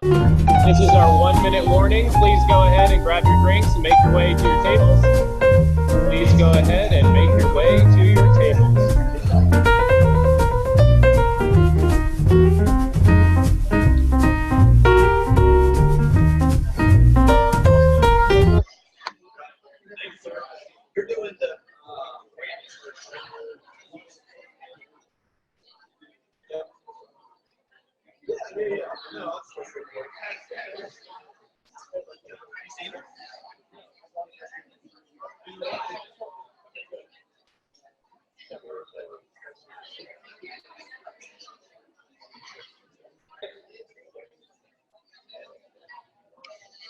This is our 1-minute warning. Please go ahead and grab your drinks and make your way to your tables. Please go ahead and make your way to your tables. You're doing the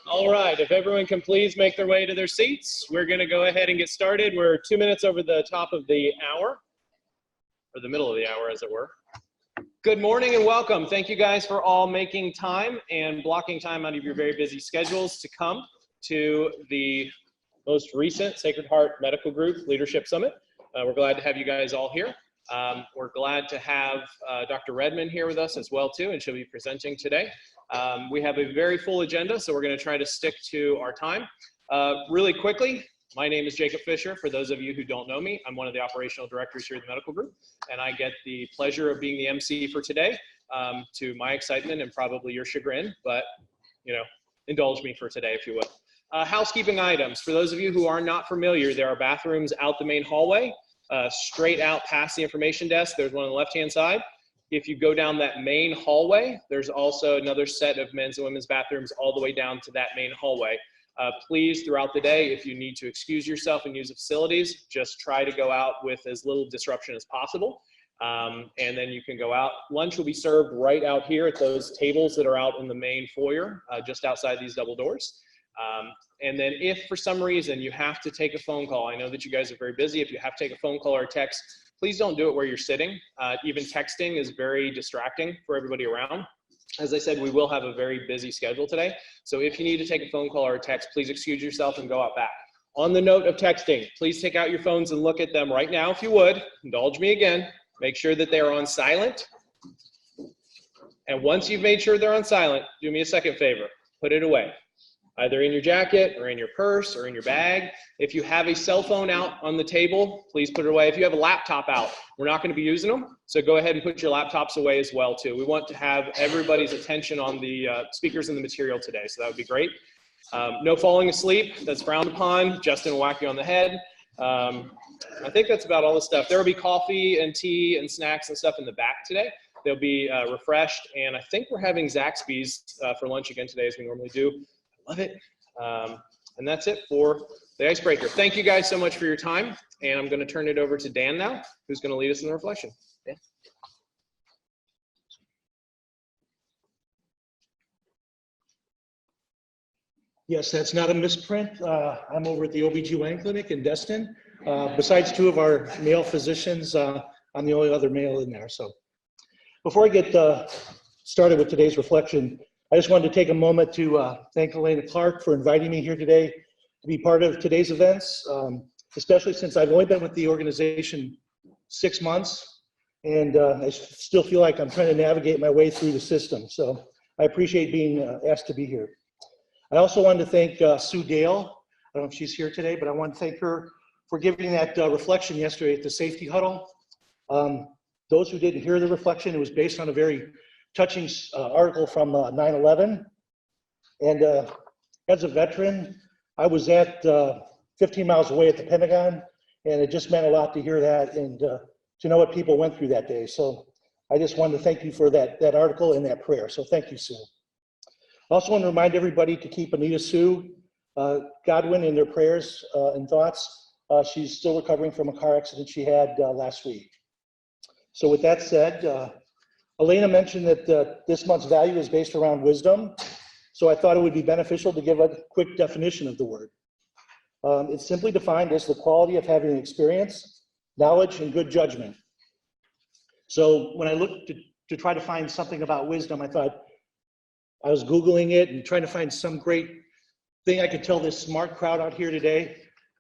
All right, if everyone can please make their way to their seats, we're going to go ahead and get started. We're 2 minutes over the top of the hour, or the middle of the hour, as it were. Good morning and welcome. Thank you guys for all making time and blocking time out of your very busy schedules to come to the most recent Sacred Heart Medical Group Leadership Summit. We're glad to have you guys all here. We're glad to have Dr. Redmond here with us as well too, and she'll be presenting today. We have a very full agenda, so we're going to try to stick to our time. Really quickly, my name is Jacob Fisher. For those of you who don't know me, I'm one of the operational directors here at the medical group, and I get the pleasure of being the MC for today, to my excitement and probably your chagrin, but you know, indulge me for today if you will. Housekeeping items. For those of you who are not familiar, there are bathrooms out the main hallway, straight out past the information desk. There's one on the left-hand side. If you go down that main hallway, there's also another set of men's and women's bathrooms all the way down to that main hallway. Please, throughout the day, if you need to excuse yourself and use the facilities, just try to go out with as little disruption as possible. And then you can go out. Lunch will be served right out here at those tables that are out in the main foyer, just outside these double doors. And then if for some reason you have to take a phone call, I know that you guys are very busy. If you have to take a phone call or a text, please don't do it where you're sitting. Even texting is very distracting for everybody around. As I said, we will have a very busy schedule today. So if you need to take a phone call or a text, please excuse yourself and go out back. On the note of texting, please take out your phones and look at them right now if you would. Indulge me again. Make sure that they are on silent. And once you've made sure they're on silent, do me a second favor. Put it away. Either in your jacket or in your purse or in your bag. If you have a cell phone out on the table, please put it away. If you have a laptop out, we're not going to be using them. So go ahead and put your laptops away as well too. We want to have everybody's attention on the speakers and the material today. So that would be great. No falling asleep, that's frowned upon. Justin will whack you on the head. I think that's about all the stuff. There will be coffee and tea and snacks and stuff in the back today. They'll be refreshed. And I think we're having Zaxby's for lunch again today as we normally do. Love it. And that's it for the icebreaker. Thank you guys so much for your time. And I'm going to turn it over to Dan now, who's going to lead us in the reflection. Dan. Yes, that's not a misprint. I'm over at the OBGYN clinic in Destin. Besides two of our male physicians, I'm the only other male in there. So before I get started with today's reflection, I just wanted to take a moment to thank Elena Clark for inviting me here today to be part of today's events, especially since I've only been with the organization 6 months, and I still feel like I'm trying to navigate my way through the system. So I appreciate being asked to be here. I also wanted to thank Sue Dale. I don't know if she's here today, but I want to thank her for giving that reflection yesterday at the safety huddle. Those who didn't hear the reflection, it was based on a very touching article from 9/11. And as a veteran, I was at 15 miles away at the Pentagon, and it just meant a lot to hear that and to know what people went through that day. So I just wanted to thank you for that article and that prayer. So thank you, Sue. I also want to remind everybody to keep Anita Sue Godwin in their prayers and thoughts. She's still recovering from a car accident she had last week. So with that said, Elena mentioned that this month's value is based around wisdom, so I thought it would be beneficial to give a quick definition of the word. It's simply defined as the quality of having experience, knowledge, and good judgment. So when I looked to try to find something about wisdom, I thought, I was Googling it and trying to find some great thing I could tell this smart crowd out here today.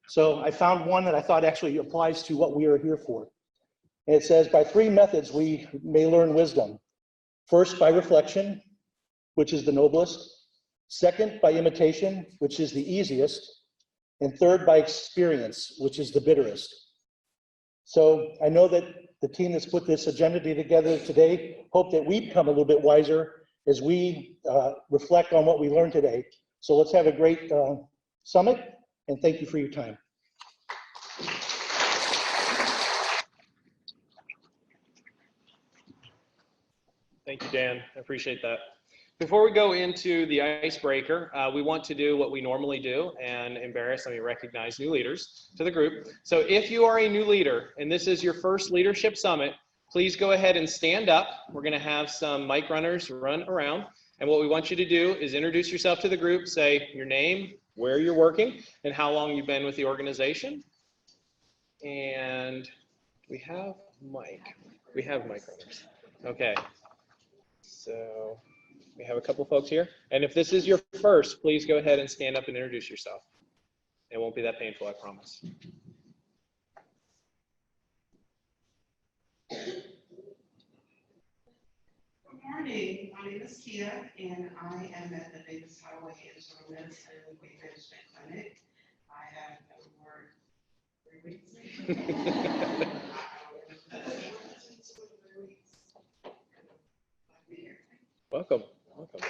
So I found one that I thought actually applies to what we are here for. And it says, by 3 methods we may learn wisdom. First, by reflection. which is the noblest. Second, by imitation, which is the easiest. And third, by experience, which is the bitterest. So I know that the team that's put this agenda together today hope that we become a little bit wiser as we reflect on what we learned today. So let's have a great summit, and thank you for your time. Thank you, Dan. I appreciate that. Before we go into the icebreaker, we want to do what we normally do and recognize new leaders to the group. So if you are a new leader and this is your first leadership summit, please go ahead and stand up. We're going to have some mic runners run around. And what we want you to do is introduce yourself to the group, say your name, where you're working, and how long you've been with the organization. And we have mic runners. Okay. So we have a couple folks here. And if this is your first, please go ahead and stand up and introduce yourself. It won't be that painful, I promise. Good morning. My name is Kia, and I am at the Davis Highway Internal Medicine and Weight Management Clinic. I have been for 3 weeks. Welcome. Welcome.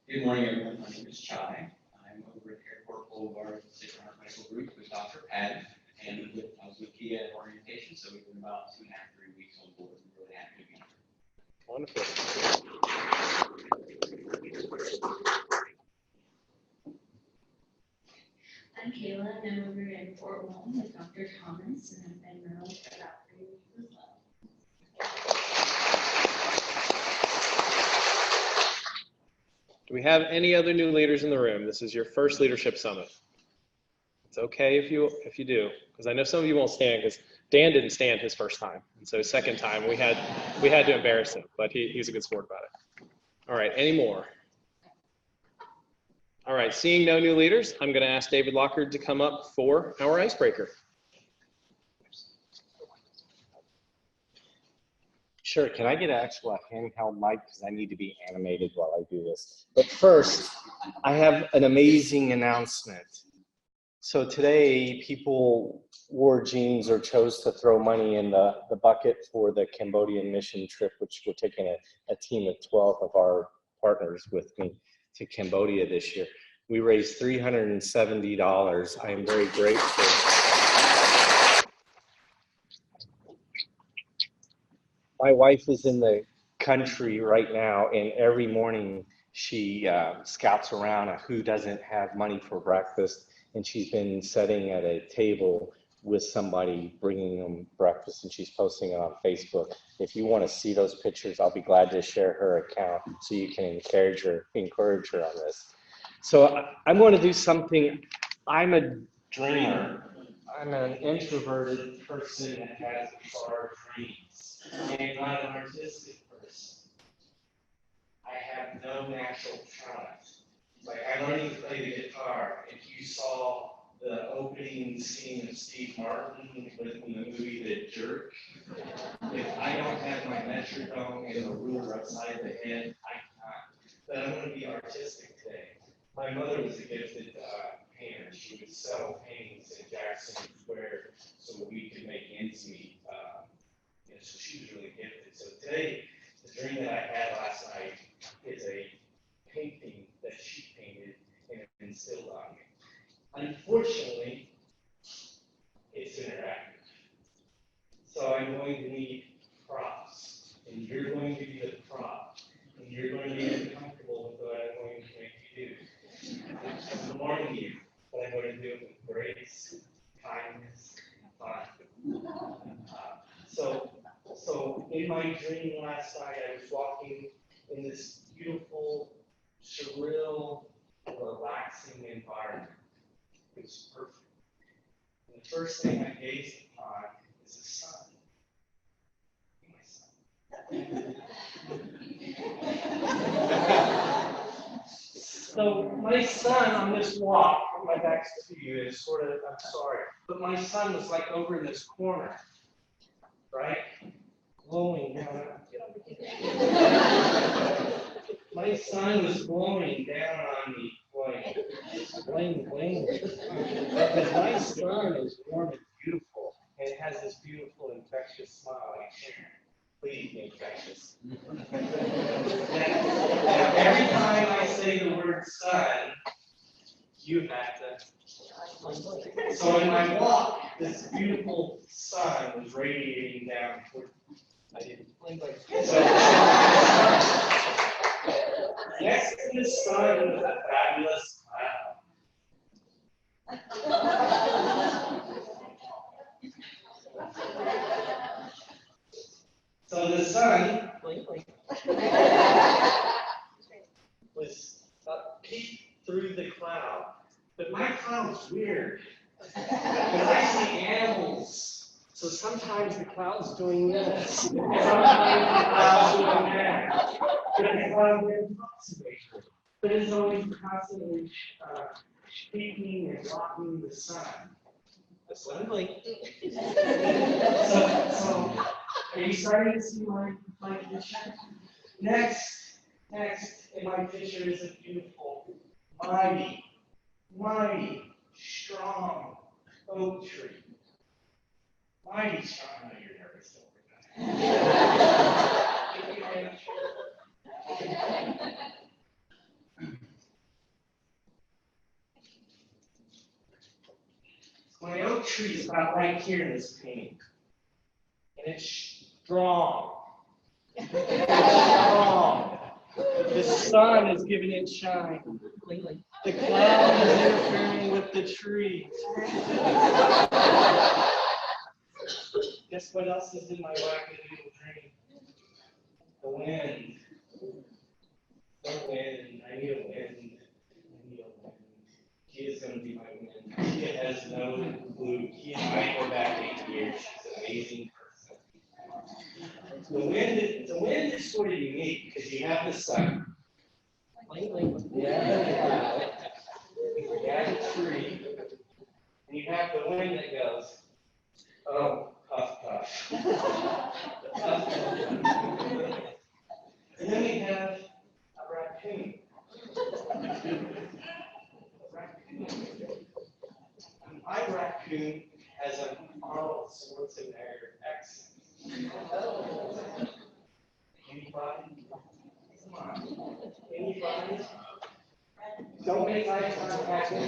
Good morning, everyone. My name is Chai. I'm over at Airport Boulevard, Sacred Heart Medical Group with Dr. Pad, and I was with Kia at orientation, so we've been about 2.5 to 3 weeks on board. We're really happy to be here. Wonderful. I'm Kayla, and I'm over in Fort Walton with Dr. Thomas, and I've been enrolled for about 3 weeks as well. Do we have any other new leaders in the room? This is your first leadership summit. It's okay if you do, because I know some of you won't stand because Dan didn't stand his first time. And so second time we had to embarrass him, but he's a good sport about it. All right, any more? All right, seeing no new leaders, I'm going to ask David Lockard to come up for our icebreaker. Sure, can I get actual handheld mic because I need to be animated while I do this. But first, I have an amazing announcement. So today, people wore jeans or chose to throw money in the bucket for the Cambodian mission trip, which we're taking a team of 12 of our partners with me to Cambodia this year. We raised $370. I am very grateful. My wife is in the country right now, and every morning she scouts around at who doesn't have money for breakfast, and she's been sitting at a table with somebody bringing them breakfast, and she's posting it on Facebook. If you want to see those pictures, I'll be glad to share her account so you can encourage her on this. So I'm going to do something. I'm a dreamer. I'm an introverted person that has bizarre dreams. And I'm an artistic person. I have no natural talent. Like, I learned to play the guitar. If you saw the opening scene of Steve Martin in the movie The Jerk, if I don't have my metronome and a ruler upside the head, I cannot. But I'm going to be artistic today. My mother was a gifted painter. She would sell paintings in Jackson Square so we could make ends meet. So she was really gifted. So today, the dream that I had last night is a painting that she painted and instilled on me. Unfortunately, it's interactive. So I'm going to need props, and you're going to be the prop, and you're going to be uncomfortable with what I'm going to make you do. I'm warning you, but I'm going to do it with grace, kindness, and fun. So in my dream last night, I was walking in this beautiful, surreal, relaxing environment. It was perfect. And the first thing I gazed upon is the sun. So my son on this walk, my back's to you, is sort of, I'm sorry, but my son was like over in this corner, right? Glowing My sun was glowing down on me, like, bling, bling. Because my sun is warm and beautiful, and it has this beautiful infectious smile. Please be infectious. Now, every time I say the word sun, you have to. So in my walk, this beautiful sun was radiating down toward. I didn't blink like so. Next to the sun was a fabulous cloud. So the sun was peeked through the cloud. But my cloud's weird. Because I see animals. So sometimes the cloud's doing this. Sometimes the cloud's doing that. But the cloud is approximating. But it's always constantly peeking and blocking the sun. The sun blinking. So are you starting to see my picture? Next in my picture is a beautiful, mighty, strong oak tree. Mighty strong. I know you're nervous. My oak tree is about right here in this painting. And it's strong. The sun is giving it shine. The cloud is interfering with the trees. Guess what else is in my wackadoodle dream? The wind. The wind. I need a wind. Kia's going to be my wind. Kia has no clue. Kia and I go back 8 years. She's an amazing person. The wind is sort of unique because you have the sun. You have the tree. And you have the wind that goes, oh, puff, puff. And then we have a raccoon. My raccoon has an Arnold Schwarzenegger accent. Anybody? Come on. Anybody? Don't make eye contact with me.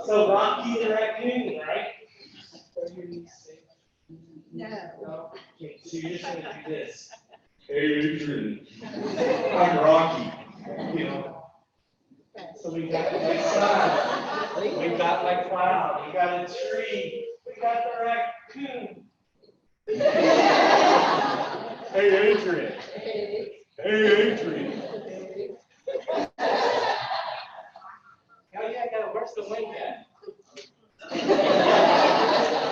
So Rocky the raccoon, right? No. Okay, so you're just going to do this. Hey, Adrian. I'm Rocky. You know. So we got my sun. We got my cloud. We got a tree. We got the raccoon. Hey, Adrian. Hey, Adrian. Where's the wind at?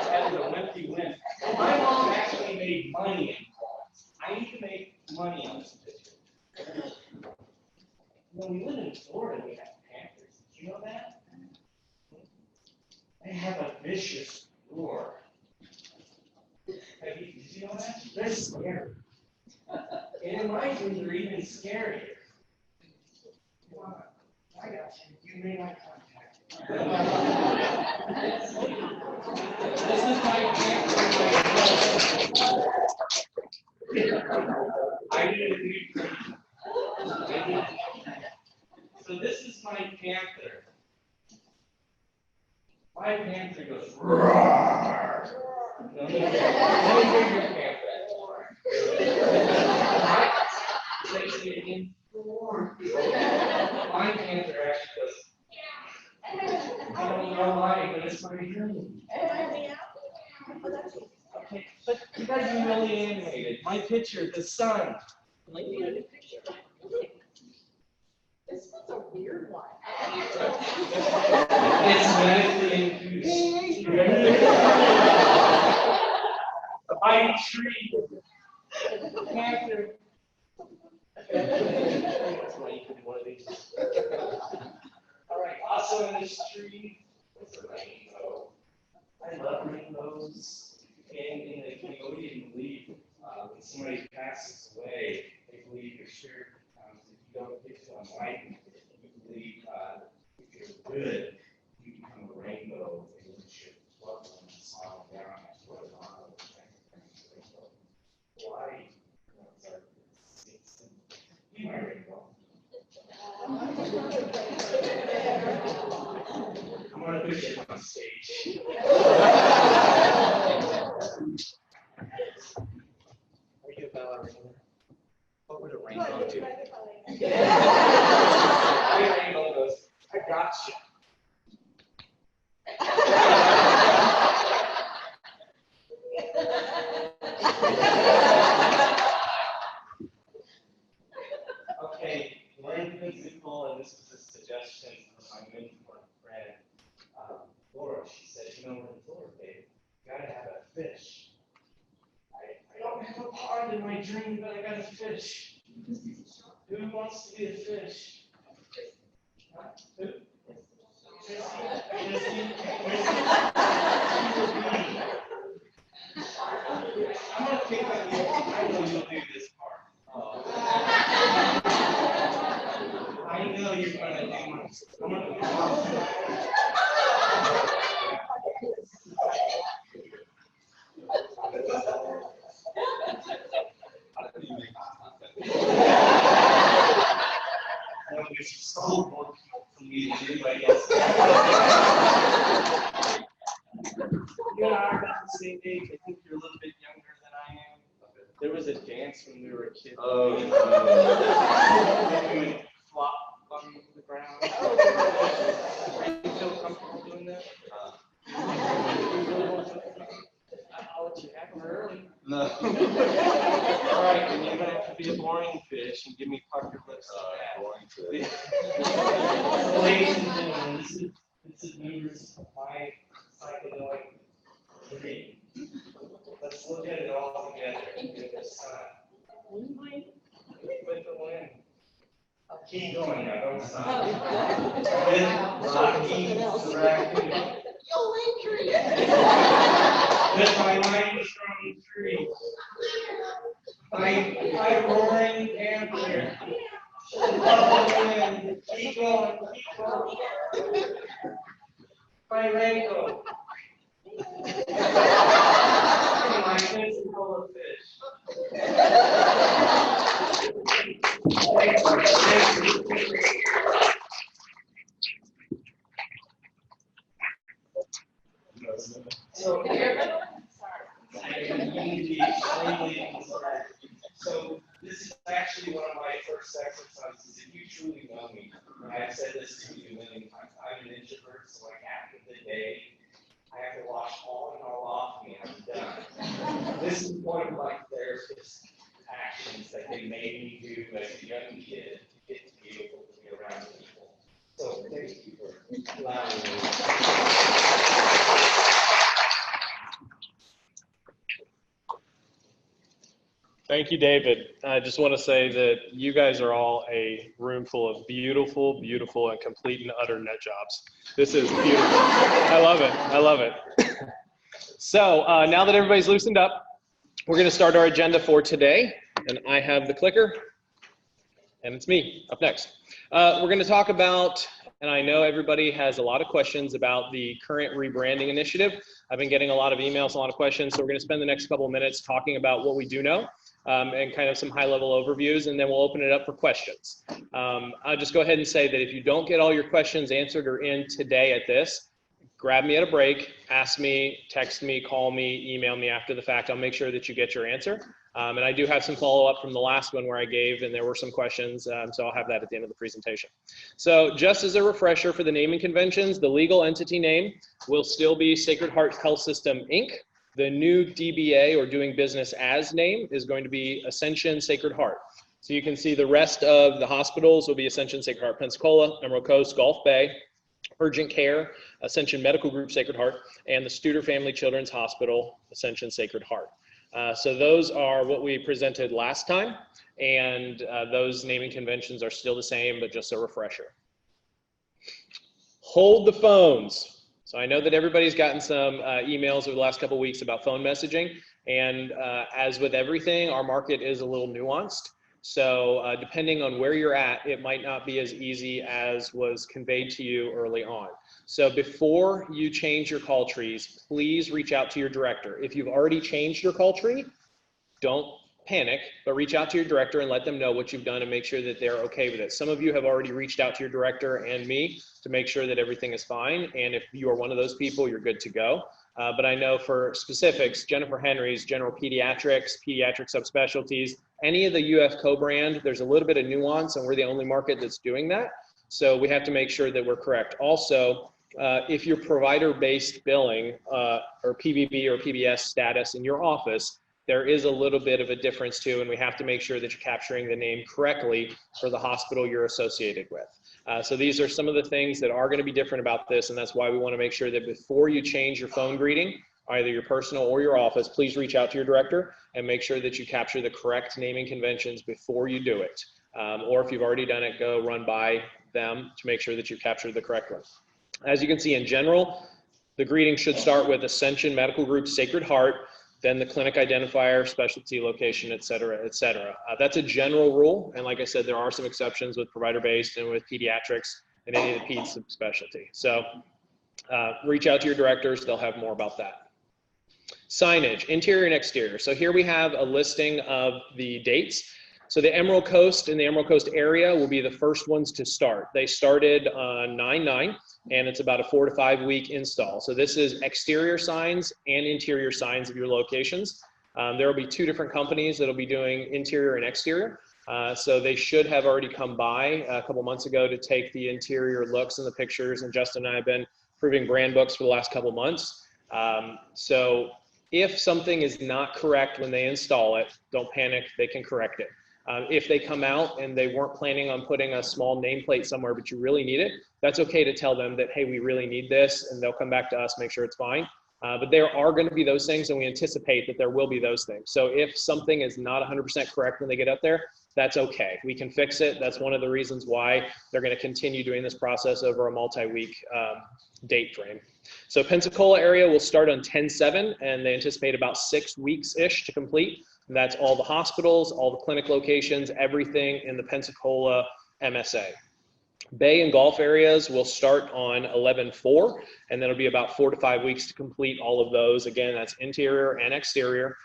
That is an empty wind. My mom actually made money in cards. I need to make money on this picture. When we live in Florida, we have panthers. Did you know that? They have a vicious roar. Did you know that? They're scary. And in my dream, they're even scarier. Come on. I got you. You made my contact. This is my panther. I need a new dream. So this is my panther. My panther goes roar. No, let me hear your panther. Say it again. Roar. My panther actually goes. I don't know why, but it's my dream. Okay, but you guys are really animated. My picture, the sun. This was a weird one. It's medically induced. A mighty tree. Panther. That's why you could do one of these. All right, also in this tree is a rainbow. I love rainbows. rainbows in the Cambodian belief. When somebody passes away, they believe your spirit comes. If you don't get to enlighten, you believe if you're good, you become a rainbow in which you're welcome and smile down. That's what it's on. Why? You might rainbow. I'm gonna put you on stage. Are you a ballerina? What would a rainbow do? Rainbow goes, I got you. Okay, learn physical, and this was a suggestion from my mentor friend, Laura. She said, you know, with Laura, babe, you gotta have a fish. I don't have a pond in my dream, but I got a fish. Who wants to be a fish? Huh? Who? I'm gonna pick on you. I know you'll do this part. I know you're gonna do my. I'm gonna. Which is so more for me than anybody else. You and I are about the same age. I think you're a little bit younger than I am. There was a dance when we were kids. Oh. We would flop on the ground. Are you feel comfortable doing that? I'll let you have them early. No. All right, and you're gonna have to be a boring fish and give me pucker lips. Boring fish. Ladies and gentlemen, this is members of my psychedelic dream. Let's look at it all together with the sun. With the wind. Keep going now, don't stop. With Rocky the raccoon. With my mighty strong tree. My roaring panther. Keep going, keep going. My rainbow. My physical fish. So, so this is actually one of my first exercises. If you truly know me, and I've said this to you many times, I'm an introvert, so like after the day, I have to wash all and all off me, I'm done. This is one of my therapist actions that they made me do as a young kid to get to be able to be around people. So thank you for allowing me. Thank you, David. I just want to say that you guys are all a room full of beautiful, beautiful, and complete and utter nut jobs. This is beautiful. I love it. I love it. So now that everybody's loosened up, we're going to start our agenda for today. And I have the clicker, and it's me up next. We're going to talk about, and I know everybody has a lot of questions about the current rebranding initiative. I've been getting a lot of emails, a lot of questions, so we're going to spend the next couple of minutes talking about what we do know. And kind of some high-level overviews, and then we'll open it up for questions. I'll just go ahead and say that if you don't get all your questions answered or in today at this, grab me at a break, ask me, text me, call me, email me after the fact. I'll make sure that you get your answer. And I do have some follow-up from the last one where I gave, and there were some questions, so I'll have that at the end of the presentation. So just as a refresher for the naming conventions, the legal entity name will still be Sacred Heart Health System, Inc. The new DBA, or doing business as name, is going to be Ascension Sacred Heart. So you can see the rest of the hospitals will be Ascension Sacred Heart Pensacola, Emerald Coast, Gulf Bay, Urgent Care, Ascension Medical Group Sacred Heart, and the Studer Family Children's Hospital, Ascension Sacred Heart. So those are what we presented last time, and those naming conventions are still the same, but just a refresher. Hold the phones. So I know that everybody's gotten some emails over the last couple of weeks about phone messaging, and as with everything, our market is a little nuanced. So depending on where you're at, it might not be as easy as was conveyed to you early on. So before you change your call trees, please reach out to your director. If you've already changed your call tree, don't panic, but reach out to your director and let them know what you've done and make sure that they're okay with it. Some of you have already reached out to your director and me to make sure that everything is fine. And if you are one of those people, you're good to go. But I know for specifics, Jennifer Henry's General Pediatrics, Pediatric Subspecialties, any of the UF co-brand, there's a little bit of nuance and we're the only market that's doing that. So we have to make sure that we're correct. Also, if you're provider-based billing or PBB or PBS status in your office, there is a little bit of a difference too, and we have to make sure that you're capturing the name correctly for the hospital you're associated with. So these are some of the things that are going to be different about this, and that's why we want to make sure that before you change your phone greeting, either your personal or your office, please reach out to your director and make sure that you capture the correct naming conventions before you do it. Or if you've already done it, go run by them to make sure that you capture the correct one. As you can see, in general, the greeting should start with Ascension Medical Group Sacred Heart, then the clinic identifier, specialty location, et cetera, et cetera. That's a general rule. And like I said, there are some exceptions with provider-based and with pediatrics and any of the peds subspecialty. So reach out to your directors. They'll have more about that. Signage, interior and exterior. So here we have a listing of the dates. So the Emerald Coast and the Emerald Coast area will be the first ones to start. They started on 9/9, and it's about a 4 to 5 week install. So this is exterior signs and interior signs of your locations. There will be 2 different companies that will be doing interior and exterior. So they should have already come by a couple months ago to take the interior looks and the pictures, and Justin and I have been proving brand books for the last couple months. So if something is not correct when they install it, don't panic, they can correct it. If they come out and they weren't planning on putting a small nameplate somewhere, but you really need it, that's okay to tell them that, hey, we really need this, and they'll come back to us, make sure it's fine. But there are going to be those things, and we anticipate that there will be those things. So if something is not 100% correct when they get up there, that's okay. We can fix it. That's one of the reasons why they're going to continue doing this process over a multi-week date frame. So Pensacola area will start on 10/7, and they anticipate about 6 weeks-ish to complete. And that's all the hospitals, all the clinic locations, everything in the Pensacola MSA. Bay and Gulf areas will start on 11/4, and then it'll be about 4 to 5 weeks to complete all of those. Again, that's interior and exterior.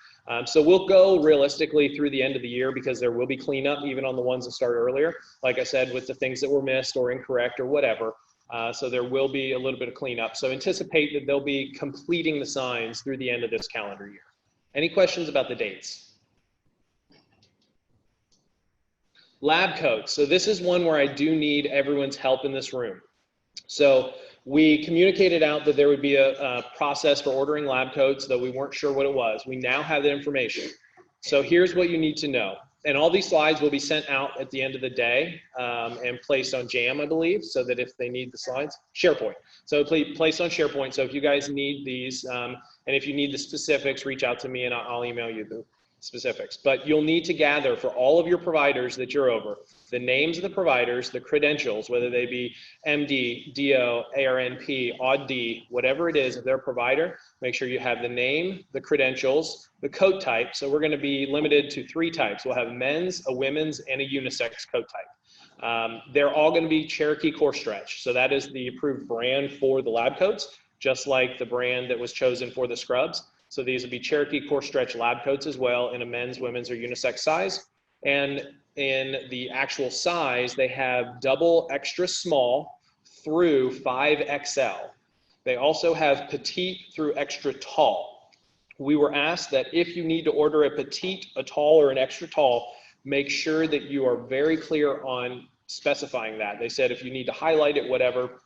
So we'll go realistically through the end of the year because there will be cleanup even on the ones that start earlier, like I said, with the things that were missed or incorrect or whatever. So there will be a little bit of cleanup. So anticipate that they'll be completing the signs through the end of this calendar year. Any questions about the dates? Lab coats. So this is one where I do need everyone's help in this room. So we communicated out that there would be a process for ordering lab coats, though we weren't sure what it was. We now have the information. So here's what you need to know. And all these slides will be sent out at the end of the day and placed on JAM, I believe, so that if they need the slides, SharePoint. So placed on SharePoint. So if you guys need these, and if you need the specifics, reach out to me and I'll email you the specifics. But you'll need to gather for all of your providers that you're over, the names of the providers, the credentials, whether they be MD, DO, ARNP, ODD, whatever it is of their provider. Make sure you have the name, the credentials, the coat type. So we're going to be limited to 3 types. We'll have men's, a women's, and a unisex coat type. They're all going to be Cherokee Core Stretch. So that is the approved brand for the lab coats, just like the brand that was chosen for the scrubs. So these would be Cherokee Core Stretch lab coats as well in a men's, women's, or unisex size. And in the actual size, they have double extra small through 5XL. They also have petite through extra tall. We were asked that if you need to order a petite, a tall, or an extra tall, make sure that you are very clear on specifying that. They said if you need to highlight it, whatever,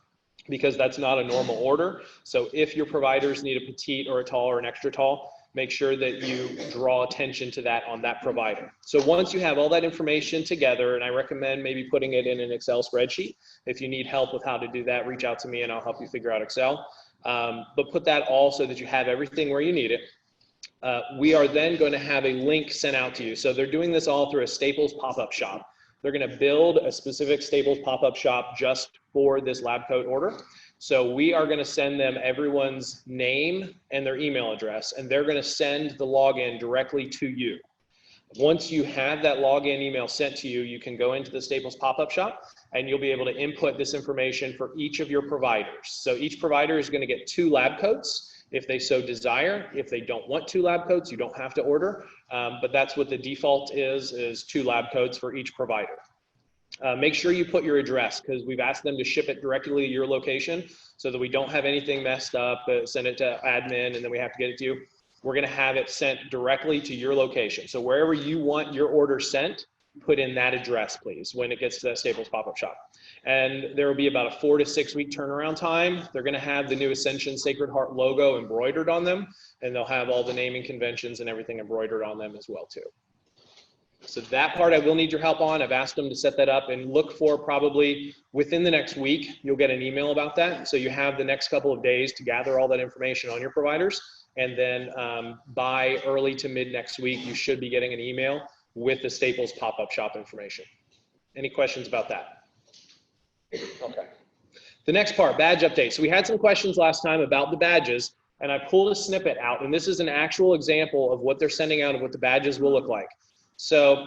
because that's not a normal order. So if your providers need a petite or a tall or an extra tall, make sure that you draw attention to that on that provider. So once you have all that information together, and I recommend maybe putting it in an Excel spreadsheet. If you need help with how to do that, reach out to me and I'll help you figure out Excel. But put that all so that you have everything where you need it. We are then going to have a link sent out to you. So they're doing this all through a Staples pop-up shop. They're going to build a specific Staples pop-up shop just for this lab coat order. So we are going to send them everyone's name and their email address, and they're going to send the login directly to you. Once you have that login email sent to you, you can go into the Staples pop-up shop and you'll be able to input this information for each of your providers. So each provider is going to get 2 lab coats if they so desire. If they don't want 2 lab coats, you don't have to order, but that's what the default is 2 lab coats for each provider. Make sure you put your address, because we've asked them to ship it directly to your location so that we don't have anything messed up, send it to admin and then we have to get it to you. We're going to have it sent directly to your location. So wherever you want your order sent, put in that address, please, when it gets to that Staples pop-up shop. And there will be about a 4 to 6 week turnaround time. They're going to have the new Ascension Sacred Heart logo embroidered on them, and they'll have all the naming conventions and everything embroidered on them as well, too. So that part I will need your help on. I've asked them to set that up, and look for probably within the next week, you'll get an email about that. So you have the next couple of days to gather all that information on your providers. And then by early to mid next week, you should be getting an email with the Staples pop-up shop information. Any questions about that? Okay. The next part, badge update. So we had some questions last time about the badges, and I pulled a snippet out, and this is an actual example of what they're sending out of what the badges will look like. So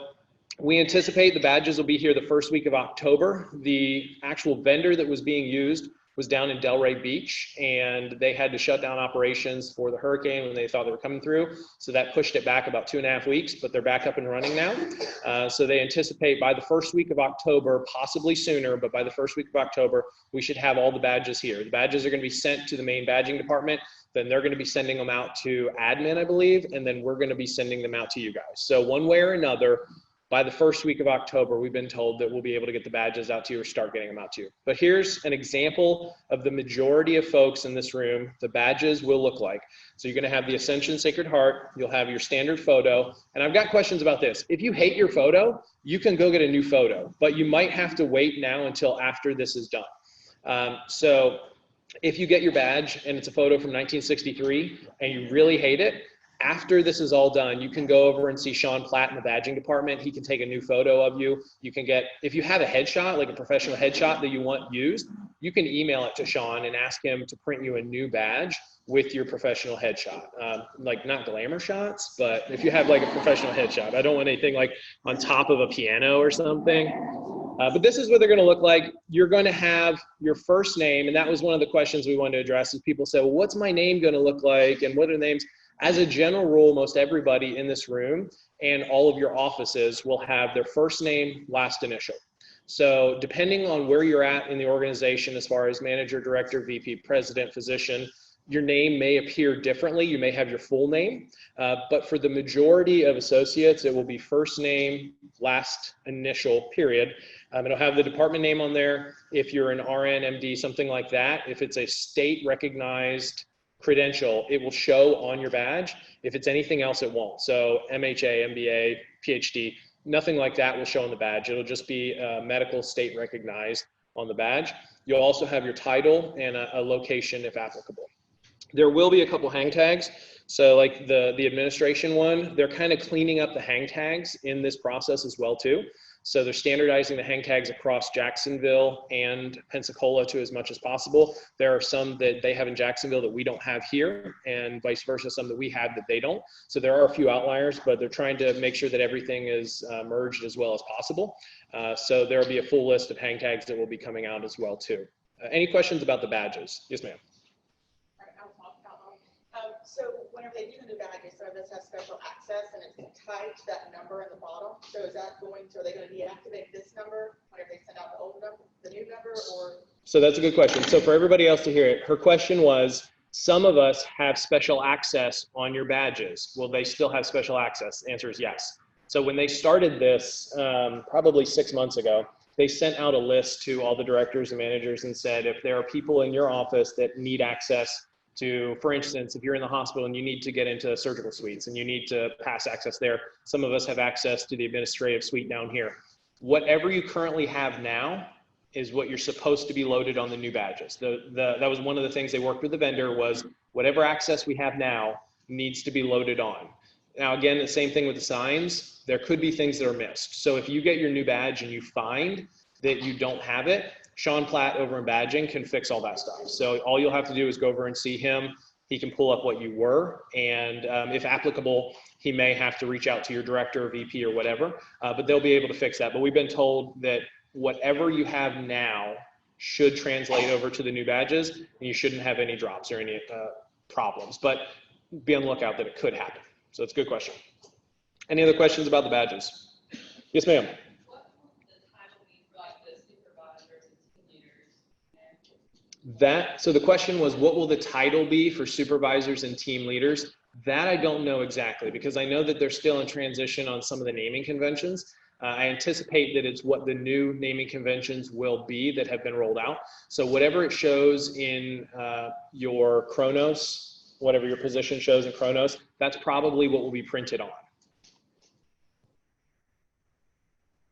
we anticipate the badges will be here the first week of October. The actual vendor that was being used was down in Delray Beach, and they had to shut down operations for the hurricane when they thought they were coming through. So that pushed it back about 2.5 weeks, but they're back up and running now. So they anticipate by the first week of October, possibly sooner, but by the first week of October, we should have all the badges here. The badges are going to be sent to the main badging department. Then they're going to be sending them out to admin, I believe, and then we're going to be sending them out to you guys. So one way or another, by the first week of October, we've been told that we'll be able to get the badges out to you or start getting them out to you. But here's an example of the majority of folks in this room, the badges will look like. So you're going to have the Ascension Sacred Heart, you'll have your standard photo, and I've got questions about this. If you hate your photo, you can go get a new photo, but you might have to wait now until after this is done. So if you get your badge and it's a photo from 1963 and you really hate it, after this is all done, you can go over and see Sean Platt in the badging department. He can take a new photo of you. You can get, if you have a headshot, like a professional headshot that you want used, you can email it to Sean and ask him to print you a new badge with your professional headshot. Like not glamour shots, but if you have like a professional headshot, I don't want anything like on top of a piano or something. But this is what they're going to look like. You're going to have your first name, and that was one of the questions we wanted to address. Is people say, well, what's my name going to look like, and what are the names? As a general rule, most everybody in this room and all of your offices will have their first name, last initial. So depending on where you're at in the organization, as far as manager, director, VP, president, physician, your name may appear differently. You may have your full name, but for the majority of associates, it will be first name, last initial, period. It'll have the department name on there. If you're an RN, MD, something like that, if it's a state recognized credential, it will show on your badge. If it's anything else, it won't. So MHA, MBA, PhD, nothing like that will show on the badge. It'll just be medical state recognized on the badge. You'll also have your title and a location if applicable. There will be a couple hang tags. So like the administration one, they're kind of cleaning up the hang tags in this process as well too. So they're standardizing the hang tags across Jacksonville and Pensacola to as much as possible. There are some that they have in Jacksonville that we don't have here, and vice versa, some that we have that they don't. So there are a few outliers, but they're trying to make sure that everything is merged as well as possible. So there will be a full list of hang tags that will be coming out as well too. Any questions about the badges? Yes, ma'am. So whenever they do the new badges, some of us have special access and it's tied to that number in the bottom. So is that are they going to deactivate this number whenever they send out the old number, the new number, or? So that's a good question. So for everybody else to hear it, her question was, some of us have special access on your badges. Will they still have special access? The answer is yes. So when they started this, probably 6 months ago, they sent out a list to all the directors and managers and said, if there are people in your office that need access to, for instance, if you're in the hospital and you need to get into surgical suites and you need to pass access there, some of us have access to the administrative suite down here. Whatever you currently have now is what you're supposed to be loaded on the new badges. That was one of the things they worked with the vendor, was whatever access we have now needs to be loaded on. Now, again, the same thing with the signs. There could be things that are missed. So if you get your new badge and you find that you don't have it, Sean Platt over in badging can fix all that stuff. So all you'll have to do is go over and see him. He can pull up what you were, and if applicable, he may have to reach out to your director or VP or whatever, but they'll be able to fix that. But we've been told that whatever you have now should translate over to the new badges, and you shouldn't have any drops or any problems, but be on the lookout that it could happen. So it's a good question. Any other questions about the badges? Yes, ma'am. So the question was, what will the title be for supervisors and team leaders? That I don't know exactly, because I know that they're still in transition on some of the naming conventions. I anticipate that it's what the new naming conventions will be that have been rolled out. So whatever it shows in your Chronos, whatever your position shows in Chronos, that's probably what will be printed on.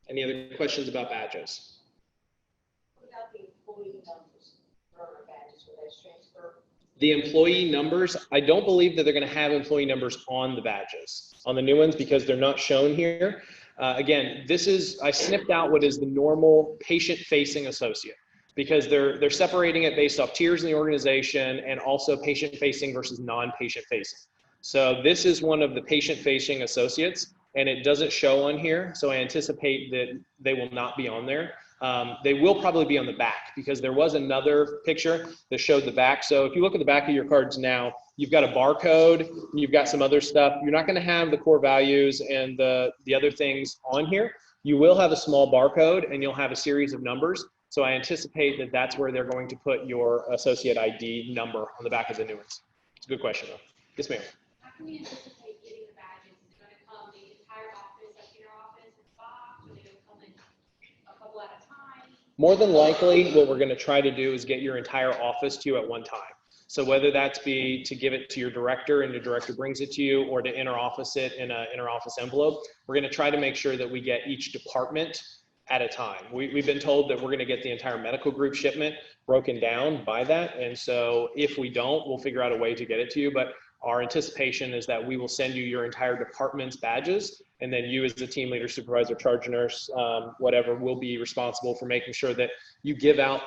Any other questions about badges? What about the employee numbers for badges? Will those transfer? The employee numbers, I don't believe that they're going to have employee numbers on the badges, on the new ones, because they're not shown here. Again, I snipped out what is the normal patient-facing associate, because they're separating it based off tiers in the organization and also patient-facing versus non-patient-facing. So this is one of the patient-facing associates, and it doesn't show on here, so I anticipate that they will not be on there. They will probably be on the back, because there was another picture that showed the back. So if you look at the back of your cards now, you've got a barcode, you've got some other stuff. You're not going to have the core values and the other things on here. You will have a small barcode, and you'll have a series of numbers. So I anticipate that that's where they're going to put your associate ID number on the back of the new ones. It's a good question, though. Yes, ma'am. How can we anticipate getting the badges? Is it going to come the entire office, like in your office, in box, or are they going to come in a couple at a time? More than likely, what we're going to try to do is get your entire office to you at one time. So whether that's be to give it to your director and the director brings it to you, or to inter-office it in an inter-office envelope, we're going to try to make sure that we get each department at a time. We've been told that we're going to get the entire medical group shipment broken down by that. And so if we don't, we'll figure out a way to get it to you. But our anticipation is that we will send you your entire department's badges, and then you as the team leader, supervisor, charge nurse, whatever, will be responsible for making sure that you give out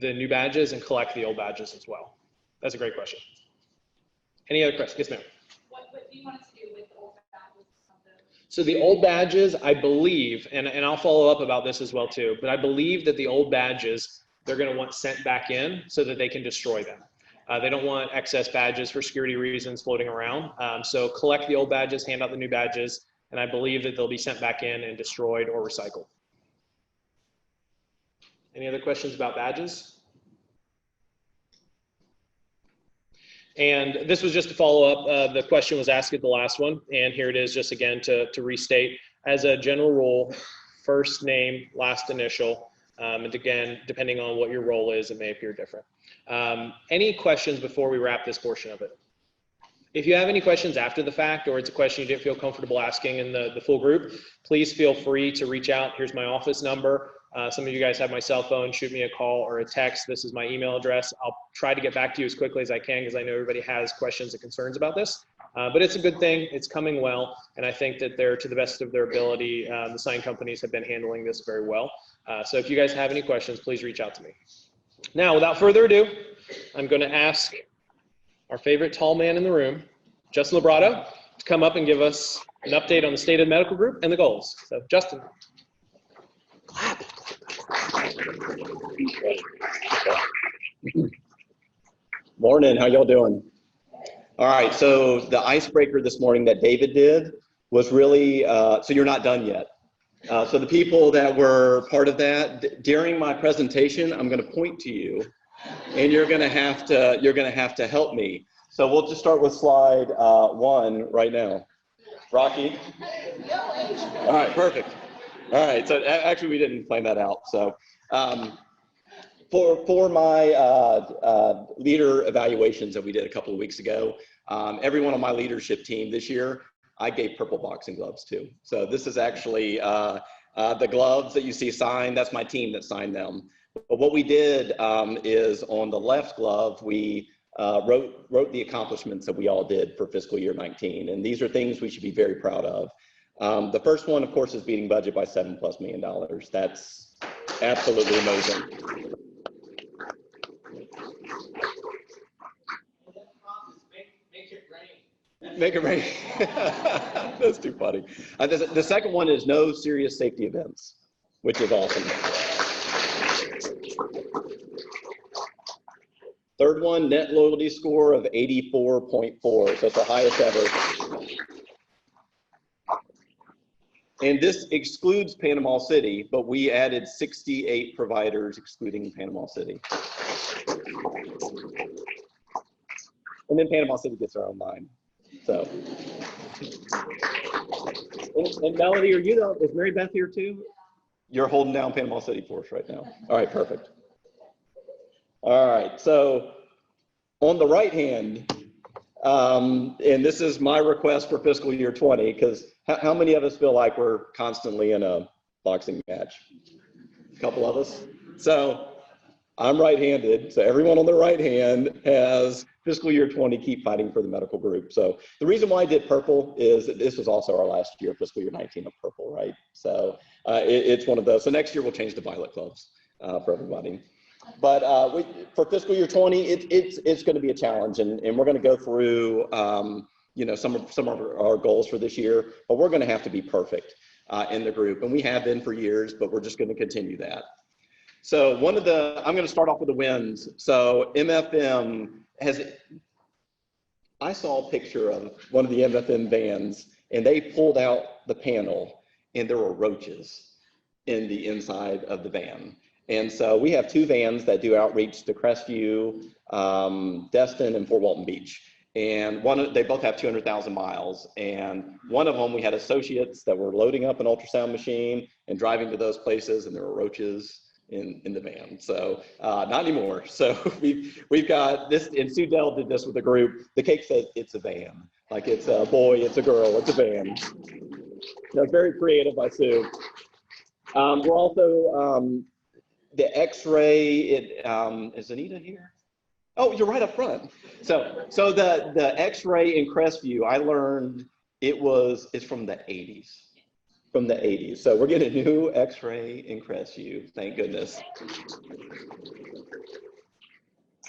the new badges and collect the old badges as well. That's a great question. Any other questions? Yes, ma'am. What do you want us to do with the old badges? So the old badges, I believe, and I'll follow up about this as well too, but I believe that the old badges, they're going to want sent back in so that they can destroy them. They don't want excess badges for security reasons floating around. So collect the old badges, hand out the new badges, and I believe that they'll be sent back in and destroyed or recycled. Any other questions about badges? And this was just to follow up. The question was asked at the last one, and here it is just again to restate. As a general rule, first name, last initial, and again, depending on what your role is, it may appear different. Any questions before we wrap this portion of it? If you have any questions after the fact, or it's a question you didn't feel comfortable asking in the full group, please feel free to reach out. Here's my office number. Some of you guys have my cell phone. Shoot me a call or a text. This is my email address. I'll try to get back to you as quickly as I can, because I know everybody has questions and concerns about this. But it's a good thing. It's coming well. And I think that they're, to the best of their ability, the sign companies have been handling this very well. So if you guys have any questions, please reach out to me. Now, without further ado, I'm going to ask our favorite tall man in the room, Justin Labrato, to come up and give us an update on the state of the medical group and the goals. So, Justin. Clap. Morning, how y'all doing? All right, so the icebreaker this morning that David did was really, so you're not done yet. So the people that were part of that, during my presentation, I'm gonna point to you, and you're gonna have to help me. So we'll just start with slide 1 right now. Rocky? All right, perfect. All right, so actually we didn't plan that out. So for my leader evaluations that we did a couple of weeks ago, everyone on my leadership team this year, I gave purple boxing gloves too. So this is actually the gloves that you see signed. That's my team that signed them. But what we did is on the left glove, we wrote the accomplishments that we all did for fiscal year 19. And these are things we should be very proud of. The first one, of course, is beating budget by $7+ million. That's absolutely amazing. Make it rain. That's too funny. The second one is no serious safety events, which is awesome. Third one, net loyalty score of 84.4, so it's the highest ever. And this excludes Panama City, but we added 68 providers excluding Panama City. And then Panama City gets their own line. So, and Melody, are you is Mary Beth here too? You're holding down Panama City for us right now. All right, perfect. All right, so on the right hand, and this is my request for fiscal year 20, because how many of us feel like we're constantly in a boxing match? A couple of us. So I'm right-handed, so everyone on the right hand has fiscal year 20, keep fighting for the medical group. So the reason why I did purple is that this was also our last year, fiscal year 19 of purple, right? So it's one of those. So next year we'll change to violet gloves for everybody. But for fiscal year 20, it's going to be a challenge, and we're going to go through you know, some of our goals for this year, but we're going to have to be perfect in the group, and we have been for years, but we're just going to continue that. So I'm going to start off with the wins. So MFM I saw a picture of one of the MFM vans, and they pulled out the panel, and there were roaches in the inside of the van. And so we have two vans that do outreach to Crestview, Destin, and Fort Walton Beach. And they both have 200,000 miles. And one of them, we had associates that were loading up an ultrasound machine and driving to those places, and there were roaches in the van. So not anymore. So we've got this, and Sue Dell did this with a group. The cake says it's a van. Like it's a boy, it's a girl, it's a van. That's very creative by Sue. We're also, the X-ray, is Anita here? Oh, you're right up front. So the X-ray in Crestview, I learned it's from the 80s. From the 80s. So we're getting a new X-ray in Crestview, thank goodness.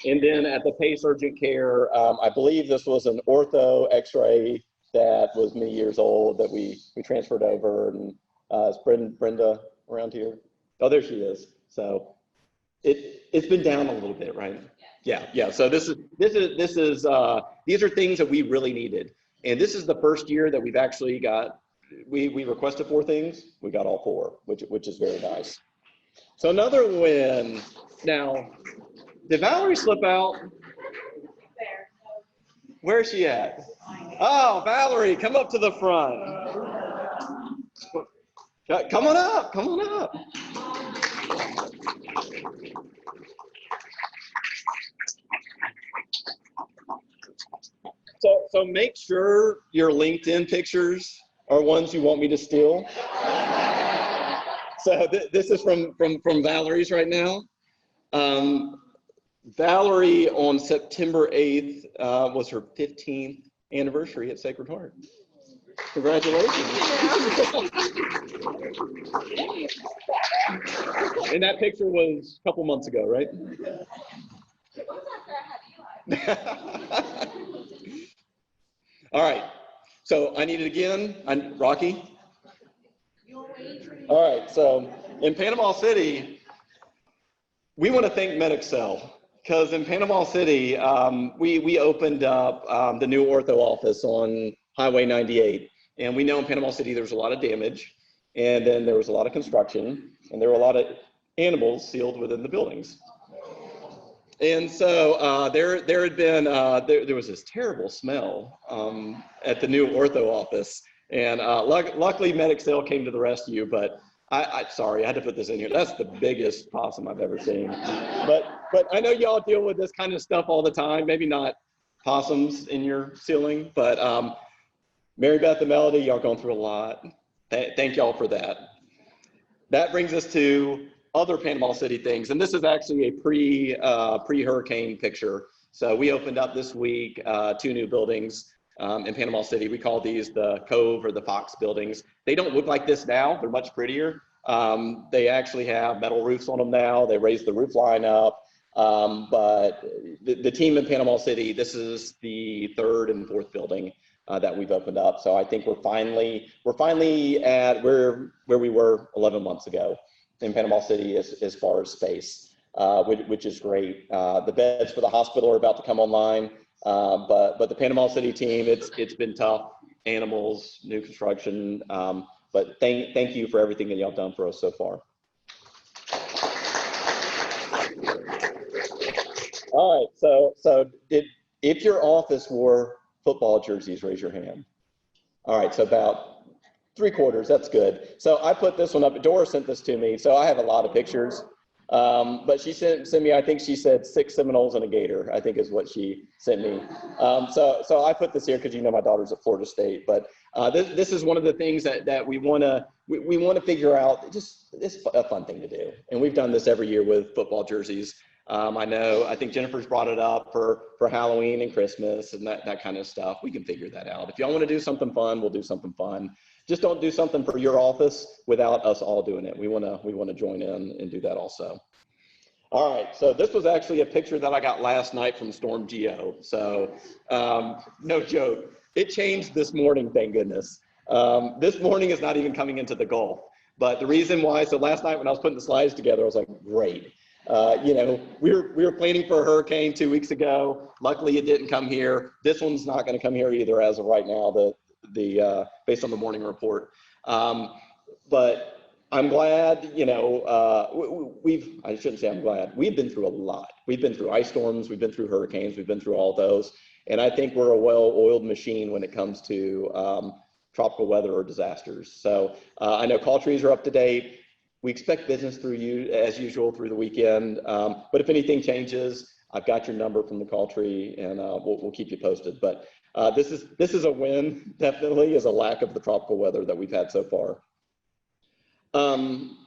And then at the Pace Urgent Care, I believe this was an ortho X-ray that was many years old that we transferred over. And is Brenda around here? Oh, there she is. So it's been down a little bit, right? Yeah. So these are things that we really needed. And this is the first year that we've actually got, we requested 4 things, we got all 4, which is very nice. So another win. Now, did Valerie slip out? There. Where is she at? Oh, Valerie, come up to the front. Come on up. So make sure your LinkedIn pictures are ones you want me to steal. So this is from Valerie's right now. Valerie on September 8th was her 15th anniversary at Sacred Heart. Congratulations. And that picture was a couple months ago, right? All right, so I need it again. Rocky? All right, so in Panama City, we want to thank MedExcel, because in Panama City, we opened up the new ortho office on Highway 98. And we know in Panama City, there was a lot of damage, and then there was a lot of construction, and there were a lot of animals sealed within the buildings. And so there had been, there was this terrible smell at the new ortho office. And luckily MedExcel came to the rescue, but sorry, I had to put this in here. That's the biggest possum I've ever seen. But I know y'all deal with this kind of stuff all the time, maybe not possums in your ceiling, but Mary Beth and Melody, y'all going through a lot. Thank y'all for that. That brings us to other Panama City things, and this is actually a pre-hurricane picture. So we opened up this week 2 new buildings in Panama City. We call these the Cove or the Fox buildings. They don't look like this now. They're much prettier. They actually have metal roofs on them now. They raised the roof line up. But the team in Panama City, this is the 3rd and 4th building that we've opened up. So I think we're finally at where we were 11 months ago in Panama City as far as space, which is great. The beds for the hospital are about to come online, but the Panama City team, it's been tough. Animals, new construction, but thank you for everything that y'all done for us so far. All right, so if your office wore football jerseys, raise your hand. All right, so about 3/4, that's good. So I put this one up, Dora sent this to me, so I have a lot of pictures. But she sent me, I think she said 6 Seminoles and a Gator, I think is what she sent me. So I put this here because you know my daughter's at Florida State, but this is one of the things that we want to figure out. It's a fun thing to do, and we've done this every year with football jerseys. I think Jennifer's brought it up for Halloween and Christmas and that kind of stuff. We can figure that out. If y'all want to do something fun, we'll do something fun. Just don't do something for your office without us all doing it. We want to join in and do that also. All right, so this was actually a picture that I got last night from Storm Geo. So no joke, it changed this morning, thank goodness. This morning is not even coming into the Gulf. But the reason why, so last night when I was putting the slides together, I was like, great. We were planning for a hurricane 2 weeks ago. Luckily, it didn't come here. This one's not going to come here either as of right now, based on the morning report. But I'm glad, I shouldn't say I'm glad. We've been through a lot. We've been through ice storms. We've been through hurricanes. We've been through all those. And I think we're a well-oiled machine when it comes to tropical weather or disasters. So I know call trees are up to date. We expect business through you as usual through the weekend. But if anything changes, I've got your number from the call tree, and we'll keep you posted. But this is a win, definitely, is a lack of the tropical weather that we've had so far.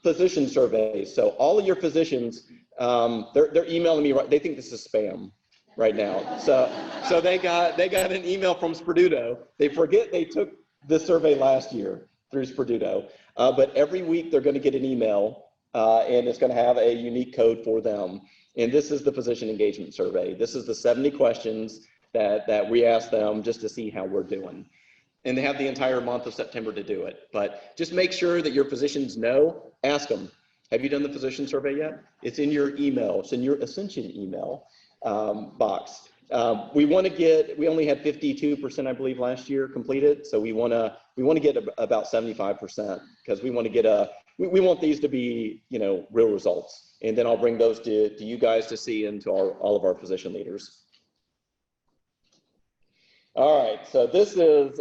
Physician surveys. So all of your physicians, they're emailing me. They think this is spam right now. So they got an email from Sperduto. They forget they took the survey last year through Sperduto. But every week they're going to get an email, and it's going to have a unique code for them. And this is the physician engagement survey. This is the 70 questions that we ask them just to see how we're doing. And they have the entire month of September to do it. But just make sure that your physicians know, ask them, have you done the physician survey yet? It's in your email. It's in your Ascension email box. We only had 52%, I believe, last year completed. So we want to get about 75% because we want to get we want these to be, real results. And then I'll bring those to you guys to see and to all of our physician leaders. All right, so this is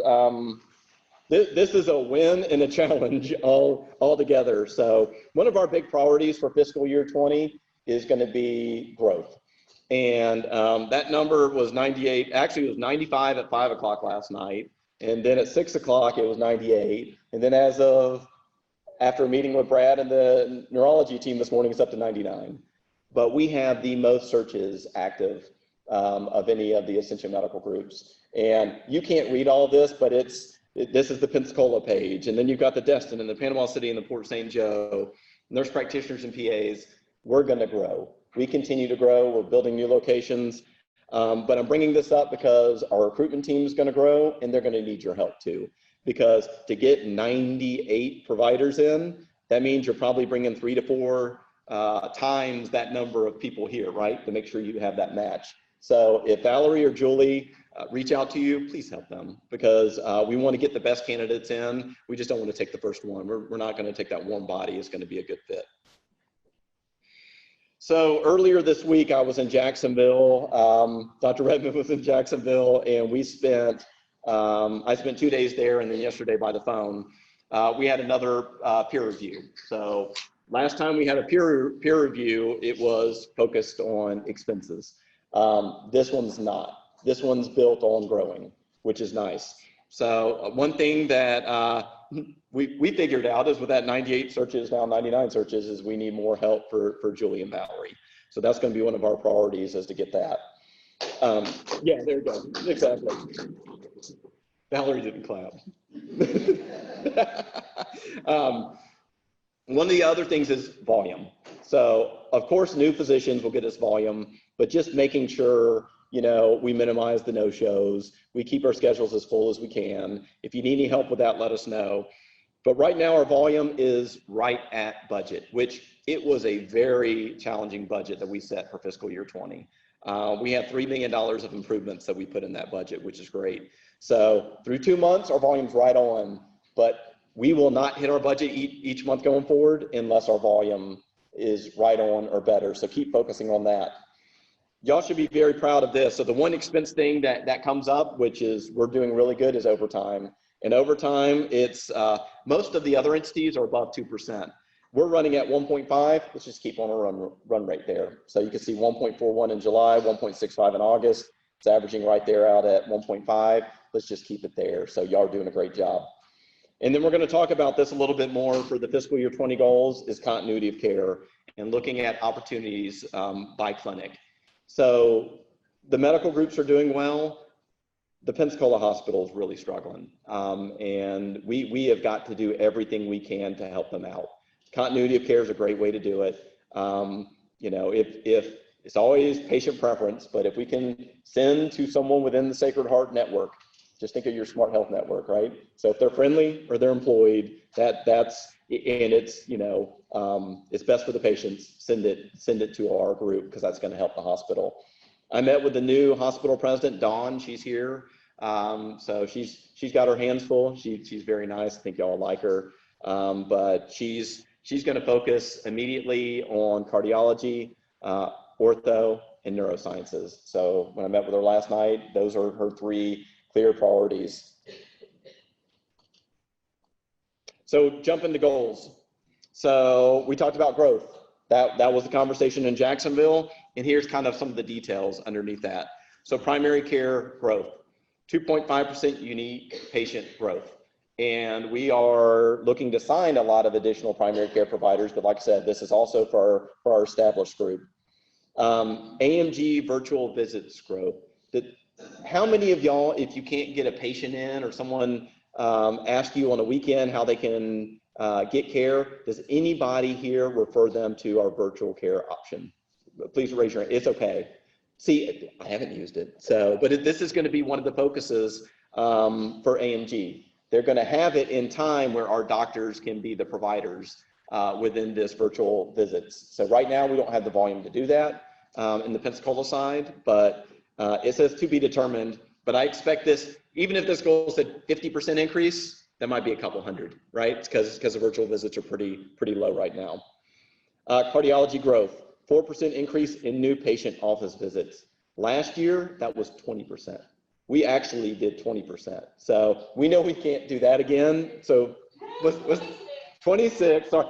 a win and a challenge all together. So one of our big priorities for fiscal year 20 is going to be growth. And that number was 98, actually it was 95 at 5 o'clock last night. And then at 6 o'clock, it was 98. And then after a meeting with Brad and the neurology team this morning, it's up to 99. But we have the most searches active of any of the Ascension medical groups. And you can't read all of this, but this is the Pensacola page. And then you've got the Destin and the Panama City and the Port St. Joe, nurse practitioners and PAs. We're going to grow. We continue to grow. We're building new locations. But I'm bringing this up because our recruitment team is going to grow, and they're going to need your help too. Because to get 98 providers in, that means you're probably bringing 3 to 4 times that number of people here, right? To make sure you have that match. So if Valerie or Julie reach out to you, please help them because we want to get the best candidates in. We just don't want to take the first one. We're not going to take that warm body. It's going to be a good fit. So earlier this week, I was in Jacksonville. Dr. Redmond was in Jacksonville, and I spent 2 days there, and then yesterday by the phone. We had another peer review. So last time we had a peer review, it was focused on expenses. This one's not. This one's built on growing, which is nice. So one thing that we figured out is with that 98 searches, now 99 searches, is we need more help for Julie and Valerie. So that's going to be one of our priorities is to get that. Yeah, there you go. Exactly. Valerie didn't clap. One of the other things is volume. So of course, new physicians will get us volume, but just making sure you know, we minimize the no-shows. We keep our schedules as full as we can. If you need any help with that, let us know. But right now our volume is right at budget, which it was a very challenging budget that we set for fiscal year 20. We had $3 million of improvements that we put in that budget, which is great. So through 2 months, our volume's right on, but we will not hit our budget each month going forward unless our volume is right on or better. So keep focusing on that. Y'all should be very proud of this. So the one expense thing that comes up, which is we're doing really good, is overtime. And overtime, it's most of the other entities are above 2%. We're running at 1.5. Let's just keep on a run rate there. So you can see 1.41 in July, 1.65 in August. It's averaging right there out at 1.5. Let's just keep it there. So y'all are doing a great job. And then we're going to talk about this a little bit more for the fiscal year 20 goals is continuity of care and looking at opportunities by clinic. So the medical groups are doing well. The Pensacola Hospital is really struggling. And we have got to do everything we can to help them out. Continuity of care is a great way to do it. You know, if it's always patient preference, but if we can send to someone within the Sacred Heart network, just think of your Smart Health network, right? So if they're friendly or they're employed, that's, and it's, you know, it's best for the patients, send it to our group because that's going to help the hospital. I met with the new hospital president, Dawn. She's here. So she's got her hands full. She's very nice. I think y'all like her. But she's going to focus immediately on cardiology, ortho, and neurosciences. So when I met with her last night, those are her 3 clear priorities. So jump into goals. So we talked about growth. That was the conversation in Jacksonville. And here's kind of some of the details underneath that. So primary care growth, 2.5% unique patient growth. And we are looking to sign a lot of additional primary care providers. But like I said, this is also for our established group. AMG virtual visits growth. How many of y'all, if you can't get a patient in or someone ask you on a weekend how they can get care, does anybody here refer them to our virtual care option? Please raise your hand. It's okay. See, I haven't used it. So, but this is going to be one of the focuses for AMG. They're going to have it in time where our doctors can be the providers within this virtual visits. So right now we don't have the volume to do that in the Pensacola side, but it says to be determined. But I expect this, even if this goal is a 50% increase, that might be a couple hundred, right? Because the virtual visits are pretty low right now. Cardiology growth, 4% increase in new patient office visits. Last year, that was 20%. We actually did 20%. So we know we can't do that again. So let's 26, sorry,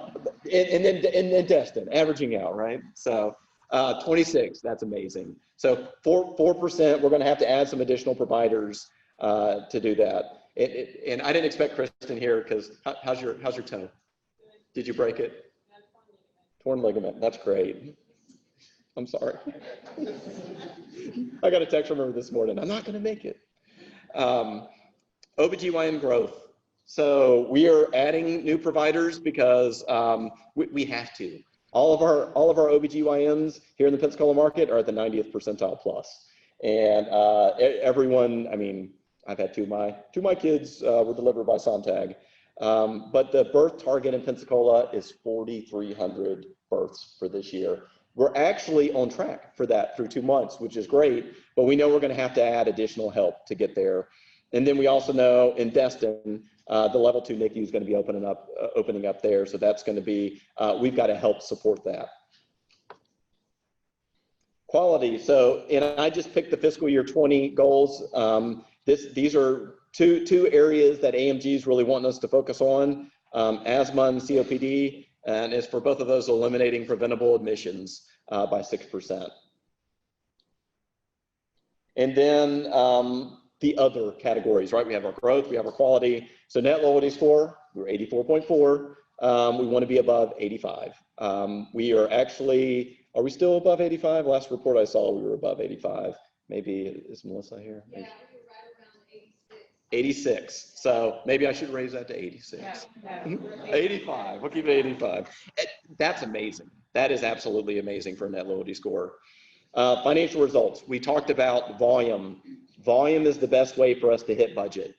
and then Destin, averaging out, right? So 26, that's amazing. So 4%, we're going to have to add some additional providers to do that. And I didn't expect Kristen here because how's your toe? Did you break it? Torn ligament. That's great. I'm sorry. I got a text from her this morning. I'm not going to make it. OBGYN growth. So we are adding new providers because we have to. All of our OBGYNs here in the Pensacola market are at the 90th percentile plus. And everyone, I mean, I've had two of my kids were delivered by Sontag. But the birth target in Pensacola is 4,300 births for this year. We're actually on track for that through 2 months, which is great, but we know we're going to have to add additional help to get there. And then we also know in Destin, the level 2 NICU is going to be opening up there. So that's going to be, we've got to help support that. Quality. So, and I just picked the fiscal year 20 goals. These are two areas that AMG is really wanting us to focus on, asthma and COPD. And it's for both of those eliminating preventable admissions by 6%. And then the other categories, right? We have our growth, we have our quality. So net loyalty score, we're 84.4. We want to be above 85. We are actually, are we still above 85? Last report I saw, we were above 85. Maybe, is Melissa here? Yeah, we were right around 86. 86. So maybe I should raise that to 86. Yeah. 85. We'll keep it 85. That's amazing. That is absolutely amazing for a net loyalty score. Financial results. We talked about volume. Volume is the best way for us to hit budget.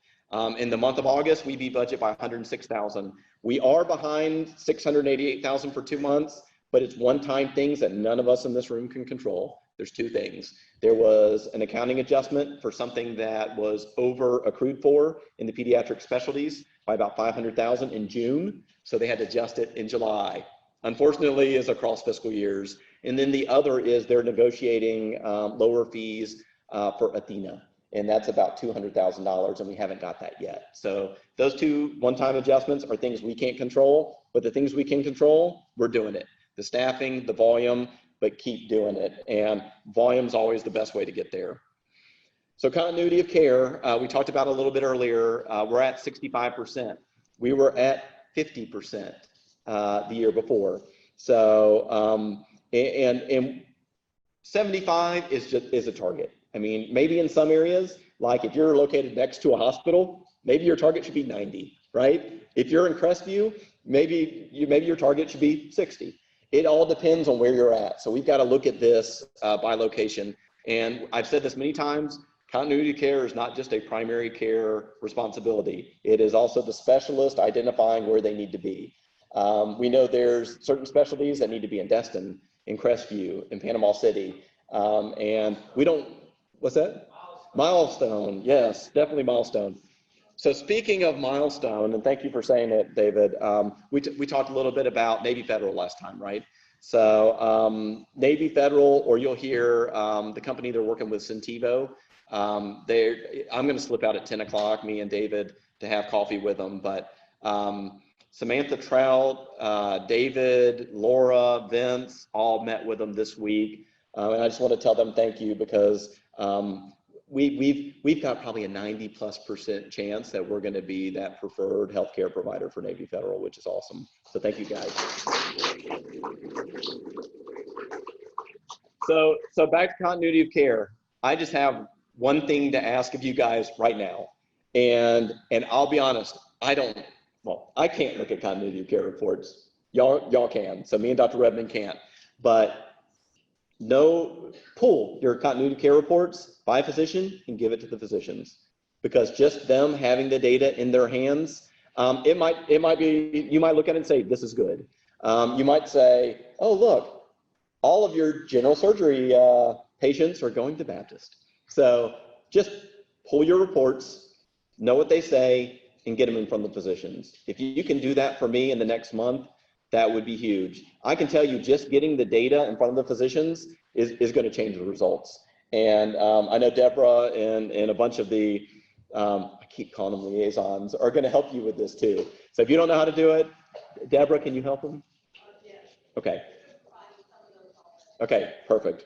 In the month of August, we beat budget by 106,000. We are behind 688,000 for 2 months, but it's one-time things that none of us in this room can control. There's two things. There was an accounting adjustment for something that was over accrued for in the pediatric specialties by about 500,000 in June. So they had to adjust it in July. Unfortunately, it's across fiscal years. And then the other is they're negotiating lower fees for Athena. And that's about $200,000, and we haven't got that yet. So those two one-time adjustments are things we can't control, but the things we can control, we're doing it. The staffing, the volume, but keep doing it. And volume's always the best way to get there. So continuity of care, we talked about a little bit earlier. We're at 65%. We were at 50% the year before. So, and 75 is a target. I mean, maybe in some areas, like if you're located next to a hospital, maybe your target should be 90, right? If you're in Crestview, maybe your target should be 60. It all depends on where you're at. So we've got to look at this by location. And I've said this many times, continuity care is not just a primary care responsibility. It is also the specialist identifying where they need to be. We know there's certain specialties that need to be in Destin, in Crestview, in Panama City. And we don't, what's that? Milestone, yes, definitely Milestone. So speaking of Milestone, and thank you for saying it, David, we talked a little bit about Navy Federal last time, right? So Navy Federal, or you'll hear the company they're working with, Centivo. I'm going to slip out at 10 o'clock, me and David, to have coffee with them. But Samantha Trout, David, Laura, Vince, all met with them this week. And I just want to tell them thank you, because we've got probably a 90+% chance that we're going to be that preferred healthcare provider for Navy Federal, which is awesome. So thank you guys. So back to continuity of care. I just have one thing to ask of you guys right now. And I'll be honest, I can't look at continuity of care reports. Y'all can. So me and Dr. Redmond can't. But pull your continuity of care reports by a physician and give it to the physicians, because just them having the data in their hands, it might be, you might look at it and say, this is good. You might say, oh, look, all of your general surgery patients are going to Baptist. So just pull your reports, know what they say, and get them in front of the physicians. If you can do that for me in the next month, that would be huge. I can tell you, just getting the data in front of the physicians is going to change the results. And I know Deborah and a bunch of the, I keep calling them liaisons, are going to help you with this too. So if you don't know how to do it, Deborah, can you help them? Okay. Okay, perfect.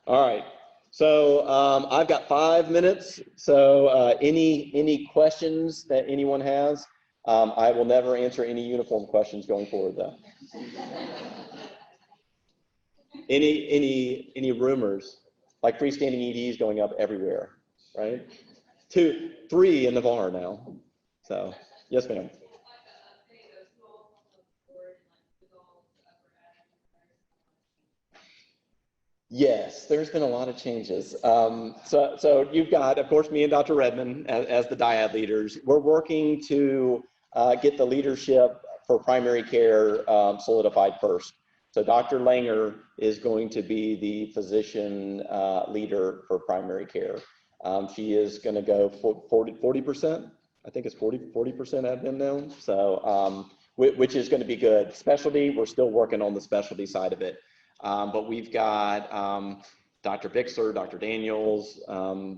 All right. So I've got 5 minutes. So any questions that anyone has? I will never answer any uniform questions going forward, though. Any rumors? Like freestanding EDs going up everywhere, right? 2, 3 in the VAR now. So yes, ma'am. Yes, there's been a lot of changes. So you've got, of course, me and Dr. Redmond as the dyad leaders. We're working to get the leadership for primary care solidified first. So Dr. Langer is going to be the physician leader for primary care. She is going to go 40%. I think it's 40% admin now. So which is going to be good. Specialty, we're still working on the specialty side of it. But we've got Dr. Bixler, Dr. Daniels,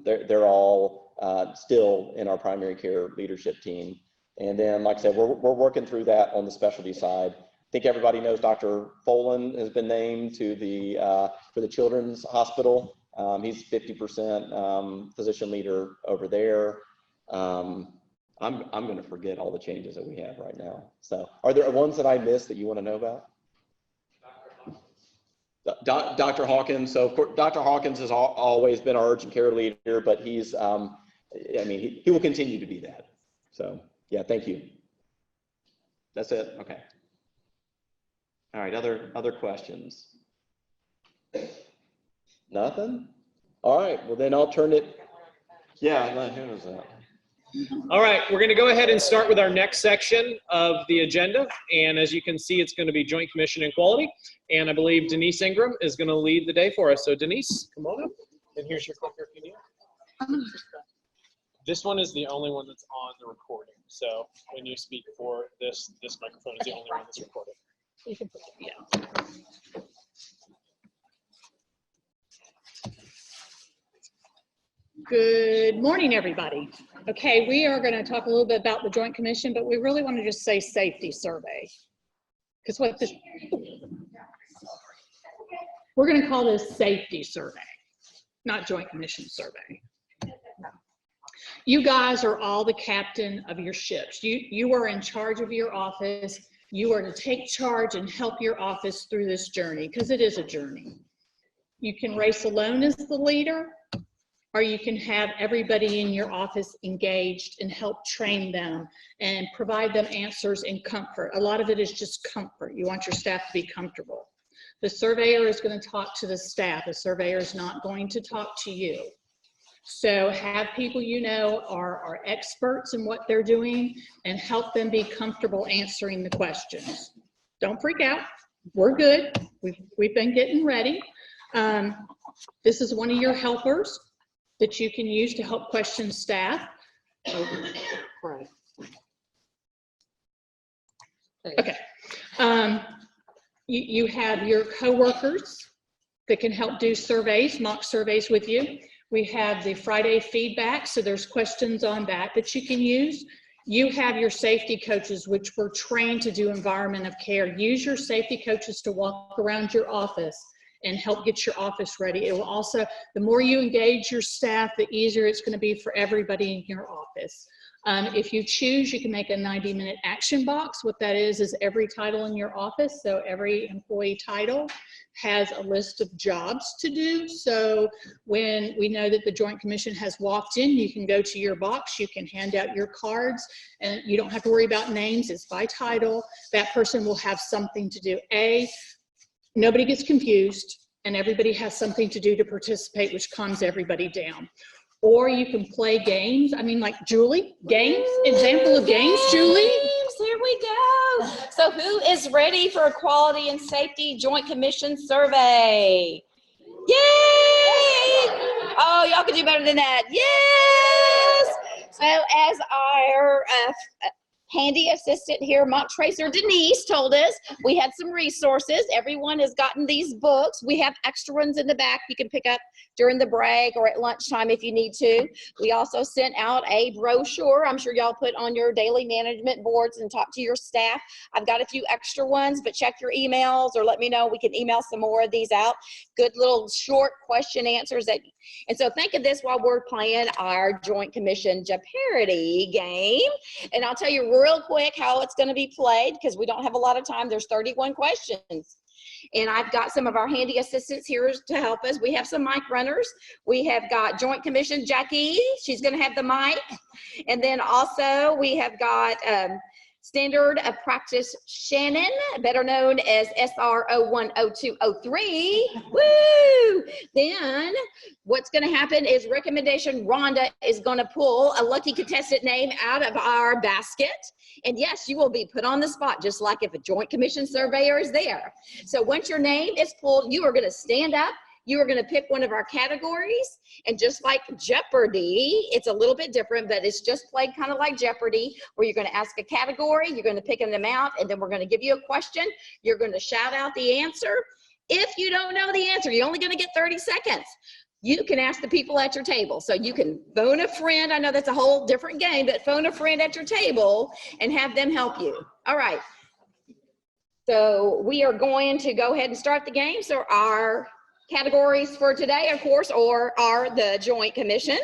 they're all still in our primary care leadership team. And then, like I said, we're working through that on the specialty side. I think everybody knows Dr. Folan has been named to the for the Children's Hospital. He's 50% physician leader over there. I'm going to forget all the changes that we have right now. So are there ones that I missed that you want to know about? Dr. Hawkins. So of course, Dr. Hawkins has always been our urgent care leader, but he's, I mean, he will continue to be that. So yeah, thank you. That's it. Okay. All right. Other questions? Nothing? All right, well then I'll turn it. Yeah, who was that? All right, we're going to go ahead and start with our next section of the agenda. And as you can see, it's going to be Joint Commission and Quality. And I believe Denise Ingram is going to lead the day for us. So Denise, come on up. And here's your clicker if you need it. This one is the only one that's on the recording. So when you speak for this microphone is the only one that's recorded. You can put it, yeah. Good morning, everybody. Okay, we are going to talk a little bit about the Joint Commission, but we really want to just say safety survey. Because what this, we're going to call this safety survey, not Joint Commission survey. You guys are all the captain of your ships. You are in charge of your office. You are to take charge and help your office through this journey, because it is a journey. You can race alone as the leader, or you can have everybody in your office engaged and help train them and provide them answers in comfort. A lot of it is just comfort. You want your staff to be comfortable. The surveyor is going to talk to the staff. The surveyor is not going to talk to you. So have people you know are experts in what they're doing and help them be comfortable answering the questions. Don't freak out. We're good. We've been getting ready. This is one of your helpers that you can use to help question staff. Okay. You have your coworkers that can help do surveys, mock surveys with you. We have the Friday feedback, so there's questions on that you can use. You have your safety coaches, which were trained to do environment of care. Use your safety coaches to walk around your office and help get your office ready. It will also, the more you engage your staff, the easier it's going to be for everybody in your office. If you choose, you can make a 90-minute action box. What that is every title in your office, so every employee title has a list of jobs to do. So when we know that the Joint Commission has walked in, you can go to your box, you can hand out your cards, and you don't have to worry about names. It's by title. That person will have something to do. Nobody gets confused, and everybody has something to do to participate, which calms everybody down. Or you can play games. I mean, like Julie, games, example of games, Julie. Here we go. So who is ready for a quality and safety Joint Commission survey? Yay! Oh, y'all can do better than that. Yes! So as our handy assistant here, mock tracer Denise, told us, we had some resources. Everyone has gotten these books. We have extra ones in the back you can pick up during the break or at lunchtime if you need to. We also sent out a brochure. I'm sure y'all put on your daily management boards and talk to your staff. I've got a few extra ones, but check your emails or let me know. We can email some more of these out. Good little short question answers. And so think of this while we're playing our Joint Commission Jeopardy game. And I'll tell you real quick how it's going to be played because we don't have a lot of time. There's 31 questions. And I've got some of our handy assistants here to help us. We have some mic runners. We have got Joint Commission Jackie. She's going to have the mic. And then also we have got Standard of Practice Shannon, better known as SR010203. Woo! Then what's going to happen is Recommendation Rhonda is going to pull a lucky contestant name out of our basket. And yes, you will be put on the spot, just like if a Joint Commission surveyor is there. So once your name is pulled, you are going to stand up. You are going to pick one of our categories. And just like Jeopardy, it's a little bit different, but it's just played kind of like Jeopardy, where you're going to ask a category, you're going to pick an amount, and then we're going to give you a question. You're going to shout out the answer. If you don't know the answer, you're only going to get 30 seconds. You can ask the people at your table. So you can phone a friend. I know that's a whole different game, but phone a friend at your table and have them help you. All right. So we are going to go ahead and start the game. So our categories for today, of course, are the Joint Commission.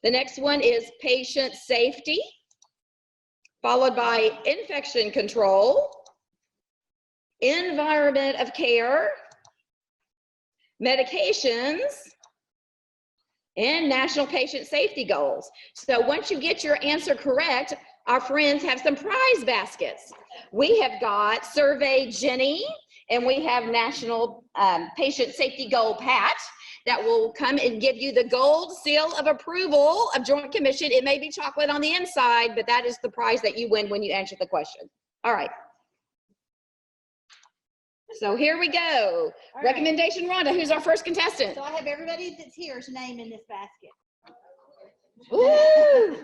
The next one is patient safety, followed by infection control, environment of care, medications, and national patient safety goals. So once you get your answer correct, our friends have some prize baskets. We have got Survey Jenny, and we have National Patient Safety Goal Pat. that will come and give you the gold seal of approval of Joint Commission. It may be chocolate on the inside, but that is the prize that you win when you answer the question. All right. So here we go. All right. Recommendation Rhonda, who's our first contestant? So I have everybody that's here's name in this basket. Woo!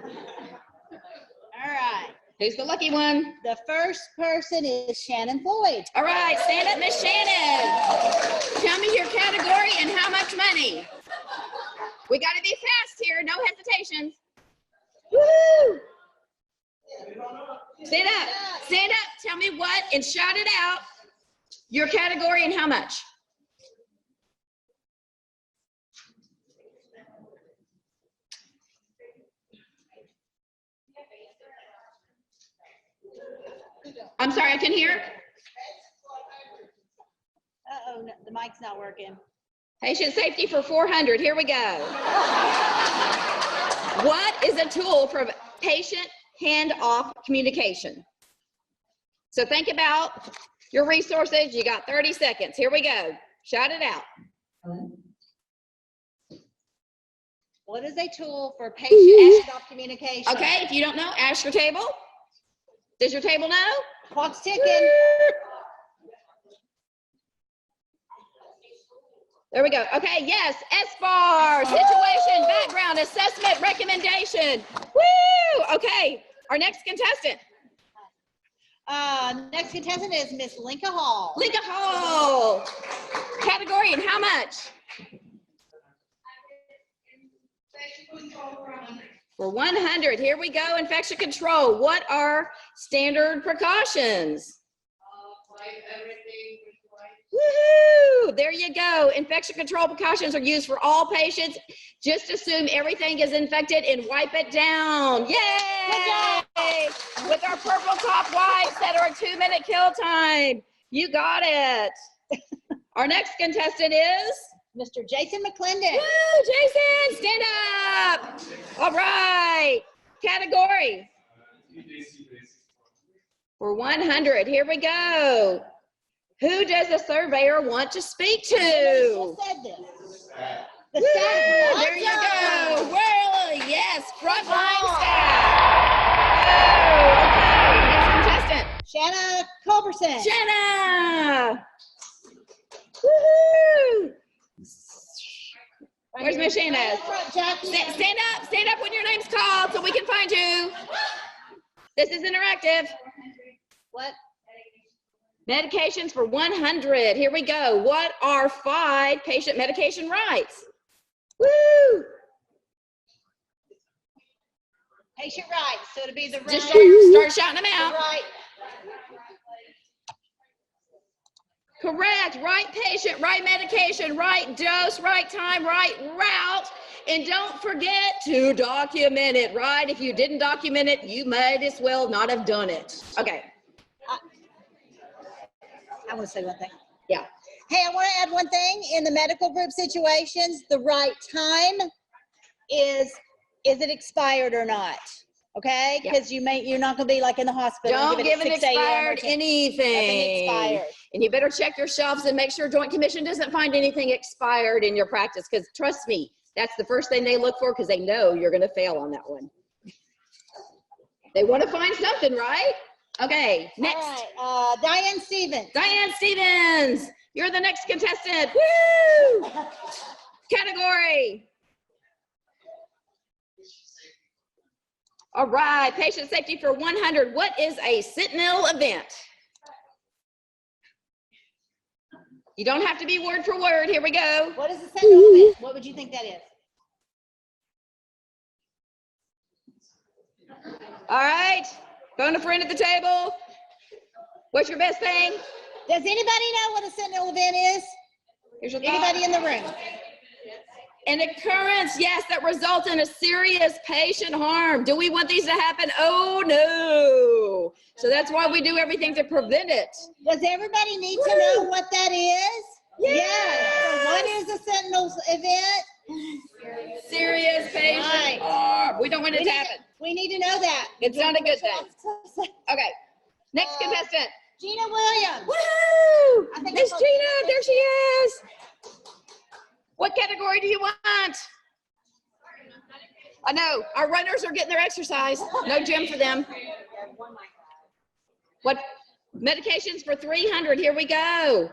All right. Who's the lucky one? The first person is Shannon Floyd. All right, stand up, Miss Shannon. Tell me your category and how much money. We got to be fast here, no hesitations. Woo! Stand up, tell me what, and shout it out. Your category and how much. I'm sorry, I can hear. Uh-oh, no, the mic's not working. Patient safety for 400, here we go. What is a tool for patient handoff communication? So think about your resources, you got 30 seconds, here we go. Shout it out. What is a tool for patient handoff communication? Okay, if you don't know, ask your table. Does your table know? Clock's ticking. There we go. Okay, yes, SBAR, situation, background, assessment, recommendation. Woo! Okay, our next contestant. Next contestant is Miss Linka Hall. Linka Hall. Category and how much? For 100, here we go, infection control. What are standard precautions? Woohoo! There you go. Infection control precautions are used for all patients. Just assume everything is infected and wipe it down. Yay! With our purple top wipes that are a 2-minute kill time. You got it. Our next contestant is? Mr. Jason McClendon. Woo, Jason, stand up. All right. Category. For 100, here we go. Who does the surveyor want to speak to? Just said this. The Woo, staff. there you go. Well, yes, frontline staff. Oh, okay, next contestant. Shanna Culberson. Shanna. Woohoo. Where's Miss Shanna? Stand up when your name's called so we can find you. This is interactive. What? Medications for 100. Here we go. What are 5 patient medication rights? Woo! Patient rights. So it'll be the right. Just start shouting them out. Right. Correct. Right patient, right medication, right dose, right time, right route. And don't forget to document it, right? If you didn't document it, you might as well not have done it. Okay. I want to say one thing. Yeah. Hey, I want to add one thing. In the medical group situations, the right time is it expired or not? Okay, because you're not going to be like in the hospital. Don't give it expired anything. Nothing expired. And you better check your shelves and make sure Joint Commission doesn't find anything expired in your practice, because trust me, that's the first thing they look for, because they know you're going to fail on that one. They want to find something, right? Okay, next. All right, Diane Stevens. Diane Stevens, you're the next contestant. Woo! Category. All right, patient safety for 100. What is a sentinel event? You don't have to be word for word. Here we go. What is a sentinel event? What would you think that is? All right, phone a friend at the table. What's your best thing? Does anybody know what a sentinel event is? Here's your Anybody in the room? An occurrence, yes, that results in a serious patient harm. Do we want these to happen? Oh, no. So that's why we do everything to prevent it. Does everybody need to know what that is? Yes. So what is a sentinel event? Serious patient harm. We don't want it to happen. We need to know that. It's not a good thing. Okay, next contestant. Gina Williams. Woohoo! I think Miss I Gina, there she is. What category do you want? I know, our runners are getting their exercise. No gym for them. What medications for 300? Here we go.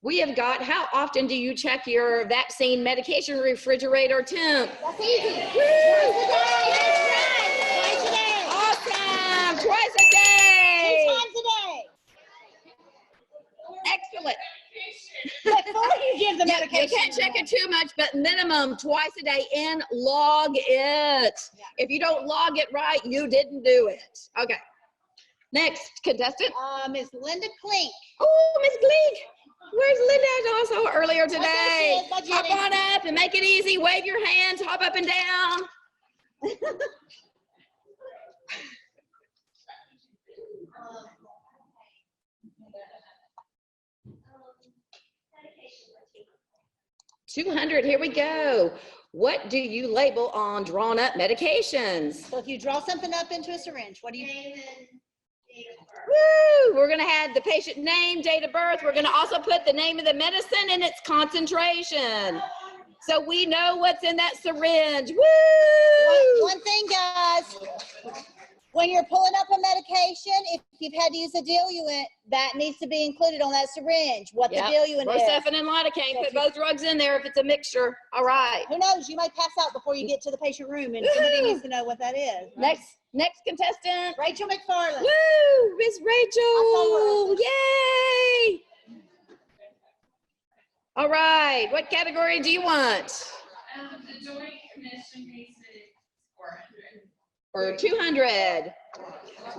We have got, how often do you check your vaccine medication refrigerator temp? That's easy. Woo! Twice a day. Awesome, twice a day. 2 times a day. Excellent. Before you give the medication. You can't check it too much, but minimum twice a day and log it. If you don't log it right, you didn't do it. Okay. Next contestant. Miss Linda Klink. Oh, Miss Klink. Where's Linda? I saw her earlier today. there she is, Hop on up and make it easy. Wave your hands, hop up and down. $200, here we go. What do you label on drawn up medications? So if you draw something up into a syringe, what do you? Woo! We're gonna have the patient name, date of birth. We're gonna also put the name of the medicine and its concentration. So we know what's in that syringe. Woo! One thing, guys, when you're pulling up a medication, if you've had to use a diluent, that needs to be included on that syringe, what the diluent is. Rocephin and lidocaine, put both drugs in there if it's a mixture. All right. Who knows, you might pass out before you get to the patient room and somebody needs to know what that is. Next contestant. Rachel McFarland. Woo! Miss Rachel! Yay! All right, what category do you want? The Joint Commission Basic 400. For 200.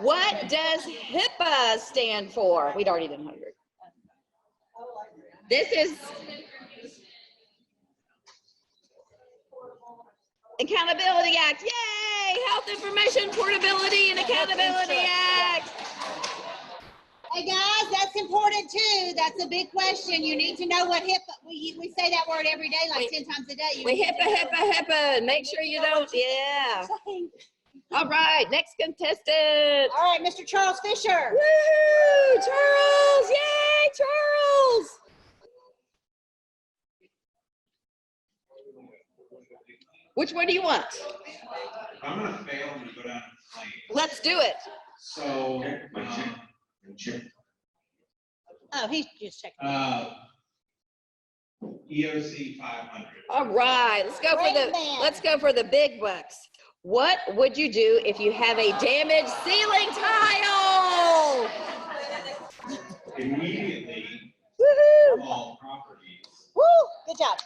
What does HIPAA stand for? We'd already done 100. This is Accountability Act. Yay! Health Information Portability and Accountability Act. Hey guys, that's important too. That's a big question. You need to know what HIPAA, we say that word every day, like 10 times a day. We HIPAA. Make sure you don't, yeah. All right, next contestant. All right, Mr. Charles Fisher. Woo! Charles! Yay, Charles! Which one do you want? I'm gonna fail and go down the plane. Let's do it. So, Oh, he's just checking. EOC 500. All right, let's go for the big bucks. What would you do if you have a damaged ceiling tile? Immediately call properties. Woo! Good job.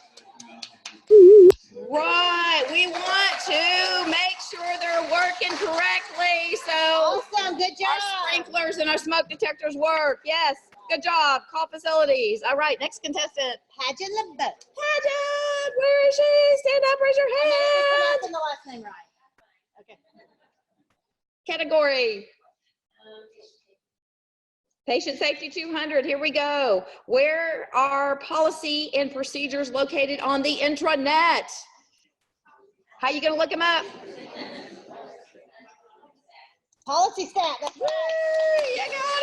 Right, we want to make sure they're working correctly, so awesome, good job. Our sprinklers and our smoke detectors work. Yes, good job. Call facilities. All right, next contestant. Pageant LeBeau. Pageant, where is she? Stand up, raise your hand. I'm pronouncing the last name right. Okay. Category. Patient safety 200, here we go. Where are policy and procedures located on the intranet? How you gonna look them up? Policy stat, that's right. You got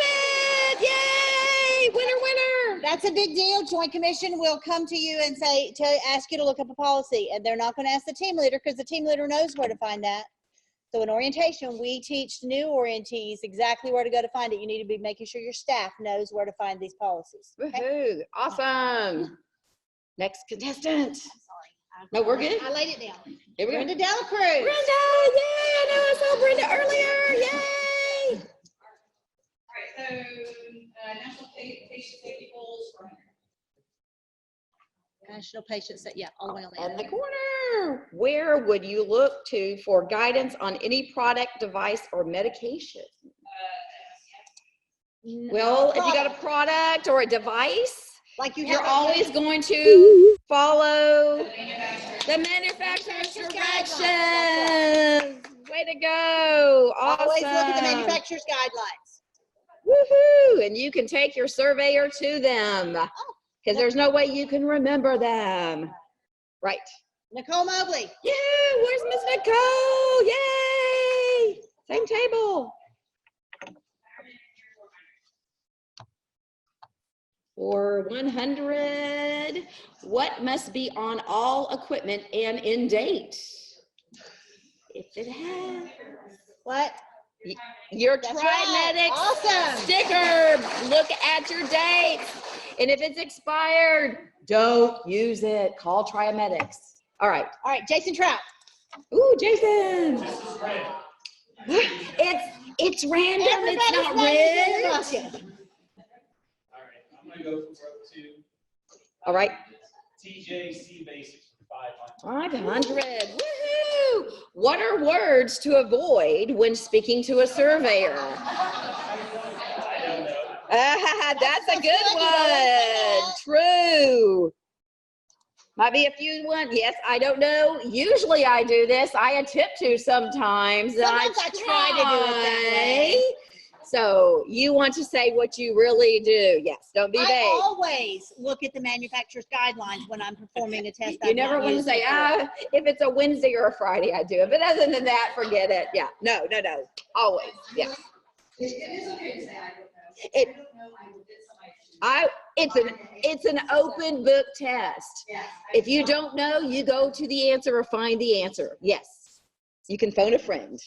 it, yay, winner. That's a big deal. Joint Commission will come to you and say, ask you to look up a policy, and they're not gonna ask the team leader because the team leader knows where to find that. So in orientation, we teach new orientees exactly where to go to find it. You need to be making sure your staff knows where to find these policies. Okay? Woohoo, awesome. Next contestant. I'm sorry. No, we're good. I laid it down. Here we go. Brenda Delacruz. Brenda, yay, I know I saw Brenda earlier, yay. All right, so national patient safety goals for National Patient Safety, yeah, all the way on the In end. the corner. Where would you look to for guidance on any product, device, or medication? Well, if you got a product or a device, like you're always going to follow the manufacturer's directions. Way to go. Awesome. Always look at the manufacturer's guidelines. Woohoo! And you can take your surveyor to them because there's no way you can remember them. Right. Nicole Mobley. Yeah, where's Miss Nicole? Yay! Same table. For 100, what must be on all equipment and in date? If it has. What? Your That's TriMedics right. Awesome. sticker, look at your dates. And if it's expired, don't use it. Call TriMedics. All right. All right, Jason Trout. Ooh, Jason. It's random. It's not rigged. All right, I'm gonna go for 2. All right. TJC Basics for 500. Woohoo! What are words to avoid when speaking to a surveyor? That's a good one. True. Might be a few one. Yes, I don't know. Usually I do this. I attempt to sometimes. Sometimes I try to do it that way. So you want to say what you really do. Yes, don't be vague. I always look at the manufacturer's guidelines when I'm performing a test. You never want to say, if it's a Wednesday or a Friday, I do it. But other than that, forget it. Yeah, no. Always, yeah. It is okay to say I don't know. It- I don't know, I will get somebody. It's an open book test. Yes. If you don't know, you go to the answer or find the answer. Yes. You can phone a friend.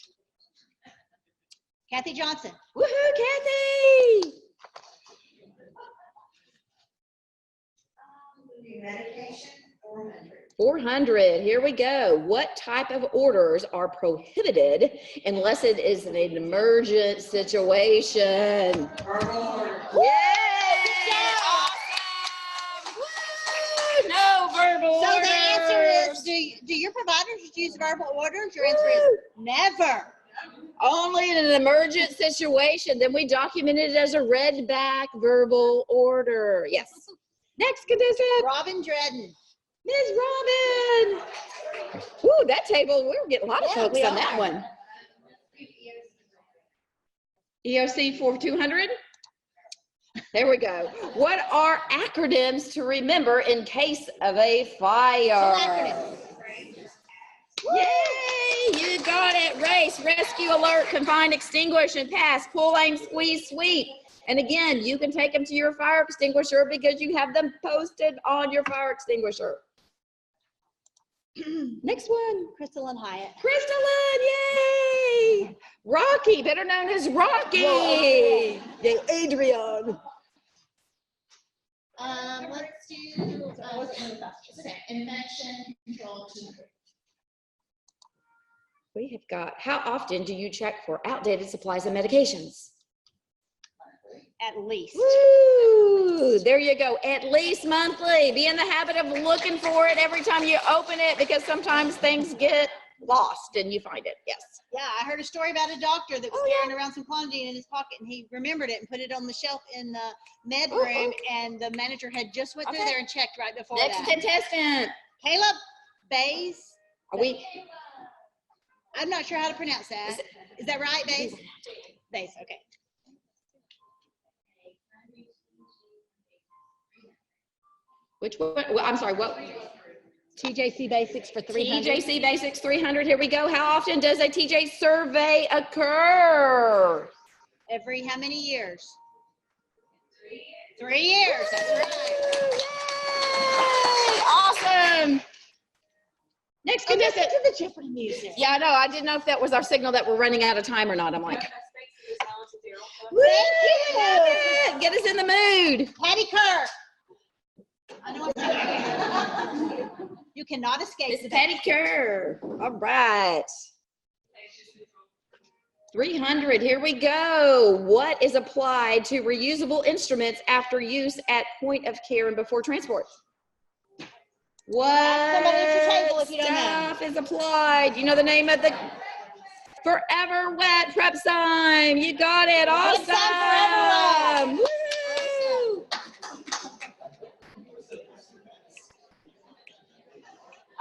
Kathy Johnson. Woohoo, Kathy! Medication, 400. 400, here we go. What type of orders are prohibited unless it is an emergent situation? Verbal order. Yay! Awesome! Woo! No verbal So orders. the answer is, do your providers use verbal orders? Your answer is never. Only in an emergent situation. Then we document it as a read back verbal order. Yes. Next contestant. Robin Dredden. Ms. Robin. Ooh, that table, we're getting a lot of folks on that one. EOC for 200. There we go. What are acronyms to remember in case of a fire? Yay, you got it. Race, rescue, alert, confine, extinguish, and pass, pull, aim, squeeze, sweep. And again, you can take them to your fire extinguisher because you have them posted on your fire extinguisher. Next one. Crystalline Hyatt. Crystalline, yay! Rocky, better known as Rocky. Yay, Adrian. Let's do, infection control 200. We have got, how often do you check for outdated supplies and medications? At least. Woo! There you go. At least monthly. Be in the habit of looking for it every time you open it because sometimes things get lost and you find it. Yes. Yeah, I heard a story about a doctor that was carrying around some clonidine in his pocket, and he remembered it and put it on the shelf in the med room, and the manager had just went through there and checked right before Next that. contestant. Caleb Bays. Are we? I'm not sure how to pronounce that. Is that right, Bays? Bays, okay. Which one? Well, I'm sorry, what? TJC Basics for 300. TJC Basics 300. Here we go. How often does a TJ survey occur? Every how many years? 3 years. That's right. Yay! Awesome. Next contestant. To the Jeopardy music. Yeah, I know. I didn't know if that was our signal that we're running out of time or not. I'm like, woo! Get us in the mood. Patty Kerr. I know what you cannot escape. It's Patty Kerr. All right. 300. Here we go. What is applied to reusable instruments after use at point of care and before transport? What stuff is applied? You know the name of the Forever Wet Prepzyme. You got it. Awesome. Woo!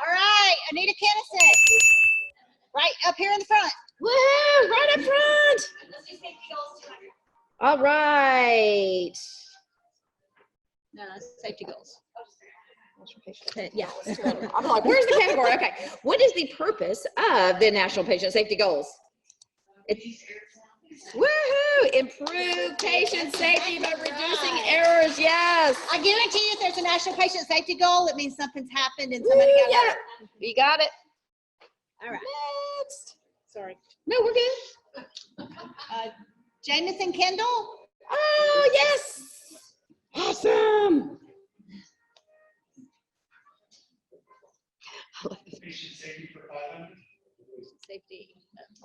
All right, Anita Kennison. Right up here in the front. Woohoo! Right up front. All right. No, safety goals. Yeah. I'm like, where's the category? Okay. What is the purpose of the National Patient Safety Goals? It's Woohoo! Improve patient safety by reducing errors. Yes. I guarantee you, if there's a national patient safety goal, it means something's happened and somebody got Yeah. hurt. You got it. All right. Next. Sorry. No, we're good. Jamison Kendall. Oh, yes. Awesome. Patient safety for 500. Safety.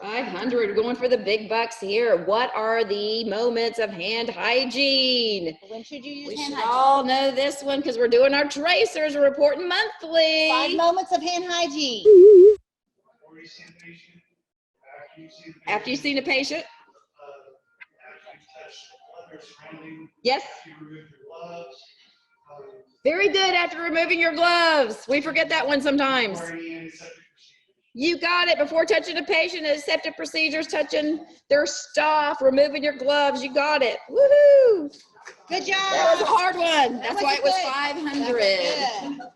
500, going for the big bucks here. What are the moments of hand hygiene? When should you use We hand should hygiene? all know this one because we're doing our tracers, we're reporting monthly. 5 moments of hand hygiene. Before you see the patient, after you see the patient, After you've seen a patient? after you touch other surrounding, Yes. after you remove your gloves. Very good after removing your gloves. We forget that one sometimes. Before any antiseptic procedure. You got it. Before touching a patient, aseptic procedures, touching their stuff, removing your gloves. You got it. Woohoo! Good job. That was a hard one. That's why it was good. 500. That was good.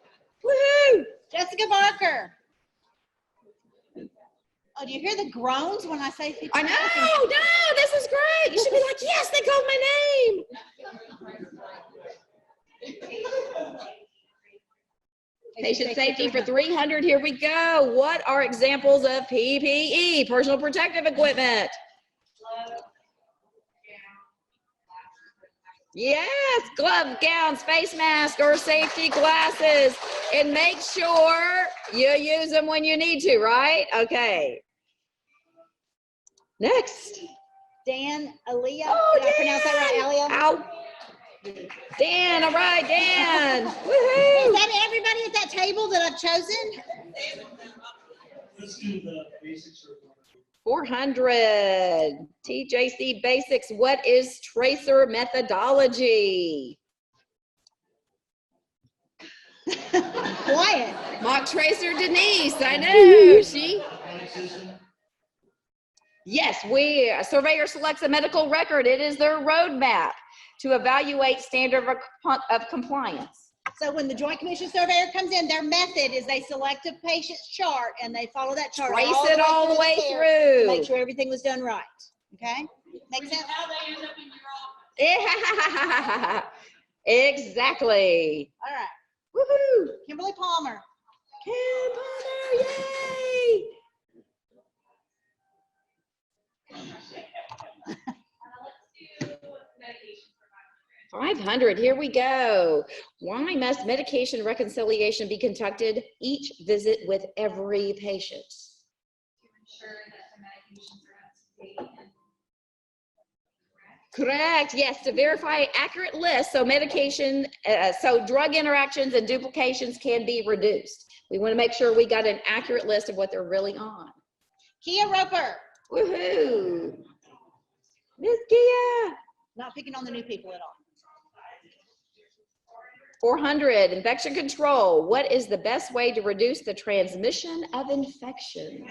Woohoo! Jessica Barker. Oh, do you hear the groans when I say 50? I know. No, this is great. You should be like, yes, they called my name. Patient safety for 300. Here we go. What are examples of PPE, personal protective equipment? Yes, glove, gowns, face mask, or safety glasses. And make sure you use them when you need to, right? Okay. Next. Dan Alia. Oh, Did I pronounce that right, Alia? Ow. Dan, all right, Dan. Is Woohoo. that everybody at that table that I've chosen? Let's do the basics. 400. TJC basics. What is tracer methodology? Quiet. Mock tracer Denise. I know. She. Yes, a surveyor selects a medical record. It is their roadmap to evaluate standard of compliance. So when the Joint Commission surveyor comes in, their method is they select a patient's chart and they follow that chart. Trace it all the way through. To make sure everything was done right. Okay? Make sense? How they end up in your office. Exactly. All right. Woohoo. Kimberly Palmer. Kim Palmer, yay! 500, here we go. Why must medication reconciliation be conducted each visit with every patient? To ensure that the medications are up to date and Correct, yes, to verify accurate lists so medication, so drug interactions and duplications can be reduced. We want to make sure we got an accurate list of what they're really on. Kia Roper. Woohoo! Miss Kia. Not picking on the new people at all. 400, infection control. What is the best way to reduce the transmission of infection?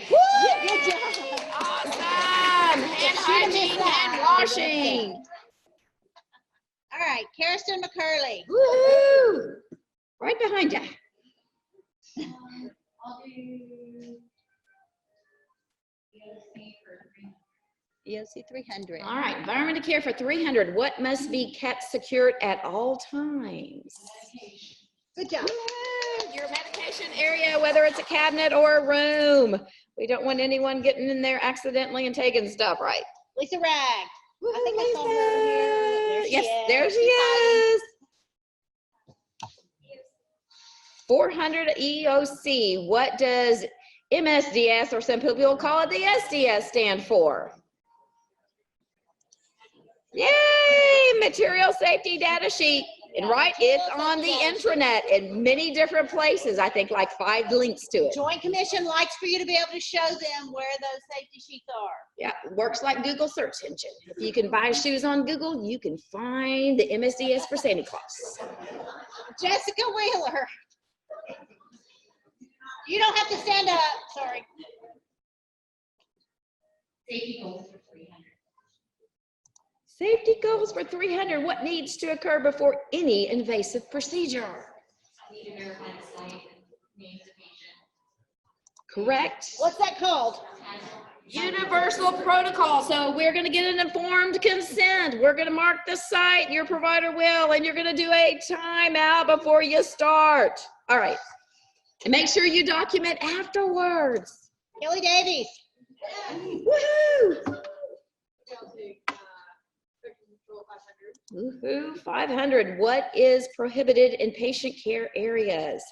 Woo! Good job. Awesome! Hand hygiene, hand washing. All right, Kirsten McCurley. Woohoo! Right behind you. I'll do EOC for 300. EOC 300. All right, environmental care for 300. What must be kept secured at all times? Good job. Your medication area, whether it's a cabinet or a room. We don't want anyone getting in there accidentally and taking stuff, right? Lisa Ragg. I think I saw her over here. There she Yes, is. there she is. 400 EOC. What does MSDS, or some people call it the SDS, stand for? Yay! Material safety data sheet. And right, it's on the intranet in many different places. I think like 5 links to it. Joint Commission likes for you to be able to show them where those safety sheets are. Yeah, it works like Google search engine. If you can buy shoes on Google, you can find the MSDS for Santa Claus. Jessica Wheeler. You don't have to stand up. Sorry. Safety goals for 300. Safety goals for 300. What needs to occur before any invasive procedure? I need to verify the site and name the patient. Correct. What's that called? Universal protocol. So we're going to get an informed consent. We're going to mark the site, your provider will, and you're going to do a timeout before you start. All right. And make sure you document afterwards. Kelly Davies. Woohoo! Woohoo, 500. What is prohibited in patient care areas?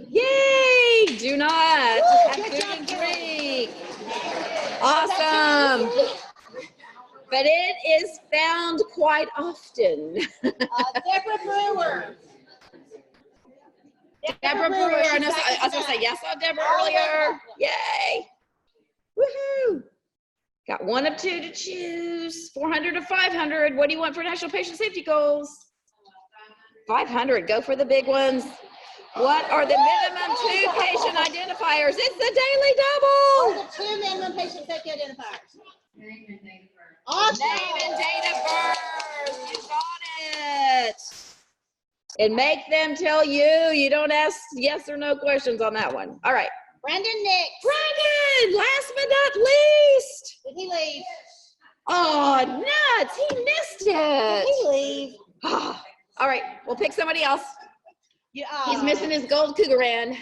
Yay! Do not have food and drink. Awesome. But it is found quite often. Deborah Brewer. Deborah Brewer. I was going to say, yes, I saw Deborah earlier. Yay. Woohoo. Got one of two to choose. 400 or 500. What do you want for national patient safety goals? 500. Go for the big ones. What are the minimum 2 patient identifiers? It's the daily double. What are the 2 minimum patient safety identifiers? Name and date of birth. Awesome. Name and date of birth. You got it. And make them tell you. You don't ask yes or no questions on that one. All right. Brandon Nix. Brandon, last but not least. Did he leave? Oh, nuts. He missed it. Did he leave? All right. We'll pick somebody else. Yeah, He's missing his gold cougaran.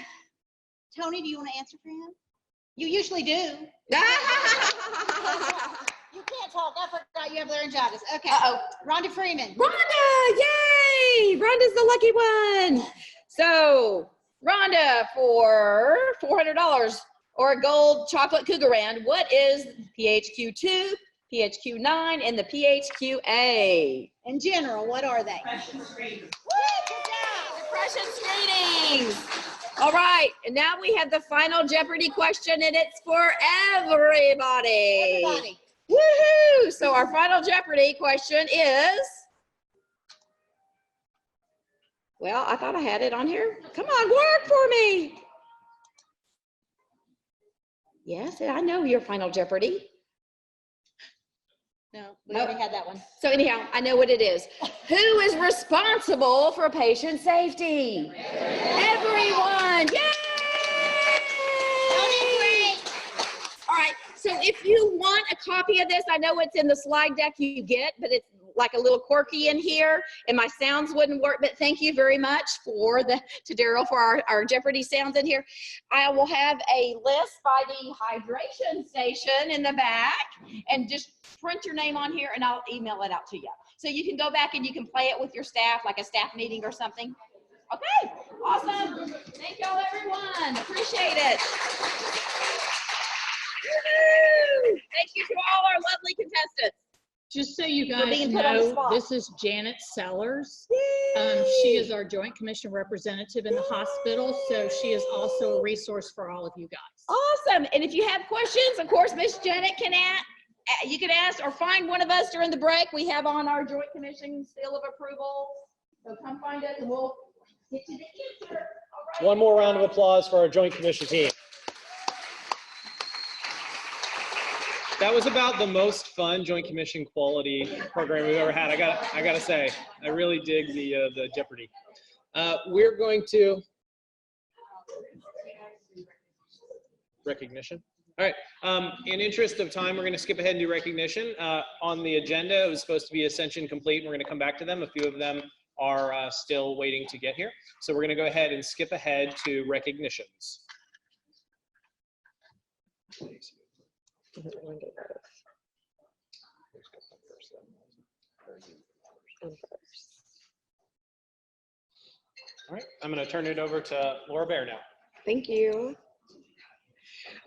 Tony, do you want to answer for him? You usually do. You can't talk. I forgot you have laryngitis. Okay. Uh-oh. Rhonda Freeman. Rhonda, yay! Rhonda's the lucky one. So, Rhonda, for $400 or a gold chocolate cougaran, what is PHQ2, PHQ9, and the PHQA? In general, what are they? Depression screening. Depression screenings. All right, and now we have the final Jeopardy question, and it's for everybody. Everybody. Woohoo! So our final Jeopardy question is, well, I thought I had it on here. Come on, work for me. Yes, I know your final Jeopardy. No, we already had that one. So anyhow, I know what it is. Who is responsible for patient safety? Everyone. Yay! All right, so if you want a copy of this, I know it's in the slide deck you get, but it's like a little quirky in here, and my sounds wouldn't work, but thank you very much to Daryl for our Jeopardy sounds in here. I will have a list by the hydration station in the back, and just print your name on here, and I'll email it out to you. So you can go back and you can play it with your staff, like a staff meeting or something. Okay, awesome. Thank y'all, everyone. Appreciate it. Woo-hoo! Thank you to all our lovely contestants. Just so you We're guys being put on the know, spot. this is Janet Sellers. She is our Joint Commission representative in the hospital, so she is also a resource for all of you guys. Awesome. And if you have questions, of course, Miss Janet can you can ask or find one of us during the break. We have on our Joint Commission seal of approval. So come find us and we'll get you the answer. All right. One more round of applause for our Joint Commission team. That was about the most fun Joint Commission quality program we've ever had. I gotta say, I really dig the Jeopardy. We're going to recognition. All right. In interest of time, we're going to skip ahead and do recognition. On the agenda, it was supposed to be Ascension Complete. We're going to come back to them. A few of them are still waiting to get here. So we're going to go ahead and skip ahead to recognitions. All right, I'm going to turn it over to Laura Bear now. Thank you.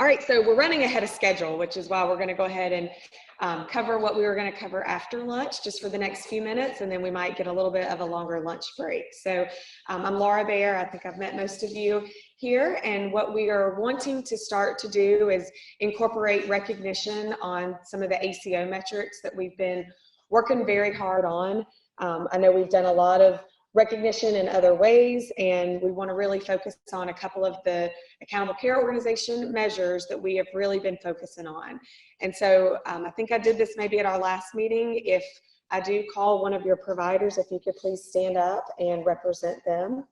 All right, so we're running ahead of schedule, which is why we're going to go ahead and cover what we were going to cover after lunch, just for the next few minutes, and then we might get a little bit of a longer lunch break. So I'm Laura Bear. I think I've met most of you here, and what we are wanting to start to do is incorporate recognition on some of the ACO metrics that we've been working very hard on. I know we've done a lot of recognition in other ways, and we want to really focus on a couple of the accountable care organization measures that we have really been focusing on. And so I think I did this maybe at our last meeting. If I do call one of your providers, if you could please stand up and represent them.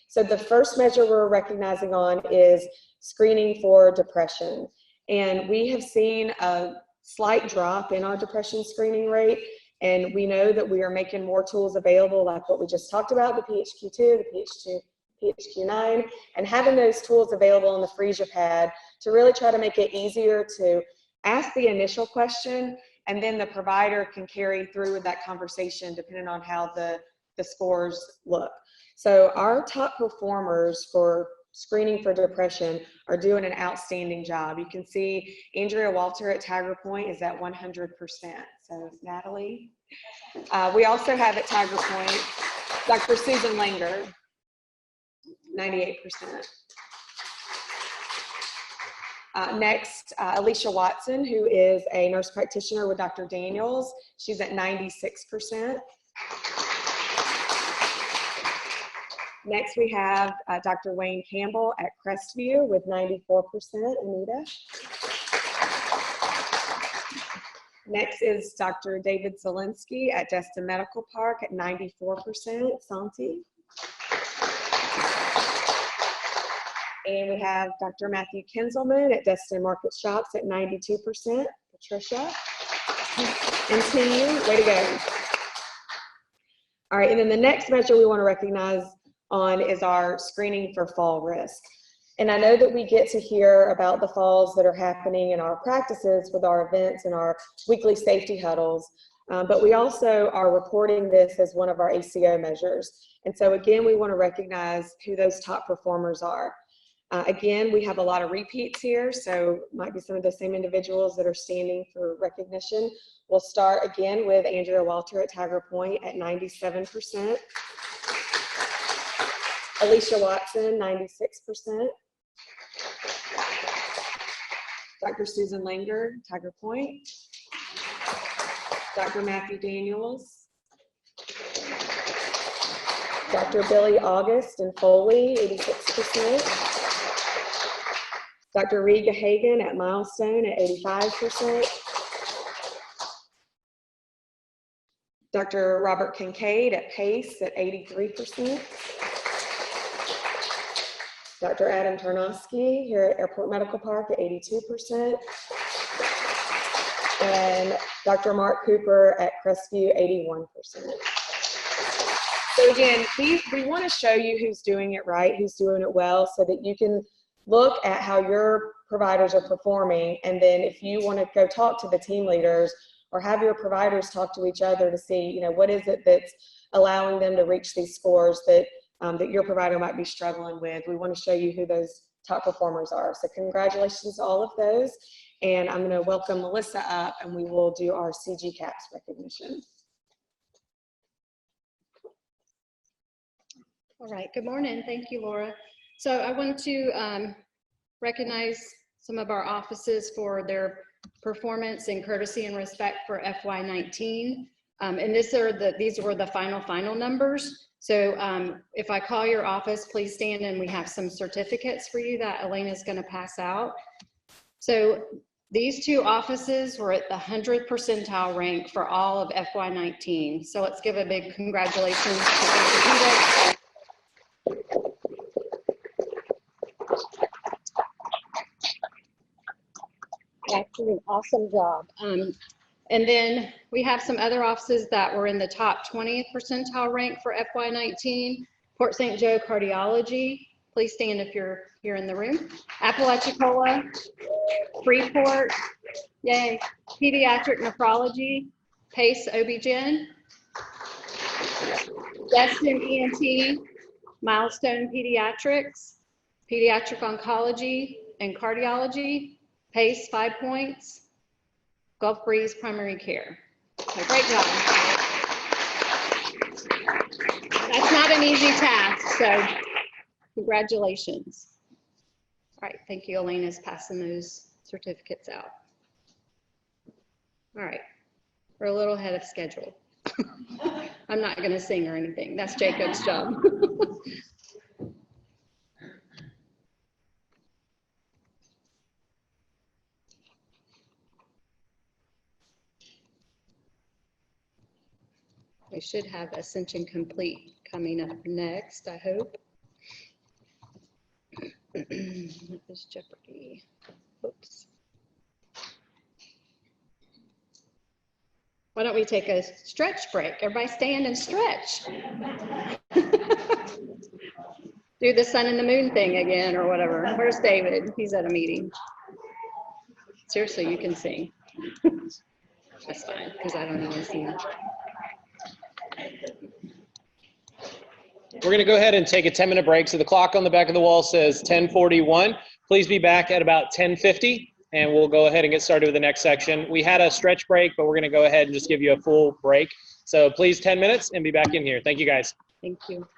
So the first measure we're recognizing on is screening for depression. And we have seen a slight drop in our depression screening rate. And we know that we are making more tools available, like what we just talked about, the PHQ-2, the PHQ-9, and having those tools available in the freezer pad to really try to make it easier to ask the initial question, and then the provider can carry through with that conversation depending on how the scores look. So our top performers for screening for depression are doing an outstanding job. You can see Andrea Walter at Tiger Point is at 100%. So Natalie. We also have at Tiger Point, Dr. Susan Langer, 98%. Next, Alicia Watson, who is a nurse practitioner with Dr. Daniels. She's at 96%. Next, we have Dr. Wayne Campbell at Crestview with 94%. Anita. Next is Dr. David Zielinski at Destin Medical Park at 94%. Santi. And we have Dr. Matthew Kinzelman at Destin Market Shops at 92%. Patricia. And team, way to go. All right, and then the next measure we want to recognize on is our screening for fall risk. And I know that we get to hear about the falls that are happening in our practices with our events and our weekly safety huddles, but we also are reporting this as one of our ACO measures. And so again, we want to recognize who those top performers are. Again, we have a lot of repeats here, so might be some of the same individuals that are standing for recognition. We'll start again with Andrea Walter at Tiger Point at 97%. Alicia Watson, 96%. Dr. Susan Langer, Tiger Point. Dr. Matthew Daniels. Dr. Billy August in Foley, 86%. Dr. Riga Hagan at Milestone at 85%. Dr. Robert Kincaid at Pace at 83%. Dr. Adam Tarnowski here at Airport Medical Park at 82%. And Dr. Mark Cooper at Crestview, 81%. So again, we want to show you who's doing it right, who's doing it well, so that you can look at how your providers are performing. And then if you want to go talk to the team leaders or have your providers talk to each other to see, you know, what is it that's allowing them to reach these scores that that your provider might be struggling with. We want to show you who those top performers are. So congratulations to all of those. And I'm going to welcome Melissa up and we will do our CG CAPS recognition. All right, good morning. Thank you, Laura. So I wanted to recognize some of our offices for their performance and courtesy and respect for FY19. And these were the final numbers. So if I call your office, please stand, and we have some certificates for you that Elena's going to pass out. So these two offices were at the 100th percentile rank for all of FY19. So let's give a big congratulations to Dr. Actually, an awesome job. And then we have some other offices that were in the top 20th percentile rank for FY19. Port St. Joe Cardiology, please stand if you're here in the room. Apalachicola, Freeport, yay. Pediatric Nephrology, Pace OB-GYN, Destin ENT, Milestone Pediatrics, Pediatric Oncology and Cardiology, Pace 5 points, Gulf Breeze Primary Care. So great job. That's not an easy task, so congratulations. All right, thank you. Elena's passing those certificates out. All right, we're a little ahead of schedule. I'm not going to sing or anything. That's Jacob's job. We should have Ascension Complete coming up next, I hope. What is Jeopardy? Oops. Why don't we take a stretch break? Everybody stand and stretch. Do the sun and the moon thing again or whatever. Where's David? He's at a meeting. Seriously, you can sing. That's fine, because I don't know what sing. We're going to go ahead and take a 10-minute break. So the clock on the back of the wall says 10:41. Please be back at about 10:50, and we'll go ahead and get started with the next section. We had a stretch break, but we're going to go ahead and just give you a full break. So please 10 minutes and be back in here. Thank you, guys. Thank you.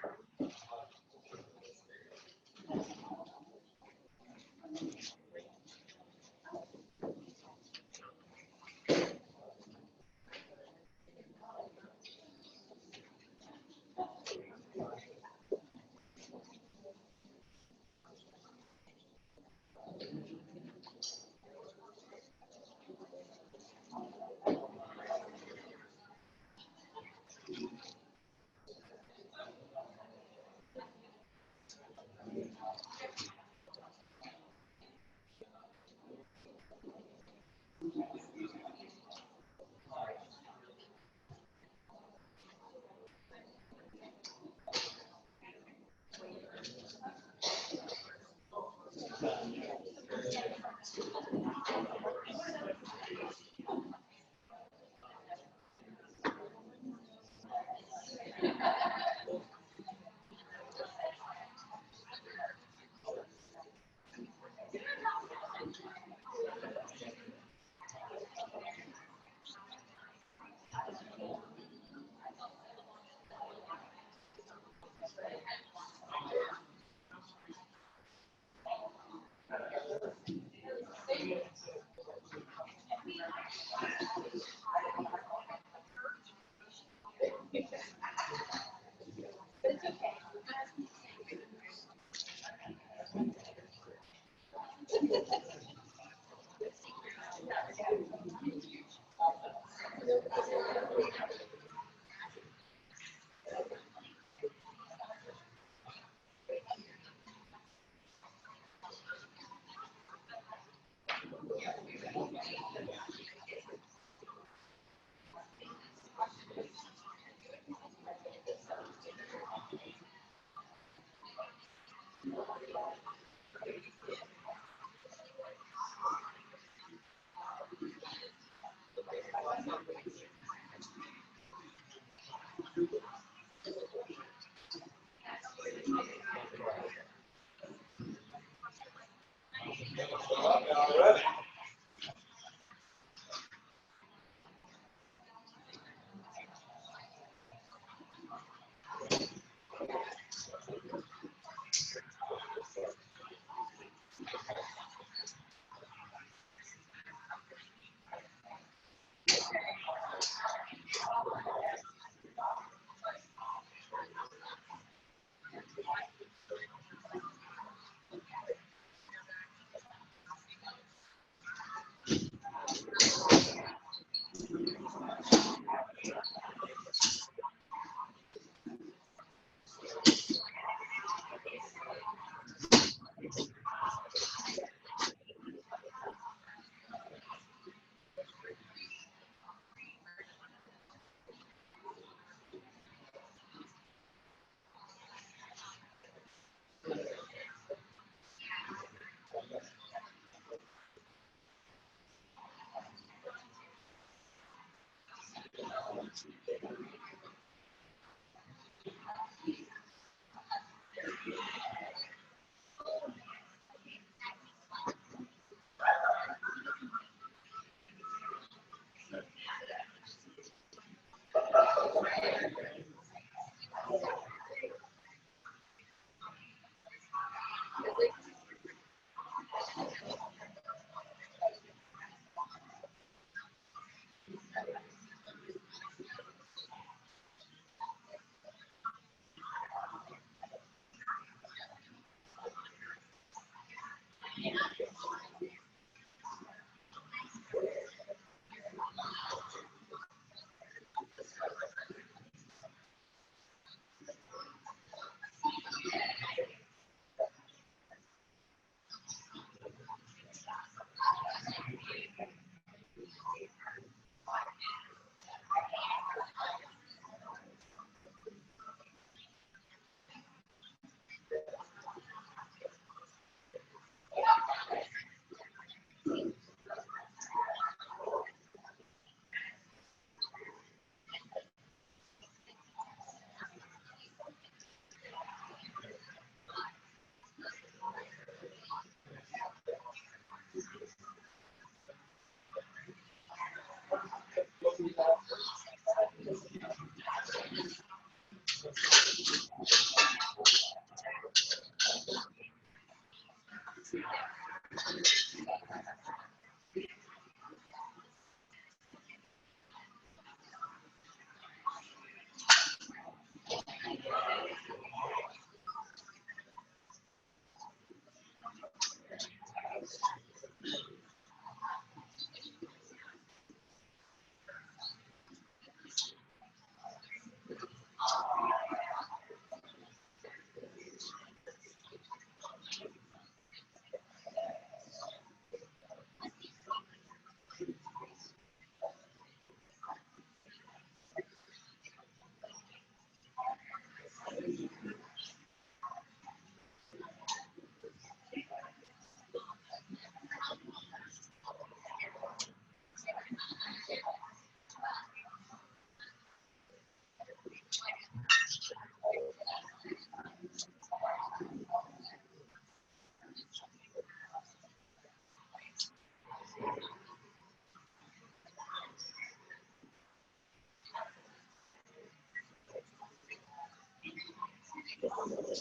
You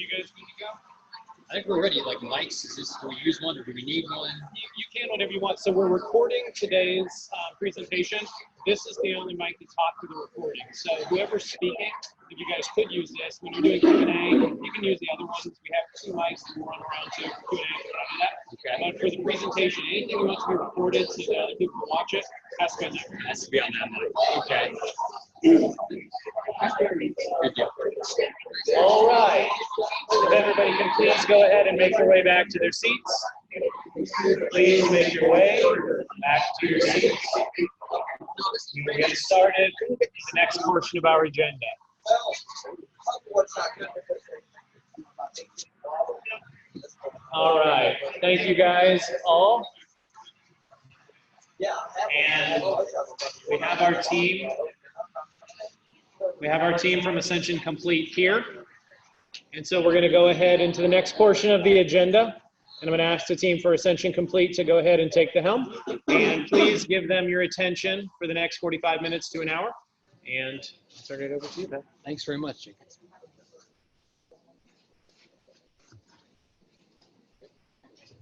guys good to go? I think we're ready. Like mics, is this, do we use one or do we need one? You can whenever you want. So we're recording today's presentation. This is the only mic to talk to the recording. So whoever's speaking, if you guys could use this, when you're doing Q&A, you can use the other ones. We have 2 mics that we'll run around to for Q&A. Okay. But for the presentation, anything that wants to be recorded so that other people can watch it has to be on that. It has to be on that mic. Okay. Good deal. All right. If everybody can please go ahead and make their way back to their seats. Please make your way back to your seats. We'll get started with the next portion of our agenda. All right. Thank you guys all. And we have our team. We have our team from Ascension Complete here. And so we're going to go ahead into the next portion of the agenda. And I'm going to ask the team for Ascension Complete to go ahead and take the helm. And please give them your attention for the next 45 minutes to an hour. And I'll turn it over to you, Ben. Thanks very much, Jake.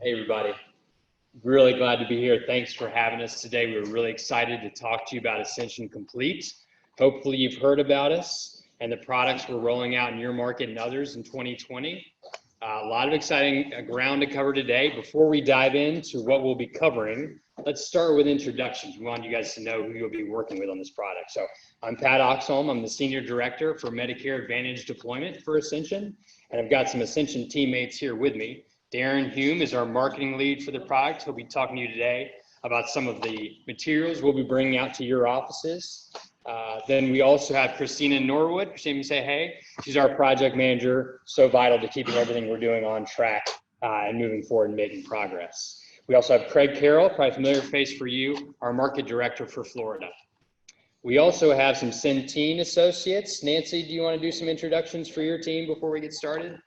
Hey, everybody. Really glad to be here. Thanks for having us today. We're really excited to talk to you about Ascension Complete. Hopefully you've heard about us and the products we're rolling out in your market and others in 2020. A lot of exciting ground to cover today. Before we dive into what we'll be covering, let's start with introductions. We want you guys to know who you'll be working with on this product. So I'm Pat Oxholm. I'm the Senior Director for Medicare Advantage Deployment for Ascension. And I've got some Ascension teammates here with me. Darren Hume is our marketing lead for the product. He'll be talking to you today about some of the materials we'll be bringing out to your offices. Then we also have Christina Norwood. Christina, you say hey. She's our project manager, so vital to keeping everything we're doing on track and moving forward and making progress. We also have Craig Carroll, probably familiar face for you, our market director for Florida. We also have some Centene associates. Nancy, do you want to do some introductions for your team before we get started?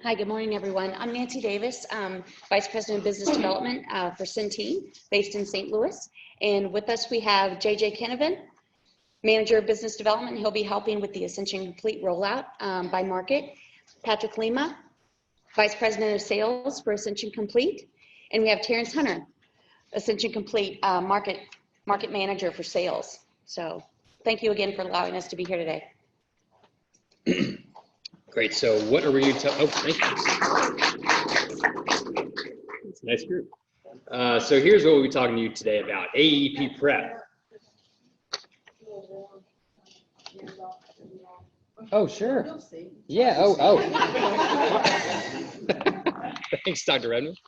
Hi, good morning, everyone. I'm Nancy Davis, Vice President of Business Development for Centene, based in St. Louis. And with us, we have JJ Kenovan, Manager of Business Development. He'll be helping with the Ascension Complete rollout by market. Patrick Lima, Vice President of Sales for Ascension Complete. And we have Terrence Hunter, Ascension Complete market manager for sales. So thank you again for allowing us to be here today. Great. So what are we going to tell? Oh, thank you. It's a nice group. So here's what we'll be talking to you today about: AEP prep. Oh, sure. Yeah. Oh. Thanks, Dr. Redmond.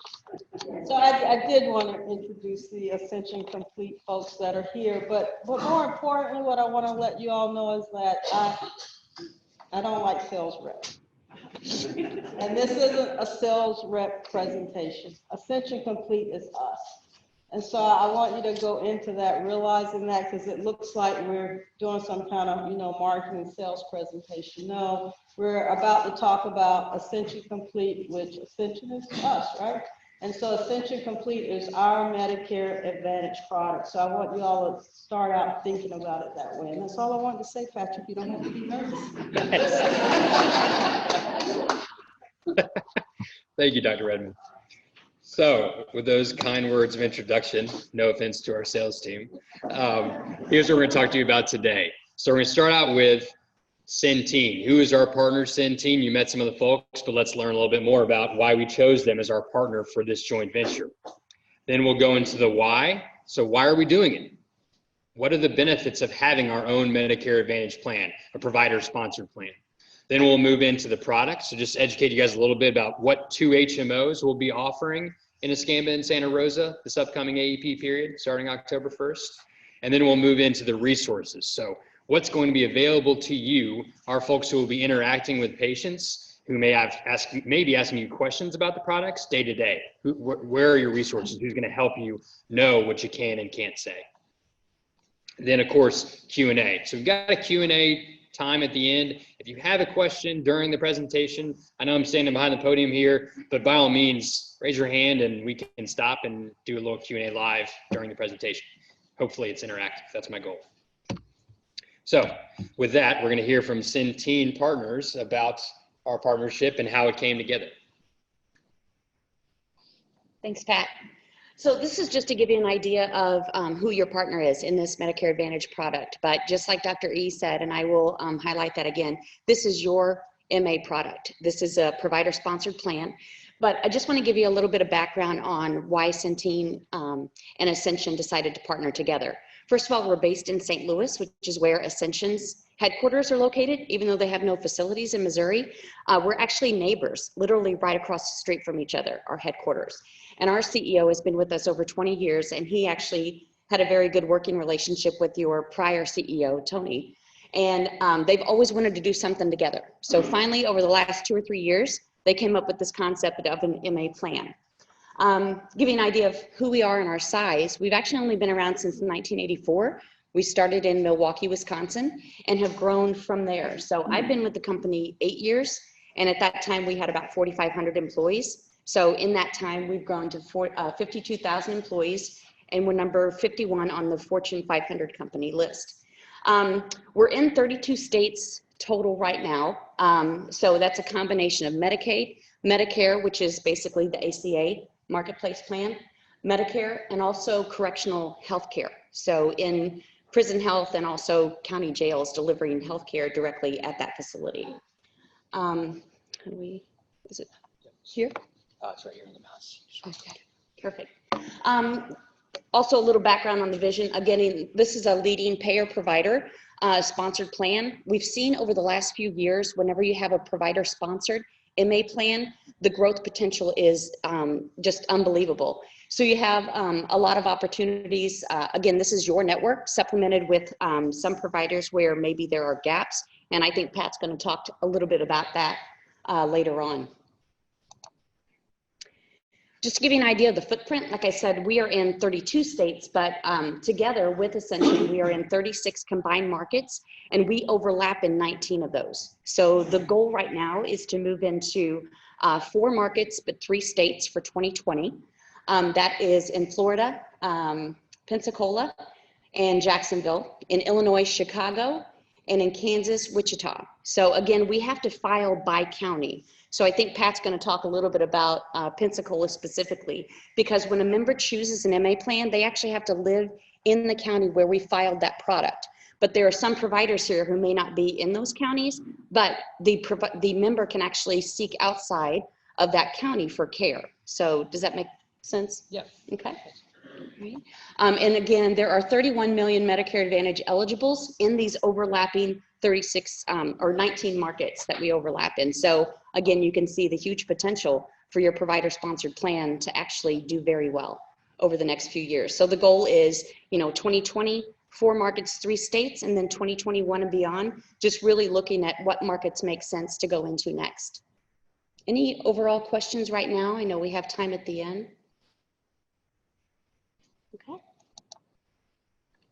So I did want to introduce the Ascension Complete folks that are here, but more importantly, what I want to let you all know is that I don't like sales reps. And this isn't a sales rep presentation. Ascension Complete is us. And so I want you to go into that, realizing that, because it looks like we're doing some kind of, marketing sales presentation. No, we're about to talk about Ascension Complete, which Ascension is us, right? And so Ascension Complete is our Medicare Advantage product. So I want you all to start out thinking about it that way. And that's all I wanted to say, Patrick. You don't have to be nervous. Thank you, Dr. Redmond. So with those kind words of introduction, no offense to our sales team, here's what we're going to talk to you about today. So we're going to start out with Centene. Who is our partner, Centene? You met some of the folks, but let's learn a little bit more about why we chose them as our partner for this joint venture. Then we'll go into the why. So why are we doing it? What are the benefits of having our own Medicare Advantage plan, a provider-sponsored plan? Then we'll move into the product. So just educate you guys a little bit about what 2 HMOs will be offering in Escambia and Santa Rosa this upcoming AEP period, starting October 1st. And then we'll move into the resources. So what's going to be available to you, our folks who will be interacting with patients who may be asking you questions about the products day to day. Where are your resources? Who's going to help you know what you can and can't say? Then, of course, Q&A. So we've got a Q&A time at the end. If you have a question during the presentation, I know I'm standing behind the podium here, but by all means, raise your hand and we can stop and do a little Q&A live during the presentation. Hopefully it's interactive. That's my goal. So with that, we're going to hear from Centene partners about our partnership and how it came together. Thanks, Pat. So this is just to give you an idea of who your partner is in this Medicare Advantage product. But just like Dr. E said, and I will highlight that again, this is your MA product. This is a provider-sponsored plan. But I just want to give you a little bit of background on why Centene and Ascension decided to partner together. First of all, we're based in St. Louis, which is where Ascension's headquarters are located, even though they have no facilities in Missouri. We're actually neighbors, literally right across the street from each other, our headquarters. And our CEO has been with us over 20 years, and he actually had a very good working relationship with your prior CEO, Tony. And they've always wanted to do something together. So finally, over the last 2 or 3 years, they came up with this concept of an MA plan. Give you an idea of who we are and our size, we've actually only been around since 1984. We started in Milwaukee, Wisconsin, and have grown from there. So I've been with the company 8 years, and at that time we had about 4,500 employees. So in that time, we've grown to 52,000 employees, and we're number 51 on the Fortune 500 company list. We're in 32 states total right now. So that's a combination of Medicaid, Medicare, which is basically the ACA marketplace plan, Medicare, and also correctional health care. So in prison health and also county jails delivering health care directly at that facility. Is it here? It's right here in the mouse. Okay, perfect. Also a little background on the vision. Again, this is a leading payer provider sponsored plan. We've seen over the last few years, whenever you have a provider sponsored MA plan, the growth potential is just unbelievable. So you have a lot of opportunities. Again, this is your network supplemented with some providers where maybe there are gaps. And I think Pat's going to talk a little bit about that later on. Just to give you an idea of the footprint, like I said, we are in 32 states, but together with Ascension, we are in 36 combined markets, and we overlap in 19 of those. So the goal right now is to move into 4 markets, but 3 states for 2020. That is in Florida, Pensacola, and Jacksonville, in Illinois, Chicago, and in Kansas, Wichita. So again, we have to file by county. So I think Pat's going to talk a little bit about Pensacola specifically, because when a member chooses an MA plan, they actually have to live in the county where we filed that product. But there are some providers here who may not be in those counties, but the member can actually seek outside of that county for care. So does that make sense? Yeah. Okay. Right. And again, there are 31 million Medicare Advantage eligibles in these overlapping 36 or 19 markets that we overlap in. So again, you can see the huge potential for your provider-sponsored plan to actually do very well over the next few years. So the goal is, 2020, 4 markets, 3 states, and then 2021 and beyond, just really looking at what markets make sense to go into next. Any overall questions right now? I know we have time at the end. Okay.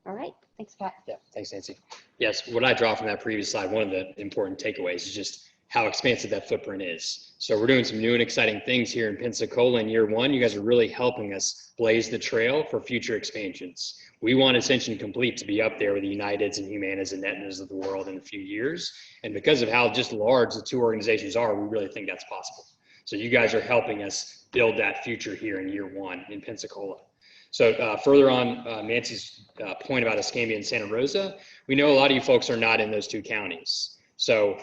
All right. Thanks, Pat. Yeah, thanks, Nancy. Yes, what I draw from that previous slide, one of the important takeaways is just how expansive that footprint is. So we're doing some new and exciting things here in Pensacola in year 1. You guys are really helping us blaze the trail for future expansions. We want Ascension Complete to be up there with the Uniteds and Humanas and Aetnas of the world in a few years. And because of how just large the 2 organizations are, we really think that's possible. So you guys are helping us build that future here in year 1 in Pensacola. So further on Nancy's point about Escambia and Santa Rosa, we know a lot of you folks are not in those 2 counties. So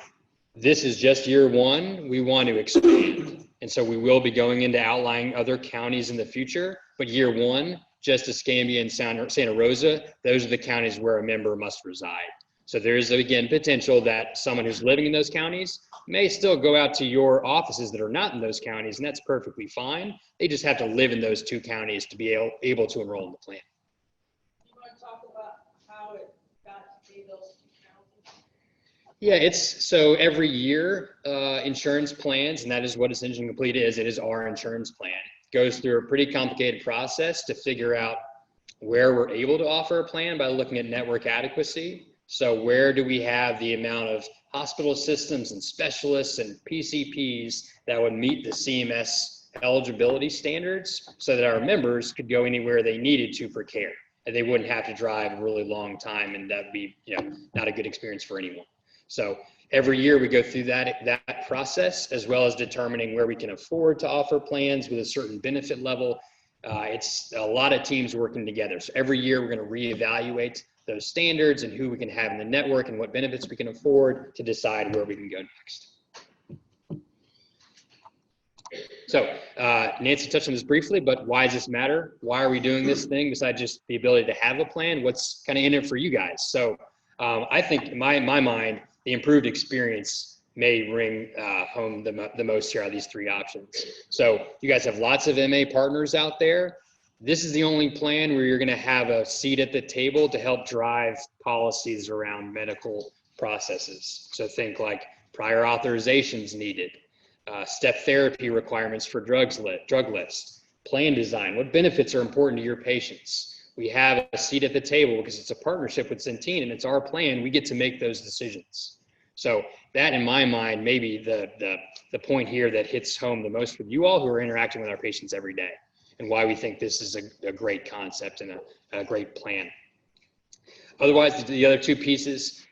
this is just year 1. We want to expand. And so we will be going into outlying other counties in the future. But year 1, just Escambia and Santa Rosa, those are the counties where a member must reside. So there is, again, potential that someone who's living in those counties may still go out to your offices that are not in those counties, and that's perfectly fine. They just have to live in those 2 counties to be able to enroll in the plan. You want to talk about how it got to be those 2 counties? Yeah, it's so every year insurance plans, and that is what Ascension Complete is. It is our insurance plan. Goes through a pretty complicated process to figure out where we're able to offer a plan by looking at network adequacy. So where do we have the amount of hospital systems and specialists and PCPs that would meet the CMS eligibility standards so that our members could go anywhere they needed to for care, and they wouldn't have to drive a really long time, and that would be not a good experience for anyone. So every year we go through that process, as well as determining where we can afford to offer plans with a certain benefit level. It's a lot of teams working together. So every year we're going to reevaluate those standards and who we can have in the network and what benefits we can afford to decide where we can go next. So Nancy touched on this briefly, but why does this matter? Why are we doing this thing besides just the ability to have a plan? What's kind of in it for you guys? So I think in my mind, the improved experience may ring home the most here out of these 3 options. So you guys have lots of MA partners out there. This is the only plan where you're going to have a seat at the table to help drive policies around medical processes. So think like prior authorizations needed, step therapy requirements for drug lists, plan design, what benefits are important to your patients. We have a seat at the table because it's a partnership with Centene and it's our plan. We get to make those decisions. So that, in my mind, may be the point here that hits home the most with you all who are interacting with our patients every day, and why we think this is a great concept and a great plan. Otherwise, the other 2 pieces,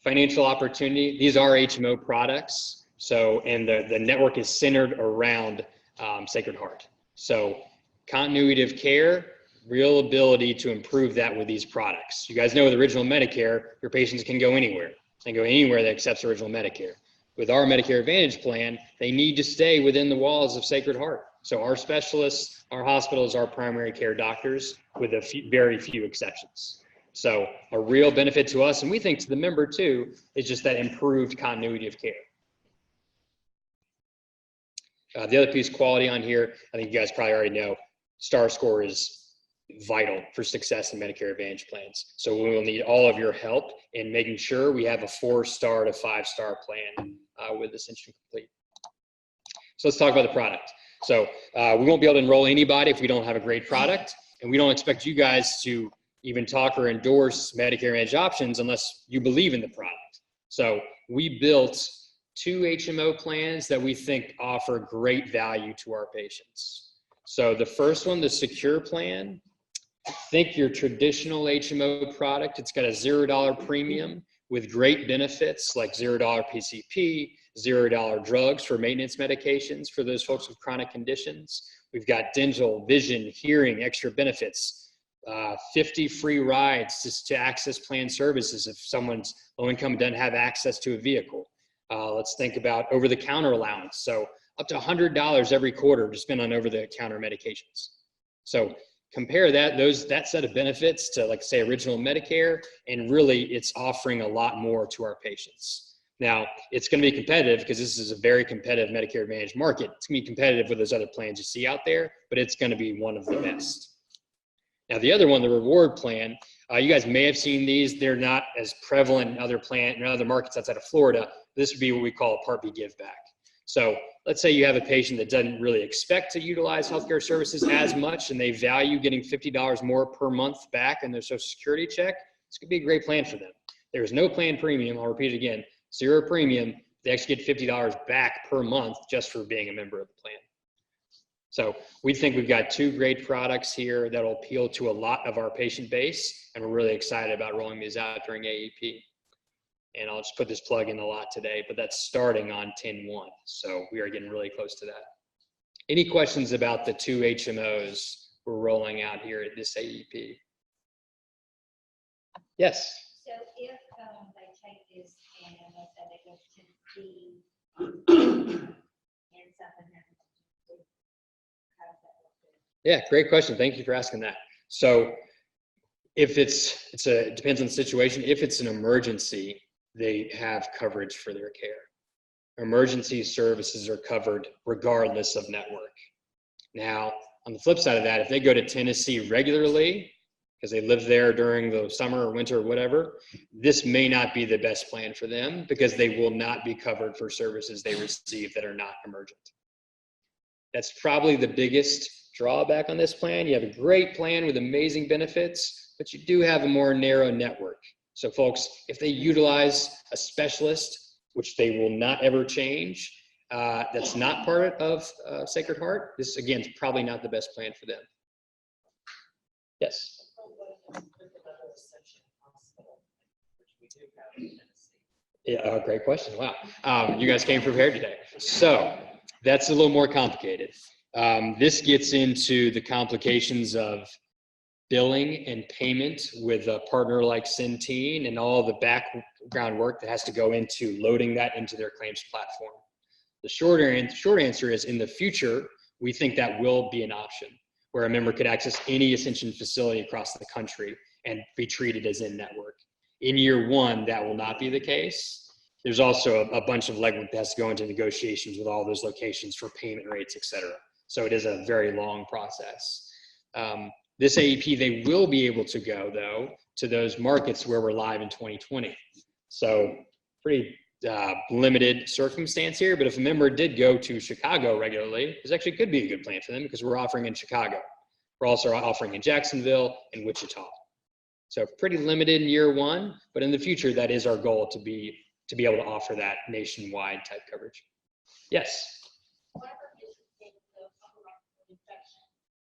financial opportunity, these are HMO products. So, and the network is centered around Sacred Heart. So continuity of care, real ability to improve that with these products. You guys know with original Medicare, your patients can go anywhere. They can go anywhere that accepts original Medicare. With our Medicare Advantage plan, they need to stay within the walls of Sacred Heart. So our specialists, our hospitals, our primary care doctors, with very few exceptions. So a real benefit to us, and we think to the member too, is just that improved continuity of care. The other piece, quality on here, I think you guys probably already know, STAR score is vital for success in Medicare Advantage plans. So we will need all of your help in making sure we have a 4-star to 5-star plan with Ascension Complete. So let's talk about the product. So we won't be able to enroll anybody if we don't have a great product, and we don't expect you guys to even talk or endorse Medicare Advantage options unless you believe in the product. So we built 2 HMO plans that we think offer great value to our patients. So the first one, the Secure plan, think your traditional HMO product. It's got a $0 premium with great benefits like $0 PCP, $0 drugs for maintenance medications for those folks with chronic conditions. We've got dental, vision, hearing, extra benefits, 50 free rides to access planned services if someone's low income doesn't have access to a vehicle. Let's think about over-the-counter allowance. So up to $100 every quarter to spend on over-the-counter medications. So compare that set of benefits to, like, say, original Medicare, and really it's offering a lot more to our patients. Now, it's going to be competitive because this is a very competitive Medicare Advantage market. It's going to be competitive with those other plans you see out there, but it's going to be one of the best. Now, the other one, the reward plan, you guys may have seen these. They're not as prevalent in other markets outside of Florida. This would be what we call a Part B give back. So let's say you have a patient that doesn't really expect to utilize healthcare services as much, and they value getting $50 more per month back in their Social Security check. It's going to be a great plan for them. There is no plan premium. I'll repeat it again. 0 premium. They actually get $50 back per month just for being a member of the plan. So we think we've got 2 great products here that will appeal to a lot of our patient base, and we're really excited about rolling these out during AEP. And I'll just put this plug in a lot today, but that's starting on 10/1. So we are getting really close to that. Any questions about the 2 HMOs we're rolling out here at this AEP? Yes. So if they take this and let's say they go to D and something happens, how does that work? Yeah, great question. Thank you for asking that. So if it depends on the situation. If it's an emergency, they have coverage for their care. Emergency services are covered regardless of network. Now, on the flip side of that, if they go to Tennessee regularly, because they live there during the summer or winter or whatever, this may not be the best plan for them because they will not be covered for services they receive that are not emergent. That's probably the biggest drawback on this plan. You have a great plan with amazing benefits, but you do have a more narrow network. So folks, if they utilize a specialist, which they will not ever change, that's not part of Sacred Heart, this again is probably not the best plan for them. Yes. Yeah, great question. Wow. You guys came prepared today. So that's a little more complicated. This gets into the complications of billing and payment with a partner like Centene and all the background work that has to go into loading that into their claims platform. The short answer is, in the future, we think that will be an option where a member could access any Ascension facility across the country and be treated as in-network. In year 1, that will not be the case. There's also a bunch of legwork that has to go into negotiations with all those locations for payment rates, et cetera. So it is a very long process. This AEP, they will be able to go, though, to those markets where we're live in 2020. So pretty limited circumstance here, but if a member did go to Chicago regularly, this actually could be a good plan for them because we're offering in Chicago. We're also offering in Jacksonville and Wichita. So pretty limited in year 1, but in the future, that is our goal, to be able to offer that nationwide type coverage. Yes.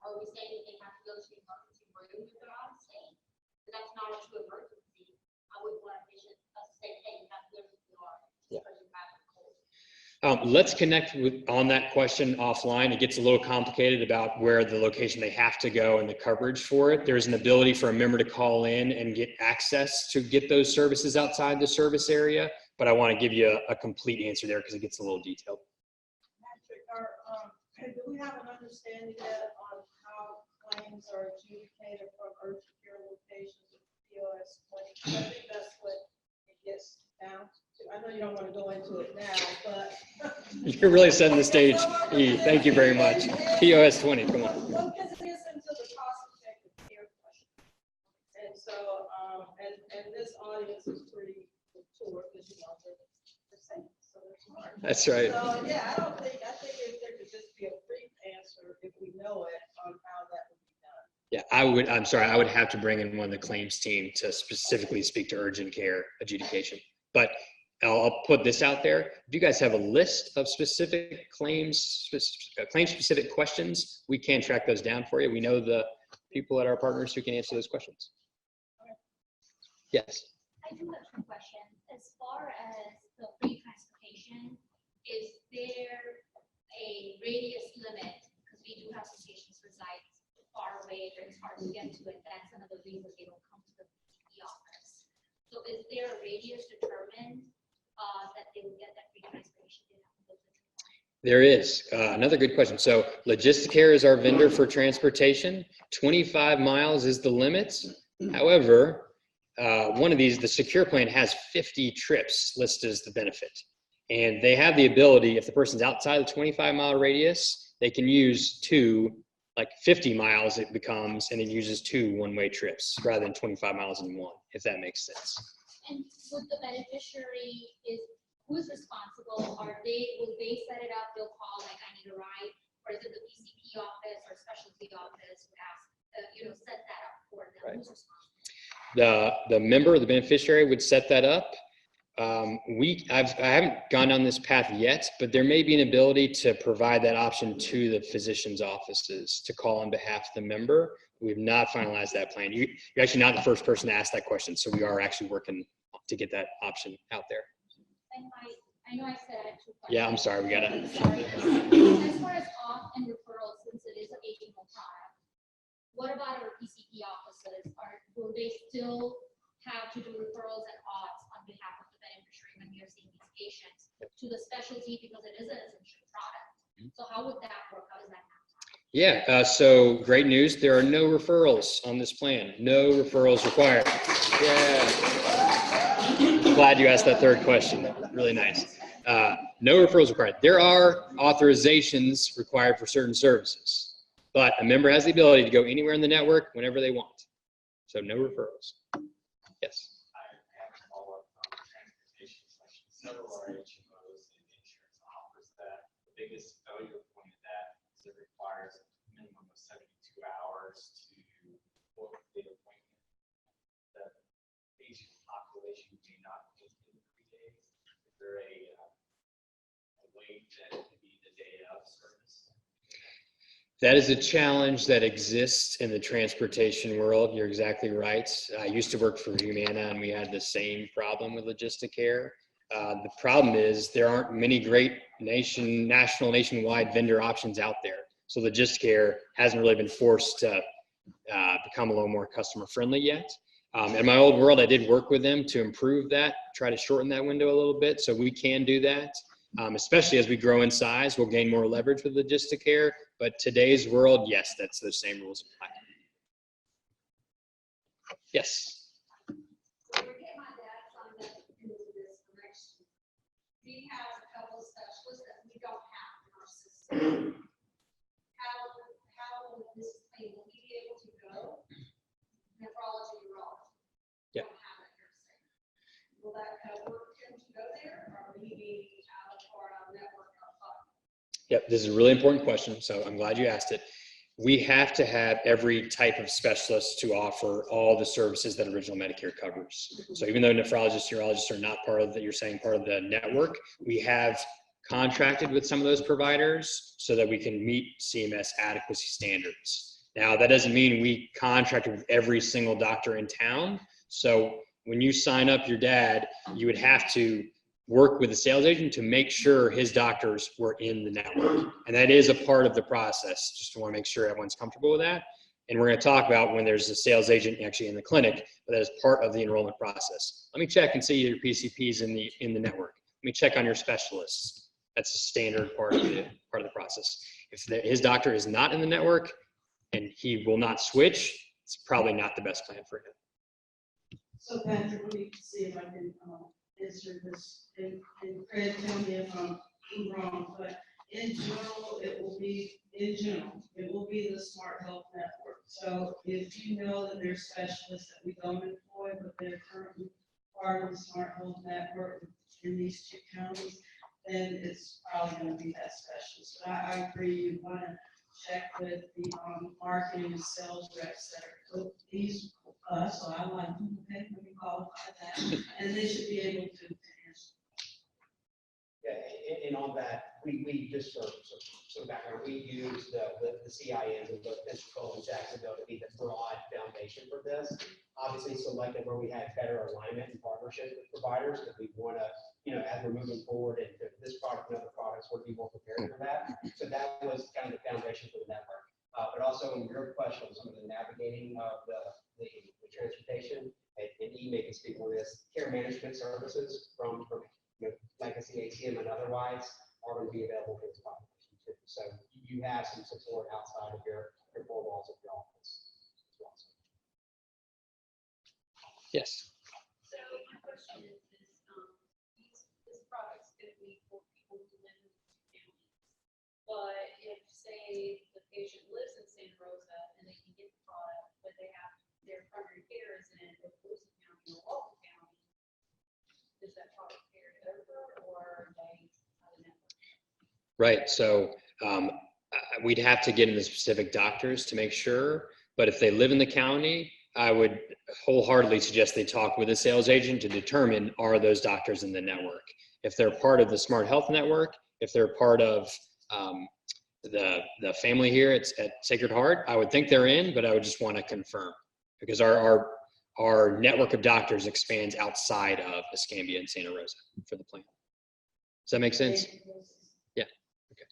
Are we saying that they have to go to the emergency room if they're out of state? But that's not a true emergency. I would want us to say, hey, you have to go to the ER. Let's connect on that question offline. It gets a little complicated about where the location they have to go and the coverage for it. There's an ability for a member to call in and get access to get those services outside the service area, but I want to give you a complete answer there because it gets a little detailed. Patrick, do we have an understanding yet on how claims are adjudicated from urgent care locations with POS 20? I think that's what it gets down to. I know you don't want to go into it now, but you're really setting the stage. Thank you very much. POS 20, come on. Well, because it gets into the cost-effective care question. And so, and this audience is pretty mature because, you know, they're safe, so they're smart. That's right. So, yeah, I think if there could just be a brief answer, if we know it, on how that would be done. Yeah, I would have to bring in one of the claims team to specifically speak to urgent care adjudication. But I'll put this out there. If you guys have a list of specific claim-specific questions, we can track those down for you. We know the people at our partners who can answer those questions. Yes. I do have some questions. as far as the free transportation, is there a radius limit? Because we do have some patients reside far away, and it's hard to get to it. That's another reason they don't come to the PCP office. So is there a radius determined that they will get that free transportation? There is. Another good question. So Logisticare is our vendor for transportation. 25 miles is the limit. However, one of these, the secure plan has 50 trips listed as the benefit. And they have the ability, if the person's outside the 25-mile radius, they can use 2, like 50 miles it becomes, and it uses 2 one-way trips rather than 25 miles in one, if that makes sense. And with the beneficiary, who's responsible? Will they set it up? They'll call, like, I need a ride, or is it the PCP office or specialty office who ask, set that up for them? Right. Who's responsible? The member, the beneficiary would set that up. I haven't gone down this path yet, but there may be an ability to provide that option to the physician's offices to call on behalf of the member. We've not finalized that plan. You're actually not the first person to ask that question, so we are actually working to get that option out there. And I know I said I had 2 questions. Yeah, I'm sorry, we got it. Sorry. As far as off and referrals, since it is an aging product, what about our PCP offices? Will they still have to do referrals and offs on behalf of the beneficiary when we are seeing these patients to the specialty, because it is an essential product? So how would that work? How does that happen? Yeah, so great news. There are no referrals on this plan. No referrals required. Yeah. Glad you asked that third question. Really nice. No referrals required. There are authorizations required for certain services, but a member has the ability to go anywhere in the network whenever they want. So no referrals. Yes. Several of our HMOs and insurance offers that. The biggest failure point of that is it requires a minimum of 72 hours to book the appointment. The patient population may not just in 3 days. Is there a way that it could be the day of service? That is a challenge that exists in the transportation world. You're exactly right. I used to work for Humana, and we had the same problem with Logisticare. The problem is there aren't many great nationwide vendor options out there. So Logisticare hasn't really been forced to become a little more customer friendly yet. In my old world, I did work with them to improve that, try to shorten that window a little bit, so we can do that. Especially as we grow in size, we'll gain more leverage with Logisticare. But today's world, yes, that's the same rules apply. Yes. We have a couple of specialists that we don't have in our system. How will this thing, will we be able to go? Nephrology, urology. Yeah. Don't have it here, so. Will that cover him to go there, or will he be out of our network outside? Yep, this is a really important question, so I'm glad you asked it. We have to have every type of specialist to offer all the services that original Medicare covers. So even though nephrologists, urologists are not part of the, you're saying part of the network, we have contracted with some of those providers so that we can meet CMS adequacy standards. Now, that doesn't mean we contracted with every single doctor in town. So when you sign up your dad, you would have to work with the sales agent to make sure his doctors were in the network. And that is a part of the process. Just want to make sure everyone's comfortable with that. And we're going to talk about when there's a sales agent actually in the clinic, but that is part of the enrollment process. Let me check and see your PCPs in the network. Let me check on your specialists. That's a standard part of the process. If his doctor is not in the network and he will not switch, it's probably not the best plan for him. So Patrick, let me see if I can answer this, and Craig, tell me if I'm wrong, but in general, it will be the Smart Health Network. So if you know that there's specialists that we don't employ, but they're currently part of the Smart Health Network in these 2 counties, then it's probably going to be that specialist. But I agree, you want to check with the marketing and sales reps that are these. So I'm like, okay, let me qualify that, and they should be able to answer. Yeah, and on that, we just so background, we use the CINs in both Pensacola and Jacksonville to be the broad foundation for this. Obviously selected where we had better alignment and partnership with providers, because we want to, as we're moving forward into this product and other products, we'll be more prepared for that. So that was kind of the foundation for the network. But also in your question, some of the navigating of the transportation, and E may can speak on this, care management services from legacy ATM and otherwise are going to be available for this population too. So you have some support outside of your four walls of your office as well. Yes. So my question is this product's going to be for people who live in the county. But if, say, the patient lives in Santa Rosa and they can get the product, but they have their primary care is in Okaloosa County or Walton County, does that product carry over, or are they out of network? Right. So we'd have to get into specific doctors to make sure. But if they live in the county, I would wholeheartedly suggest they talk with a sales agent to determine, are those doctors in the network? If they're part of the Smart Health Network, if they're part of the family here at Sacred Heart, I would think they're in, but I would just want to confirm, because our network of doctors expands outside of Escambia and Santa Rosa for the plan. Does that make sense? Yeah. Okay.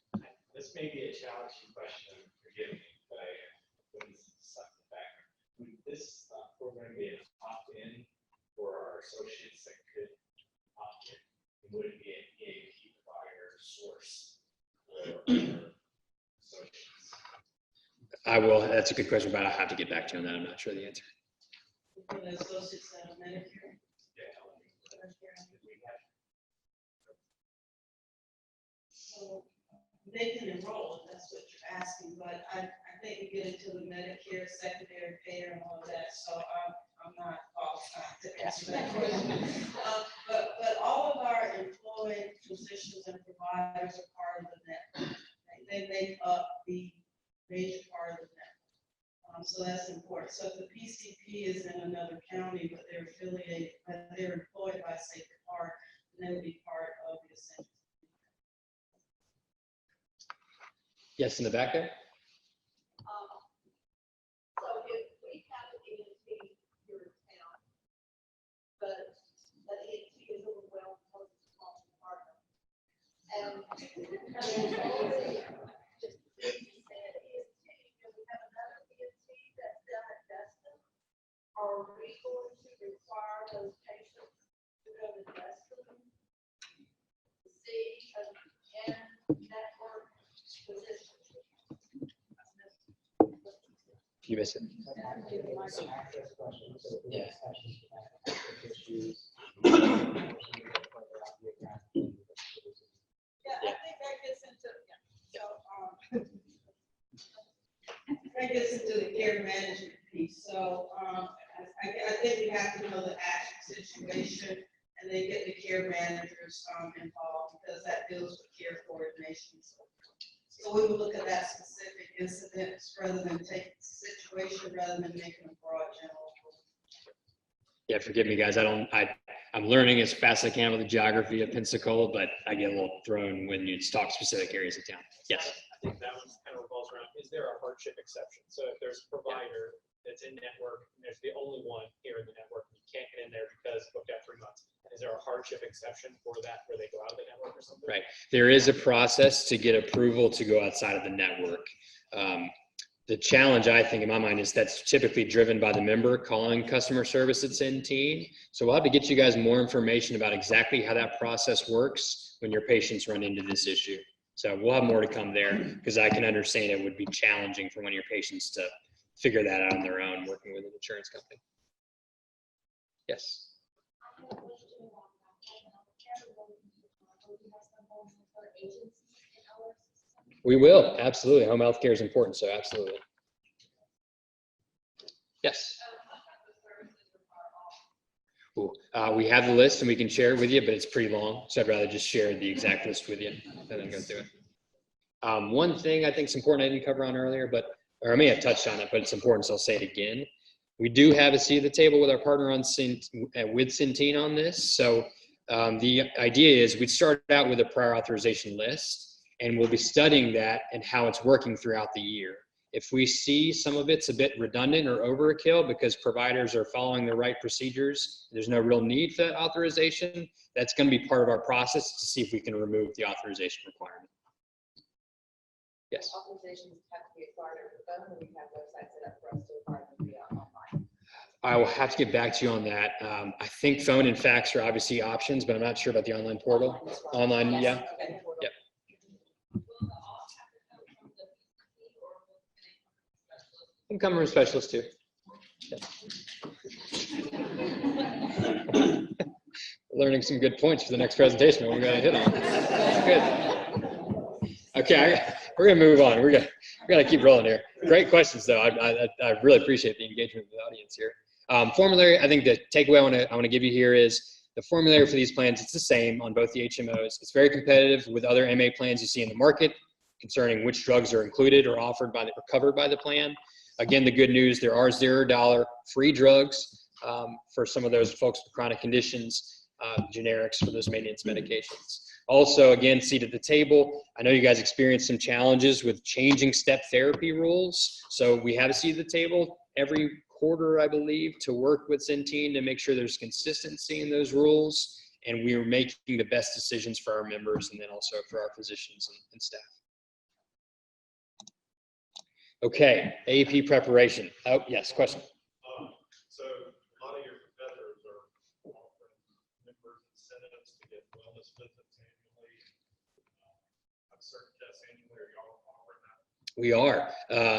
This may be a challenging question, forgive me, but I wouldn't suck the background. Would this program be an opt-in for our associates that could opt in? Would it be an EAP provider source for our associates? I will. That's a good question, but I'll have to get back to you on that. I'm not sure the answer. For the associates that are Medicare. So they can enroll if that's what you're asking, but I think we get into the Medicare, secondary payer and all of that, so I'm not qualified to answer that question. But all of our employed physicians and providers are part of the network. They make up the major part of the network. So that's important. So if the PCP is in another county, but they're affiliated, but they're employed by Sacred Heart, then they would be part of the essential. Yes, in the back there. So if we have an ENT here in town, but that ENT is overwhelmed because it's a small department, and just you said ENT, and we have another ENT that's down at Destin, are we going to require those patients to go to Destin to see and network physicians? You missed it. Yeah. Yeah, I think that gets into, that gets into the care management piece. So I think we have to know the actual situation and then get the care managers involved, because that deals with care coordination. So we will look at that specific incident rather than take the situation, rather than making a broad general. Yeah, forgive me, guys. I'm learning as fast as I can with the geography of Pensacola, but I get a little thrown when you talk specific areas of town. Yes. I think that one kind of revolves around, is there a hardship exception? So if there's a provider that's in network, and there's the only one here in the network, and you can't get in there because booked out 3 months, is there a hardship exception for that, where they go out of the network or something? Right. There is a process to get approval to go outside of the network. The challenge, I think, in my mind, is that's typically driven by the member calling customer service at Centene. So we'll have to get you guys more information about exactly how that process works when your patients run into this issue. So we'll have more to come there, because I can understand it would be challenging for one of your patients to figure that out on their own working with an insurance company. Yes. We will, absolutely. Home health care is important, so absolutely. Yes. Ooh, we have the list and we can share it with you, but it's pretty long, so I'd rather just share the exact list with you and then go through it. One thing I think is important I didn't cover on earlier, or I may have touched on it, but it's important, so I'll say it again. We do have a seat at the table with our partner with Centene on this. So the idea is we'd start out with a prior authorization list. And we'll be studying that and how it's working throughout the year. If we see some of it's a bit redundant or overkill because providers are following the right procedures, there's no real need for that authorization, that's going to be part of our process to see if we can remove the authorization requirement. Yes. Authorizations have to be acquired over the phone, or we have websites set up for us to acquire them via online. I will have to get back to you on that. I think phone and fax are obviously options, but I'm not sure about the online portal. Online, yeah. Yep. And come from specialists too. Yep. Learning some good points for the next presentation. We're going to hit on. Good. Okay, we're going to move on. We're going to keep rolling here. Great questions, though. I really appreciate the engagement with the audience here. Formulary, I think the takeaway I want to give you here is the formulary for these plans, it's the same on both the HMOs. It's very competitive with other MA plans you see in the market concerning which drugs are included or offered by or covered by the plan. Again, the good news, there are $0 free drugs for some of those folks with chronic conditions, generics for those maintenance medications. Also, again, seat at the table. I know you guys experienced some challenges with changing step therapy rules. So we have a seat at the table every quarter, I believe, to work with Centene to make sure there's consistency in those rules. And we are making the best decisions for our members and then also for our physicians and staff. Okay, AEP preparation. Oh, yes, question. So a lot of your competitors are offering members incentives to get wellness visits annually, have certain tests annually. Are y'all offering that? We are.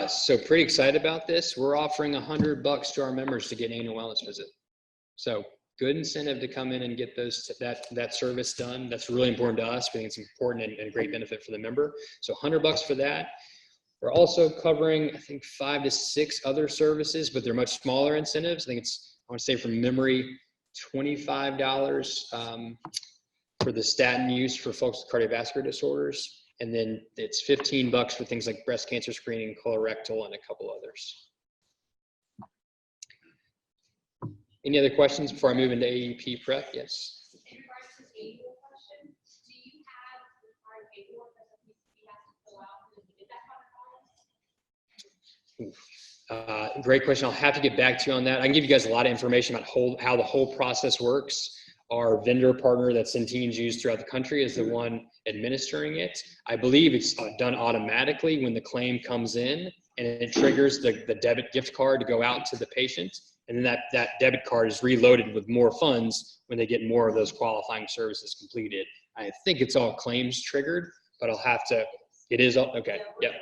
So pretty excited about this. We're offering $100 to our members to get an annual wellness visit. So good incentive to come in and get that service done. That's really important to us. We think it's important and a great benefit for the member. So $100 for that. We're also covering, I think, 5 to 6 other services, but they're much smaller incentives. I think it's, I want to say from memory, $25 for the statin use for folks with cardiovascular disorders. And then it's $15 for things like breast cancer screening, colorectal, and a couple others. Any other questions before I move into AEP prep? Yes. In regards to the annual question, do you have required paperwork that the PCP has to fill out when you get that product on? Great question. I'll have to get back to you on that. I can give you guys a lot of information about how the whole process works. Our vendor partner that Centene's used throughout the country is the one administering it. I believe it's done automatically when the claim comes in, and it triggers the debit gift card to go out to the patient. And then that debit card is reloaded with more funds when they get more of those qualifying services completed. I think it's all claims triggered, but I'll have to, it is all, okay, yep.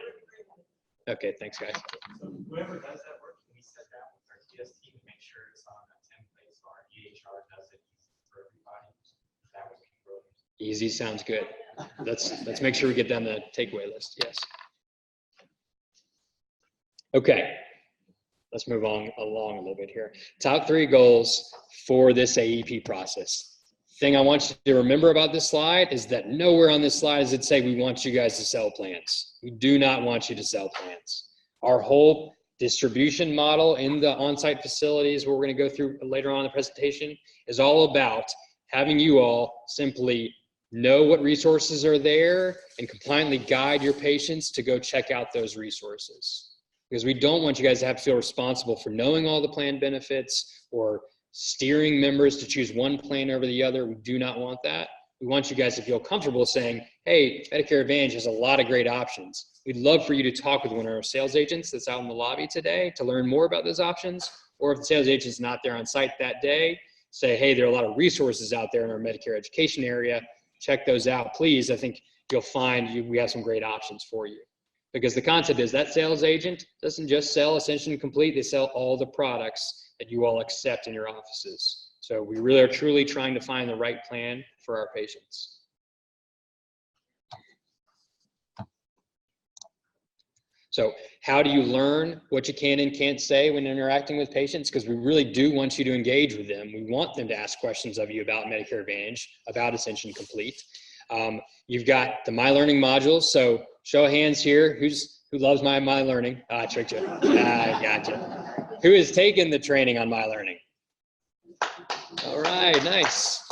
Okay, thanks guys. So whoever does that work, can we set that with our TS team to make sure it's on a template so our EHR does it easy for everybody? That would be brilliant. Easy sounds good. Let's make sure we get down the takeaway list, yes. Okay, let's move on along a little bit here. Top 3 goals for this AEP process. Thing I want you to remember about this slide is that nowhere on this slide does it say we want you guys to sell plans. We do not want you to sell plans. Our whole distribution model in the on-site facilities, where we're going to go through later on in the presentation, is all about having you all simply know what resources are there and compliantly guide your patients to go check out those resources. Because we don't want you guys to have to feel responsible for knowing all the plan benefits or steering members to choose one plan over the other. We do not want that. We want you guys to feel comfortable saying, hey, Medicare Advantage has a lot of great options. We'd love for you to talk with one of our sales agents that's out in the lobby today to learn more about those options. Or if the sales agent's not there on site that day, say, hey, there are a lot of resources out there in our Medicare education area. Check those out, please. I think you'll find we have some great options for you. Because the concept is that sales agent doesn't just sell Ascension Complete, they sell all the products that you all accept in your offices. So we really are truly trying to find the right plan for our patients. So how do you learn what you can and can't say when interacting with patients? Because we really do want you to engage with them. We want them to ask questions of you about Medicare Advantage, about Ascension Complete. You've got the My Learning modules. So show of hands here. Who loves My Learning? I tricked you. I gotcha. Who has taken the training on My Learning? All right, nice.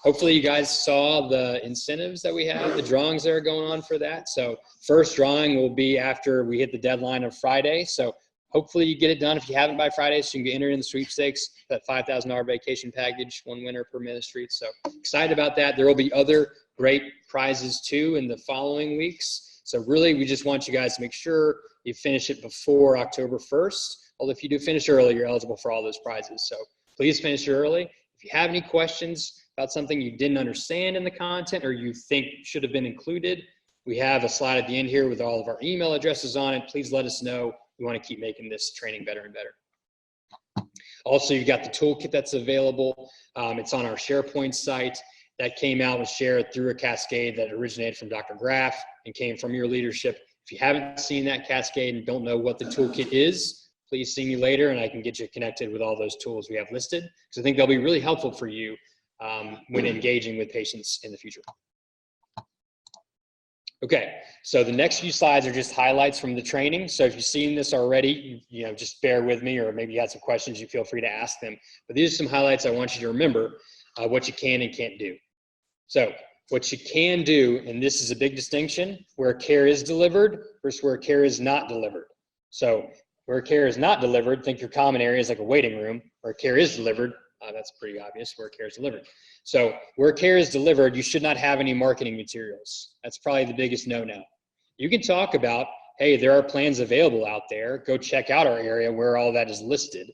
hopefully you guys saw the incentives that we have, the drawings that are going on for that. So first drawing will be after we hit the deadline of Friday. So hopefully you get it done. If you haven't by Friday, so you can get entered in the sweepstakes, that $5,000 vacation package, one winner per ministry. So excited about that. There will be other great prizes too in the following weeks. So really, we just want you guys to make sure you finish it before October 1st. Although if you do finish early, you're eligible for all those prizes. So please finish it early. If you have any questions about something you didn't understand in the content or you think should have been included, we have a slide at the end here with all of our email addresses on it. Please let us know. We want to keep making this training better and better. Also, you've got the toolkit that's available. It's on our SharePoint site. That came out and shared through a cascade that originated from Dr. Graff and came from your leadership. If you haven't seen that cascade and don't know what the toolkit is, please see me later and I can get you connected with all those tools we have listed, because I think they'll be really helpful for you when engaging with patients in the future. Okay, so the next few slides are just highlights from the training. So if you've seen this already, just bear with me, or maybe you had some questions, you feel free to ask them. But these are some highlights I want you to remember what you can and can't do. So what you can do, and this is a big distinction, where care is delivered versus where care is not delivered. So where care is not delivered, think your common areas like a waiting room. Where care is delivered, that's pretty obvious where care is delivered. So where care is delivered, you should not have any marketing materials. That's probably the biggest no-no. You can talk about, hey, there are plans available out there. Go check out our area where all that is listed.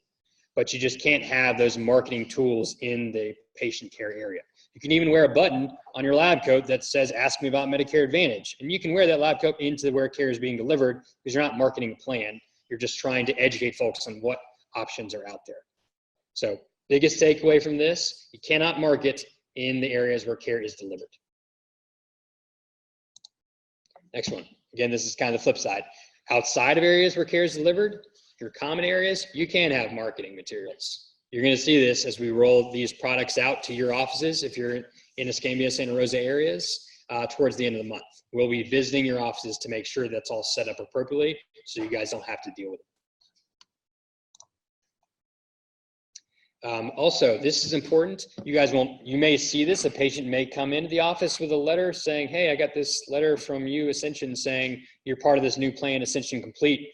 But you just can't have those marketing tools in the patient care area. You can even wear a button on your lab coat that says, ask me about Medicare Advantage. And you can wear that lab coat into where care is being delivered because you're not marketing a plan. You're just trying to educate folks on what options are out there. So biggest takeaway from this, you cannot market in the areas where care is delivered. Next one. Again, this is kind of the flip side. Outside of areas where care is delivered, your common areas, you can have marketing materials. You're going to see this as we roll these products out to your offices if you're in Escambia, Santa Rosa areas towards the end of the month. We'll be visiting your offices to make sure that's all set up appropriately so you guys don't have to deal with it. Also, this is important. You may see this. A patient may come into the office with a letter saying, hey, I got this letter from you, Ascension, saying you're part of this new plan, Ascension Complete.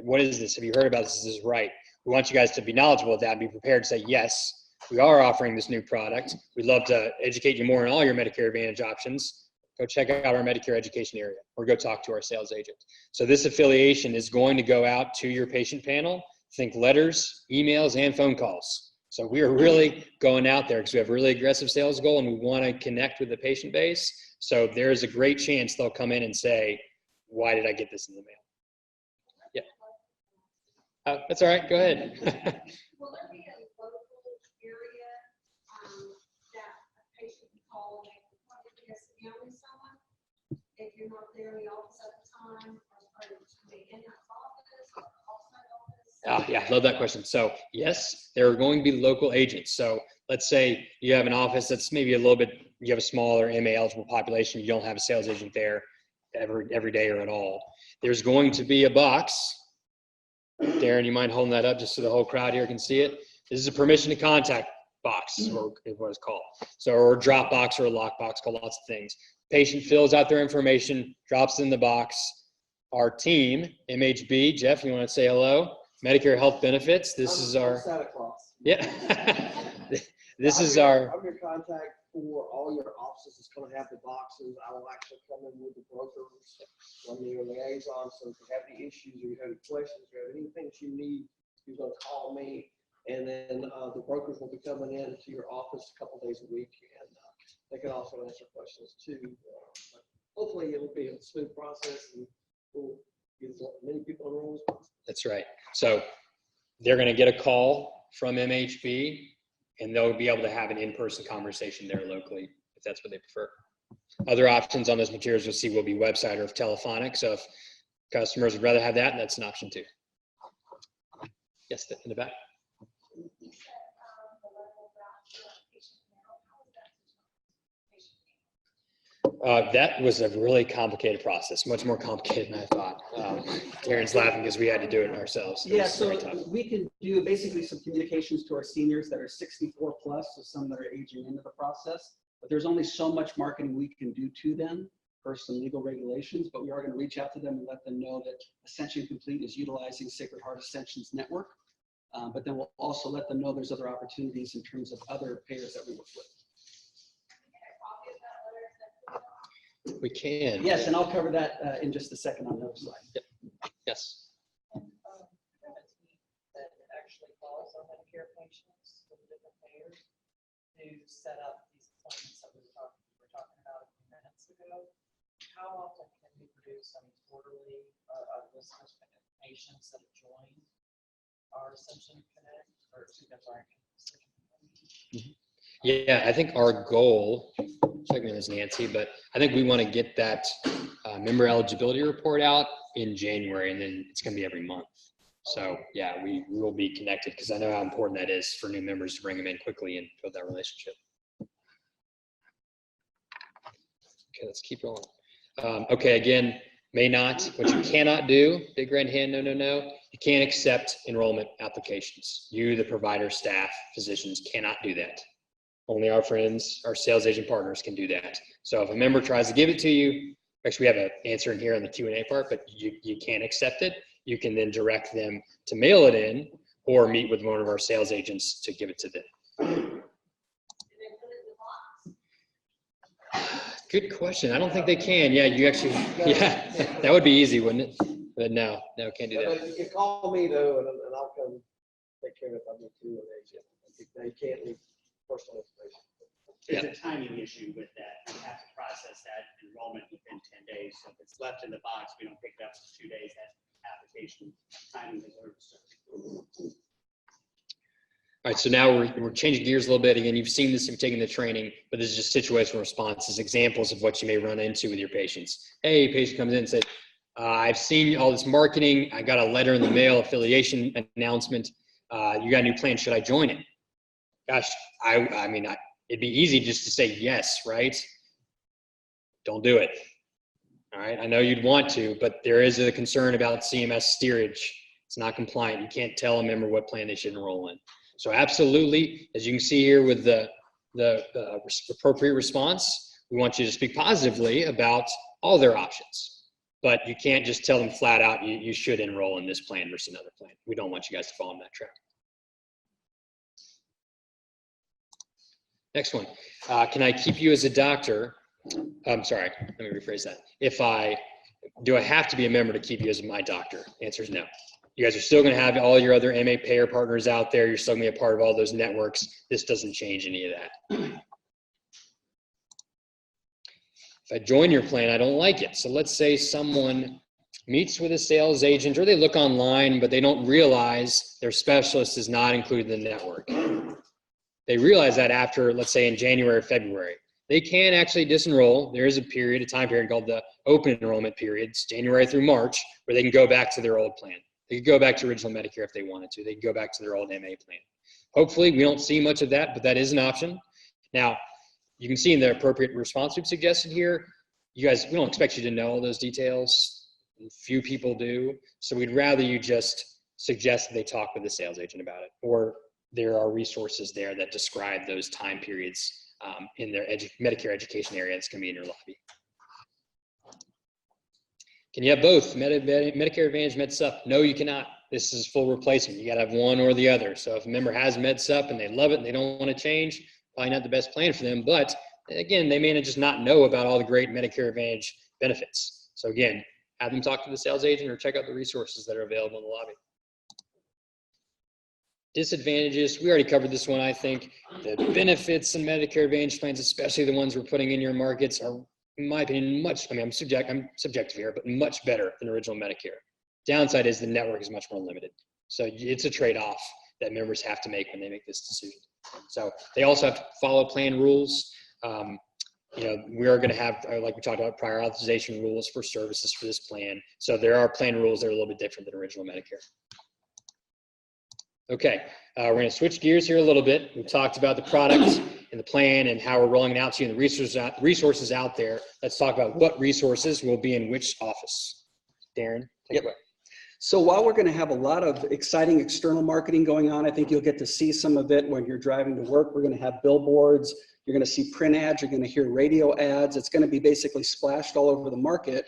What is this? Have you heard about this? Is this right? We want you guys to be knowledgeable of that and be prepared to say, yes, we are offering this new product. We'd love to educate you more on all your Medicare Advantage options. Go check out our Medicare education area or go talk to our sales agent. So this affiliation is going to go out to your patient panel. Think letters, emails, and phone calls. So we are really going out there because we have a really aggressive sales goal and we want to connect with the patient base. So there's a great chance they'll come in and say, why did I get this in the mail? That's all right. Go ahead. Will there be a local area that a patient can call and make an appointment to get someone? If you're not there in the office at the time, or the in-house office or outside office? Yeah, love that question. So yes, there are going to be local agents. So let's say you have an office that's maybe a little bit, you have a smaller MA eligible population. You don't have a sales agent there every day or at all. There's going to be a box. Darren, you mind holding that up just so the whole crowd here can see it? This is a permission to contact box, or what it's called. So, or a drop box or a lock box, called lots of things. Patient fills out their information, drops it in the box. Our team, MHB, Jeff, you want to say hello? Medicare Health Benefits. This is our Santa Claus. Yeah. This is our. I'm your contact for all your offices. It's going to have the boxes. I will actually come in with the brokers, run your liaison. So if you have any issues or you have any questions or you have anything that you need, you're going to call me. And then the brokers will be coming in to your office a couple days a week, and they can also answer questions too. But hopefully it'll be a smooth process and we'll get as many people enrolled as possible. That's right. So they're going to get a call from MHB and they'll be able to have an in-person conversation there locally if that's what they prefer. Other options on those materials you'll see will be website or telephonic. So if customers would rather have that, that's an option too. Yes, in the back. That was a really complicated process, much more complicated than I thought. Darren's laughing because we had to do it ourselves. It Yeah, was so very tough. we can do basically some communications to our seniors that are 64 plus, so some that are aging into the process. But there's only so much marketing we can do to them per some legal regulations, but we are going to reach out to them and let them know that Ascension Complete is utilizing Sacred Heart Ascension's network. But then we'll also let them know there's other opportunities in terms of other payers that we work with. We can. Yes, and I'll cover that in just a second on the other slide. Yep. Yes. That actually calls on Medicare patients with different payers to set up these appointments that we were talking about a few minutes ago. How often can we produce, I mean, quarterly, a list of patients that have joined our Ascension Connect, or excuse me, I'm sorry, Ascension Connect? Yeah, I think our goal, check me this, Nancy, but I think we want to get that member eligibility report out in January, and then it's going to be every month. So yeah, we will be connected because I know how important that is for new members to bring them in quickly and build that relationship. Okay, let's keep going. Okay, again, may not, what you cannot do, big red hand, no, no, no. You can't accept enrollment applications. You, the provider, staff, physicians cannot do that. Only our friends, our sales agent partners can do that. So if a member tries to give it to you, actually we have an answer in here in the Q&A part, but you can't accept it. You can then direct them to mail it in or meet with one of our sales agents to give it to them. Good question. I don't think they can. Yeah, you actually, yeah, that would be easy, wouldn't it? But no, can't do But that. you can call me though, and I'll come take care of it if I need to, or they can't leave personal information. There's a timing issue with that. We have to process that enrollment within 10 days. So if it's left in the box, we don't pick it up for 2 days, that application timing is over. All right, so now we're changing gears a little bit. Again, you've seen this, you've taken the training, but this is just situational responses, examples of what you may run into with your patients. Hey, a patient comes in and says, I've seen all this marketing. I got a letter in the mail, affiliation announcement. You got a new plan, should I join it? Gosh, I mean, it'd be easy just to say yes, right? Don't do it. All right, I know you'd want to, but there is a concern about CMS steerage. It's not compliant. You can't tell a member what plan they should enroll in. So absolutely, as you can see here with the appropriate response, we want you to speak positively about all their options. But you can't just tell them flat out, you should enroll in this plan versus another plan. We don't want you guys to fall in that trap. Next one, can I keep you as a doctor? I'm sorry, let me rephrase that. Do I have to be a member to keep you as my doctor? The answer is no. You guys are still going to have all your other MA payer partners out there. You're still going to be a part of all those networks. This doesn't change any of that. If I join your plan, I don't like it. So let's say someone meets with a sales agent, or they look online, but they don't realize their specialist is not included in the network. They realize that after, let's say in January or February. They can actually disenroll. There is a time period called the open enrollment period. It's January through March, where they can go back to their old plan. They could go back to original Medicare if they wanted to. They could go back to their old MA plan. Hopefully, we don't see much of that, but that is an option. Now, you can see in the appropriate response we've suggested here, you guys, we don't expect you to know all those details. Few people do. So we'd rather you just suggest that they talk with the sales agent about it, or there are resources there that describe those time periods in their Medicare education area. It's going to be in your lobby. Can you have both Medicare Advantage, MedSup? No, you cannot. This is full replacement. You got to have one or the other. So if a member has MedSup and they love it and they don't want to change, probably not the best plan for them. But again, they may just not know about all the great Medicare Advantage benefits. So again, have them talk to the sales agent or check out the resources that are available in the lobby. Disadvantages, we already covered this one, I think. The benefits in Medicare Advantage plans, especially the ones we're putting in your markets, are, in my opinion, I'm subjective here, but much better than original Medicare. Downside is the network is much more limited. So it's a trade-off that members have to make when they make this decision. So they also have to follow plan rules. We are going to have, like we talked about, prior authorization rules for services for this plan. So there are plan rules that are a little bit different than original Medicare. Okay, we're going to switch gears here a little bit. We've talked about the products. and the plan and how we're rolling it out to you and the resources out there, let's talk about what resources will be in which office. Darren, take it away. So while we're going to have a lot of exciting external marketing going on, I think you'll get to see some of it when you're driving to work. We're going to have billboards. You're going to see print ads. You're going to hear radio ads. It's going to be basically splashed all over the market.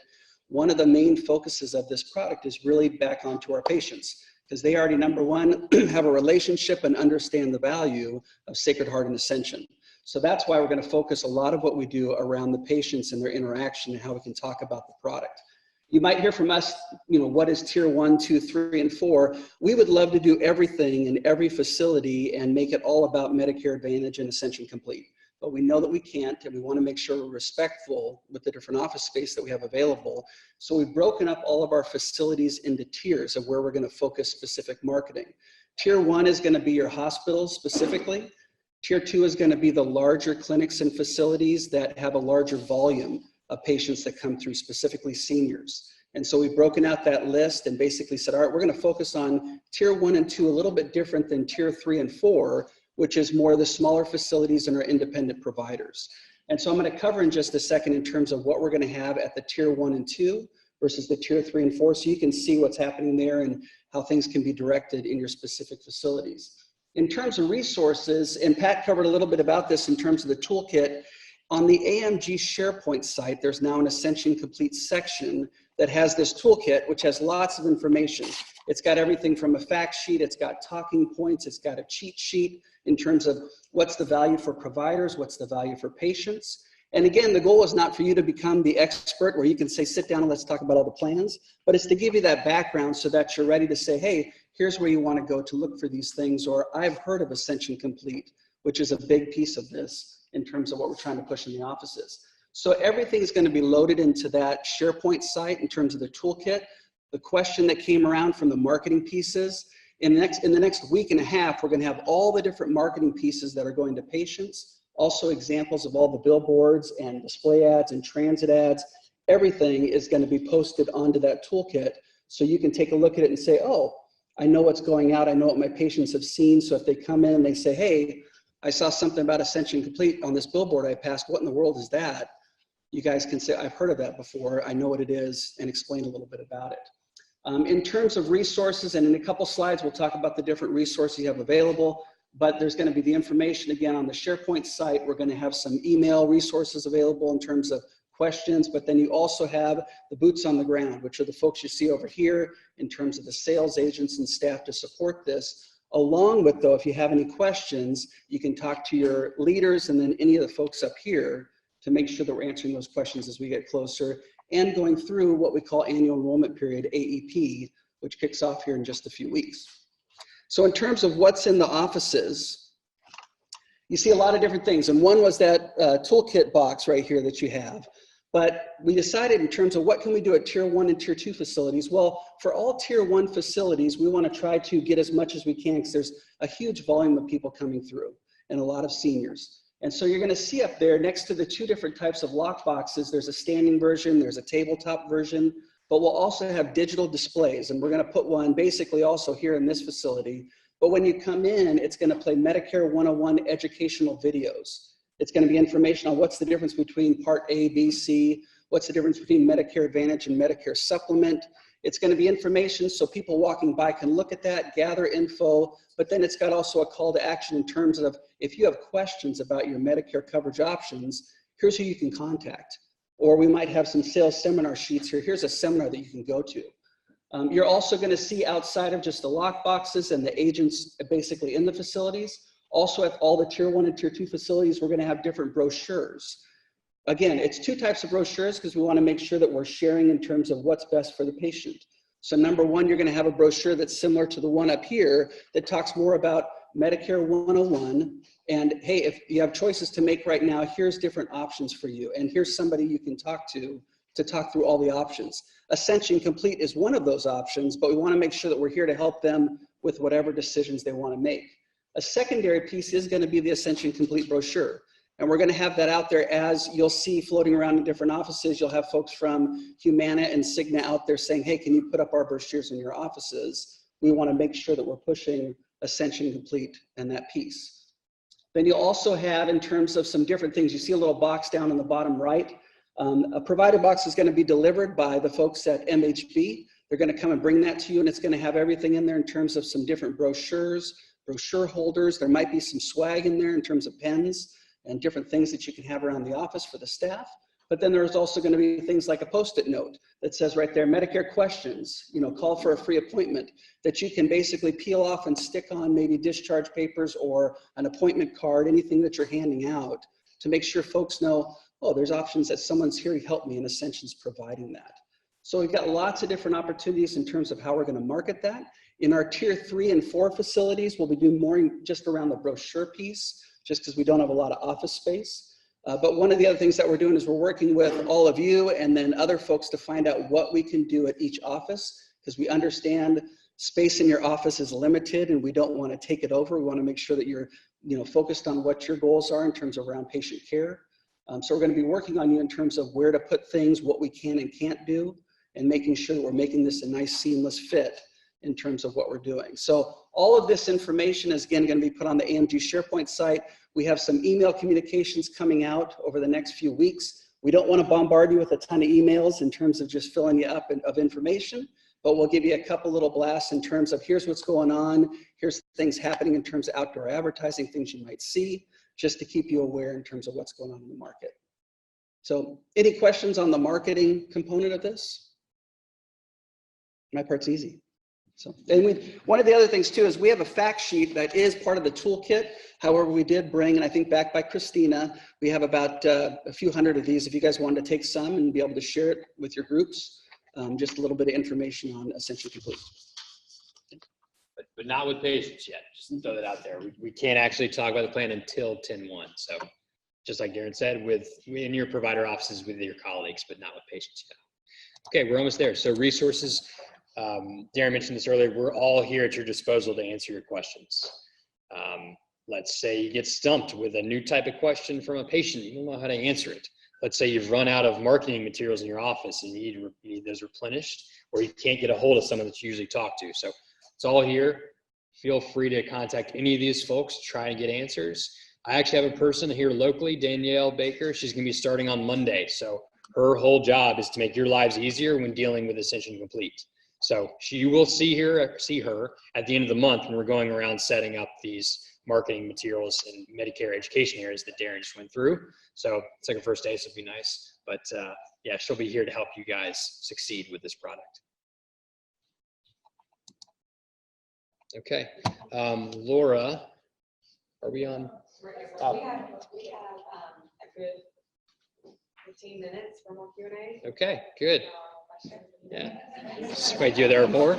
One of the main focuses of this product is really back onto our patients, because they already, number one, have a relationship and understand the value of Sacred Heart and Ascension. So that's why we're going to focus a lot of what we do around the patients and their interaction and how we can talk about the product. You might hear from us, what is tier 1, 2, 3, and 4? We would love to do everything in every facility and make it all about Medicare Advantage and Ascension Complete. But we know that we can't, and we want to make sure we're respectful with the different office space that we have available. So we've broken up all of our facilities into tiers of where we're going to focus specific marketing. Tier 1 is going to be your hospitals specifically. Tier 2 is going to be the larger clinics and facilities that have a larger volume of patients that come through, specifically seniors. And so we've broken out that list and basically said, all right, we're going to focus on tier 1 and 2 a little bit different than tier 3 and 4, which is more the smaller facilities and our independent providers. And so I'm going to cover in just a second in terms of what we're going to have at the tier 1 and 2 versus the tier 3 and 4, so you can see what's happening there and how things can be directed in your specific facilities. In terms of resources, and Pat covered a little bit about this in terms of the toolkit, on the AMG SharePoint site, there's now an Ascension Complete section that has this toolkit, which has lots of information. It's got everything from a fact sheet, it's got talking points, it's got a cheat sheet in terms of what's the value for providers, what's the value for patients. And again, the goal is not for you to become the expert where you can say, sit down and let's talk about all the plans, but it's to give you that background so that you're ready to say, hey, here's where you want to go to look for these things, or I've heard of Ascension Complete, which is a big piece of this in terms of what we're trying to push in the offices. So everything is going to be loaded into that SharePoint site in terms of the toolkit. The question that came around from the marketing pieces, in the next week and a half, we're going to have all the different marketing pieces that are going to patients, also examples of all the billboards and display ads and transit ads. Everything is going to be posted onto that toolkit, so you can take a look at it and say, oh, I know what's going out, I know what my patients have seen, so if they come in and they say, hey, I saw something about Ascension Complete on this billboard I passed, what in the world is that? You guys can say, I've heard of that before, I know what it is, and explain a little bit about it. In terms of resources, and in a couple slides, we'll talk about the different resources you have available, but there's going to be the information again on the SharePoint site. We're going to have some email resources available in terms of questions, but then you also have the boots on the ground, which are the folks you see over here in terms of the sales agents and staff to support this. Along with, though, if you have any questions, you can talk to your leaders and then any of the folks up here to make sure that we're answering those questions as we get closer and going through what we call annual enrollment period, AEP, which kicks off here in just a few weeks. So in terms of what's in the offices, you see a lot of different things. And one was that toolkit box right here that you have. But we decided in terms of what can we do at tier 1 and tier 2 facilities. Well, for all tier 1 facilities, we want to try to get as much as we can because there's a huge volume of people coming through and a lot of seniors. And so you're going to see up there next to the 2 different types of lock boxes, there's a standing version, there's a tabletop version, but we'll also have digital displays. And we're going to put one basically also here in this facility. But when you come in, it's going to play Medicare 101 educational videos. It's going to be information on what's the difference between Part A, B, C, what's the difference between Medicare Advantage and Medicare Supplement. It's going to be information so people walking by can look at that, gather info, but then it's got also a call to action in terms of if you have questions about your Medicare coverage options, here's who you can contact. Or we might have some sales seminar sheets here. Here's a seminar that you can go to. You're also going to see outside of just the lock boxes and the agents basically in the facilities, also at all the tier 1 and tier 2 facilities, we're going to have different brochures. Again, it's 2 types of brochures because we want to make sure that we're sharing in terms of what's best for the patient. So number 1, you're going to have a brochure that's similar to the one up here that talks more about Medicare 101. And hey, if you have choices to make right now, here's different options for you. And here's somebody you can talk to talk through all the options. Ascension Complete is one of those options, but we want to make sure that we're here to help them with whatever decisions they want to make. A secondary piece is going to be the Ascension Complete brochure. And we're going to have that out there as you'll see floating around in different offices. You'll have folks from Humana and Cigna out there saying, hey, can you put up our brochures in your offices? We want to make sure that we're pushing Ascension Complete and that piece. Then you'll also have, in terms of some different things, you see a little box down in the bottom right. A provider box is going to be delivered by the folks at MHB. They're going to come and bring that to you, and it's going to have everything in there in terms of some different brochures, brochure holders. There might be some swag in there in terms of pens and different things that you can have around the office for the staff. But then there's also going to be things like a Post-it note that says right there, Medicare questions, call for a free appointment, that you can basically peel off and stick on maybe discharge papers or an appointment card, anything that you're handing out to make sure folks know, oh, there's options that someone's here to help me, and Ascension's providing that. So we've got lots of different opportunities in terms of how we're going to market that. In our tier 3 and 4 facilities, we'll be doing more just around the brochure piece, just because we don't have a lot of office space. But one of the other things that we're doing is we're working with all of you and then other folks to find out what we can do at each office, because we understand space in your office is limited and we don't want to take it over. We want to make sure that you're focused on what your goals are in terms of around patient care. So we're going to be working on you in terms of where to put things, what we can and can't do, and making sure that we're making this a nice seamless fit in terms of what we're doing. So all of this information is again going to be put on the AMG SharePoint site. We have some email communications coming out over the next few weeks. We don't want to bombard you with a ton of emails in terms of just filling you up of information, but we'll give you a couple little blasts in terms of here's what's going on, here's things happening in terms of outdoor advertising, things you might see, just to keep you aware in terms of what's going on in the market. So any questions on the marketing component of this? My part's easy. So, and one of the other things too is we have a fact sheet that is part of the toolkit. However, we did bring, and I think back by Christina, we have about a few hundred of these if you guys wanted to take some and be able to share it with your groups. Just a little bit of information on Ascension Complete. But not with patients yet, just throw that out there. We can't actually talk about the plan until 10/1. So just like Darren said, in your provider offices with your colleagues, but not with patients yet. Okay, we're almost there. So resources, Darren mentioned this earlier, we're all here at your disposal to answer your questions. Let's say you get stumped with a new type of question from a patient, you don't know how to answer it. Let's say you've run out of marketing materials in your office and you need those replenished, or you can't get a hold of someone that you usually talk to. So it's all here. Feel free to contact any of these folks, try and get answers. I actually have a person here locally, Danielle Baker. She's going to be starting on Monday. So her whole job is to make your lives easier when dealing with Ascension Complete. So you will see her at the end of the month when we're going around setting up these marketing materials and Medicare education areas that Darren just went through. So it's like a first day, so it'll be nice. But yeah, she'll be here to help you guys succeed with this product. Okay, Laura, are we on? We have a good 15 minutes for more Q&A. Okay, good. Yeah. Wait, you there more?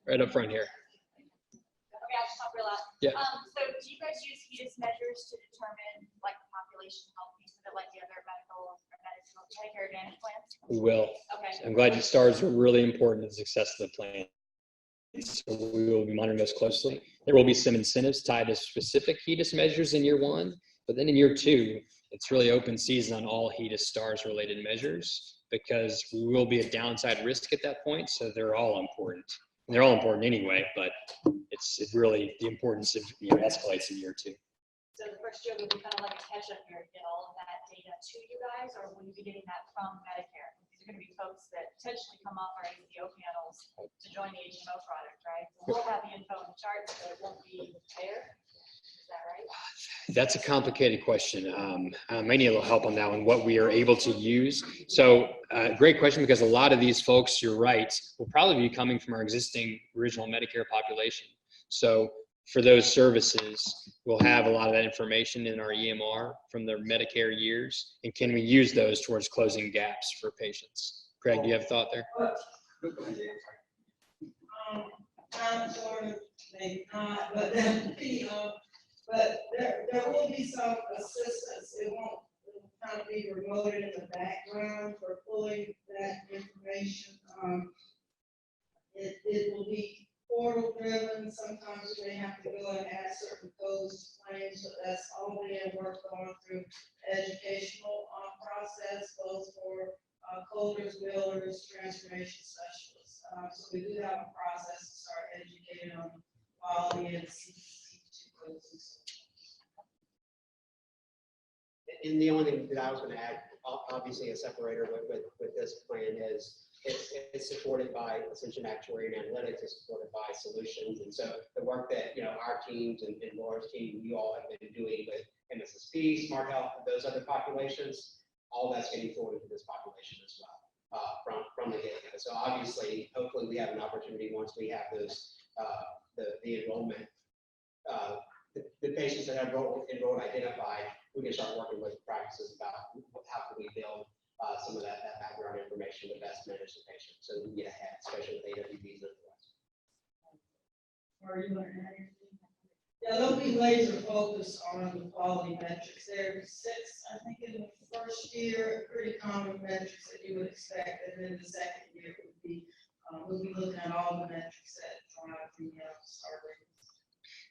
Right up front here. Okay, I'll just talk real loud. Yeah. So do you guys use HEDIS measures to determine like the population health piece of it, like the other Medicare Advantage plans? We will. Okay. I'm glad you stars are really important to the success of the plan. So we will be monitoring those closely. There will be some incentives tied to specific HEDIS measures in year 1, but then in year 2, it's really open season on all HEDIS stars related measures because we will be a downside risk at that point. So they're all important. And they're all important anyway, but it really, the importance of, escalates in year 2. So the first year will be kind of like a catch-up year to get all of that data to you guys, or will you be getting that from Medicare? These are going to be folks that potentially come off our ACO panels to join the HMO product, right? So we'll have the info and charts, but it won't be there. Is that right? That's a complicated question. I may need a little help on that one, what we are able to use. So great question, because a lot of these folks, you're right, will probably be coming from our existing original Medicare population. So for those services, we'll have a lot of that information in our EMR from the Medicare years. And can we use those towards closing gaps for patients? Craig, do you have a thought there? I'm sort of, maybe not, but but there will be some assistance. It won't kind of be remoted in the background for pulling that information. It will be portal driven. Sometimes we may have to go and add certain codes to claims, but that's all being worked on through educational process, both for coders, billers, transformation specialists. So we do have a process to start educating on quality and CPT codes and so And the only thing that I was going to add, obviously a separator with this plan is it's supported by Ascension Actuary and Analytics, it's supported by solutions. And so the work that, our teams and Laura's team, you all have been doing with MSSP, Smart Health, those other populations, all that's getting forwarded to this population as well, from the get-go. So obviously, hopefully we have an opportunity once we have those, the enrollment, the patients that have enrolled identified, we can start working with practices about how can we build some of that background information to best manage the patient so that we get ahead, especially with AWPs and otherwise. Are you going to add anything? Yeah, they'll be laser focused on the quality metrics. There are 6, I think, in the first year, pretty common metrics that you would expect, and then the second year would be we'll be looking at all the metrics that drive the star ratings.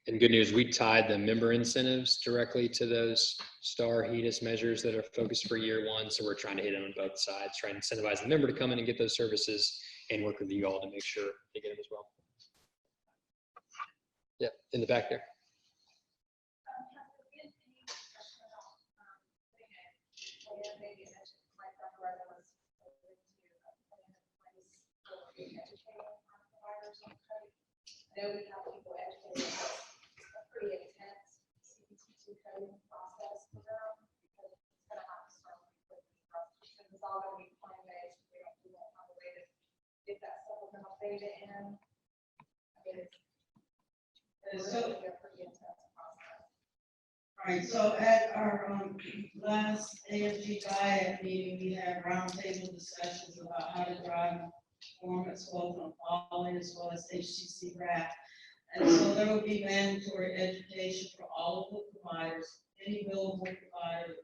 And good news, we tied the member incentives directly to those star HEDIS measures that are focused for year 1. So we're trying to hit it on both sides, trying to incentivize the member to come in and get those services and work with you all to make sure they get them as well. Yeah, in the back there. I know we have people educated, a pretty intense CPT2 coding process for them because it's going to have to start with because it's all going to be claim based. We don't have a way to get that supplemental data in. I mean, it's really a pretty intense process. Right, so at our last AFG diet meeting, we had roundtable discussions about how to drive performance both on quality as well as HCC RAP. And so there will be mandatory education for all of the providers. Any billable provider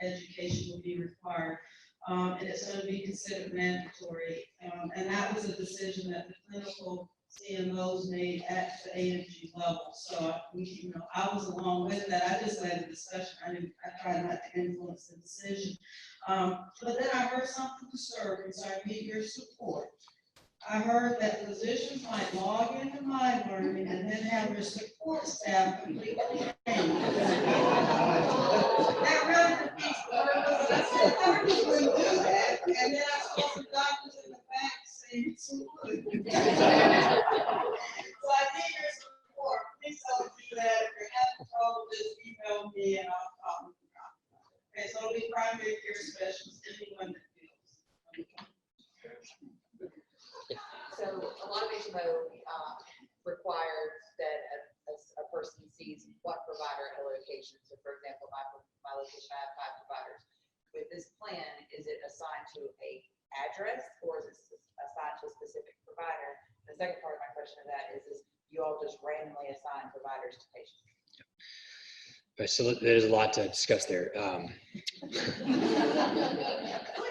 education will be required. And it's going to be considered mandatory. And that was a decision that the clinical CMOs made at the AFG level. So I was along with that. I just led the discussion. I tried not to influence the decision. But then I heard something disturbing, so I need your support. I heard that physicians might log into My Learning and then have their support staff completely trained. That really defeats the purpose. I said, I just wouldn't do that. And then I saw some doctors in the back saying, so good. So I need your support. Please don't do that. If you're having trouble, just email me and I'll talk with you. Okay, so it'll be primary care specialists, anyone that feels. So a lot of HMO requires that a person sees one provider at a location. So for example, my location, I have 5 providers. With this plan, is it assigned to a address or is it assigned to a specific provider? The second part of my question to that is you all just randomly assign providers to patients? So there's a lot to discuss there.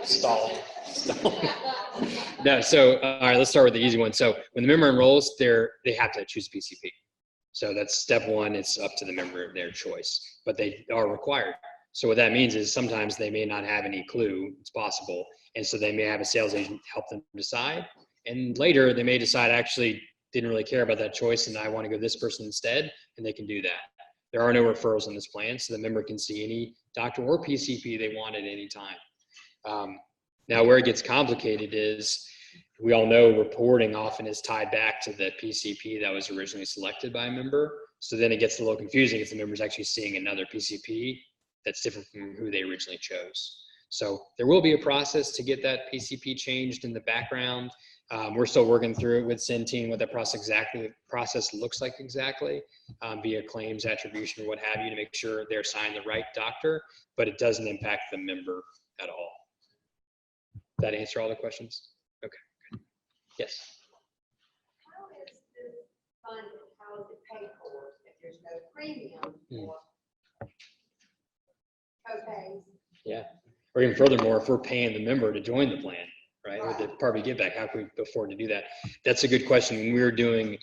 Stall. No, so all right, let's start with the easy one. So when the member enrolls, they have to choose PCP. So that's step 1. It's up to the member, their choice, but they are required. So what that means is sometimes they may not have any clue. It's possible, and so they may have a sales agent help them decide. And later they may decide actually didn't really care about that choice, and I want to go this person instead, and they can do that. There are no referrals in this plan, so the member can see any doctor or PCP they want at any time. Now, where it gets complicated is we all know reporting often is tied back to the PCP that was originally selected by a member. So then it gets a little confusing if the member's actually seeing another PCP that's different from who they originally chose. So there will be a process to get that PCP changed in the background. We're still working through it with Centene, what that process looks like exactly, via claims attribution or what have you, to make sure they're assigned the right doctor, but it doesn't impact the member at all. That answer all the questions? Okay. Yes. How is this funded? How is it paid for if there's no premium or co-pays? Yeah. Or even furthermore, if we're paying the member to join the plan, right? With the Part B give back, how can we afford to do that? That's a good question. When we were doing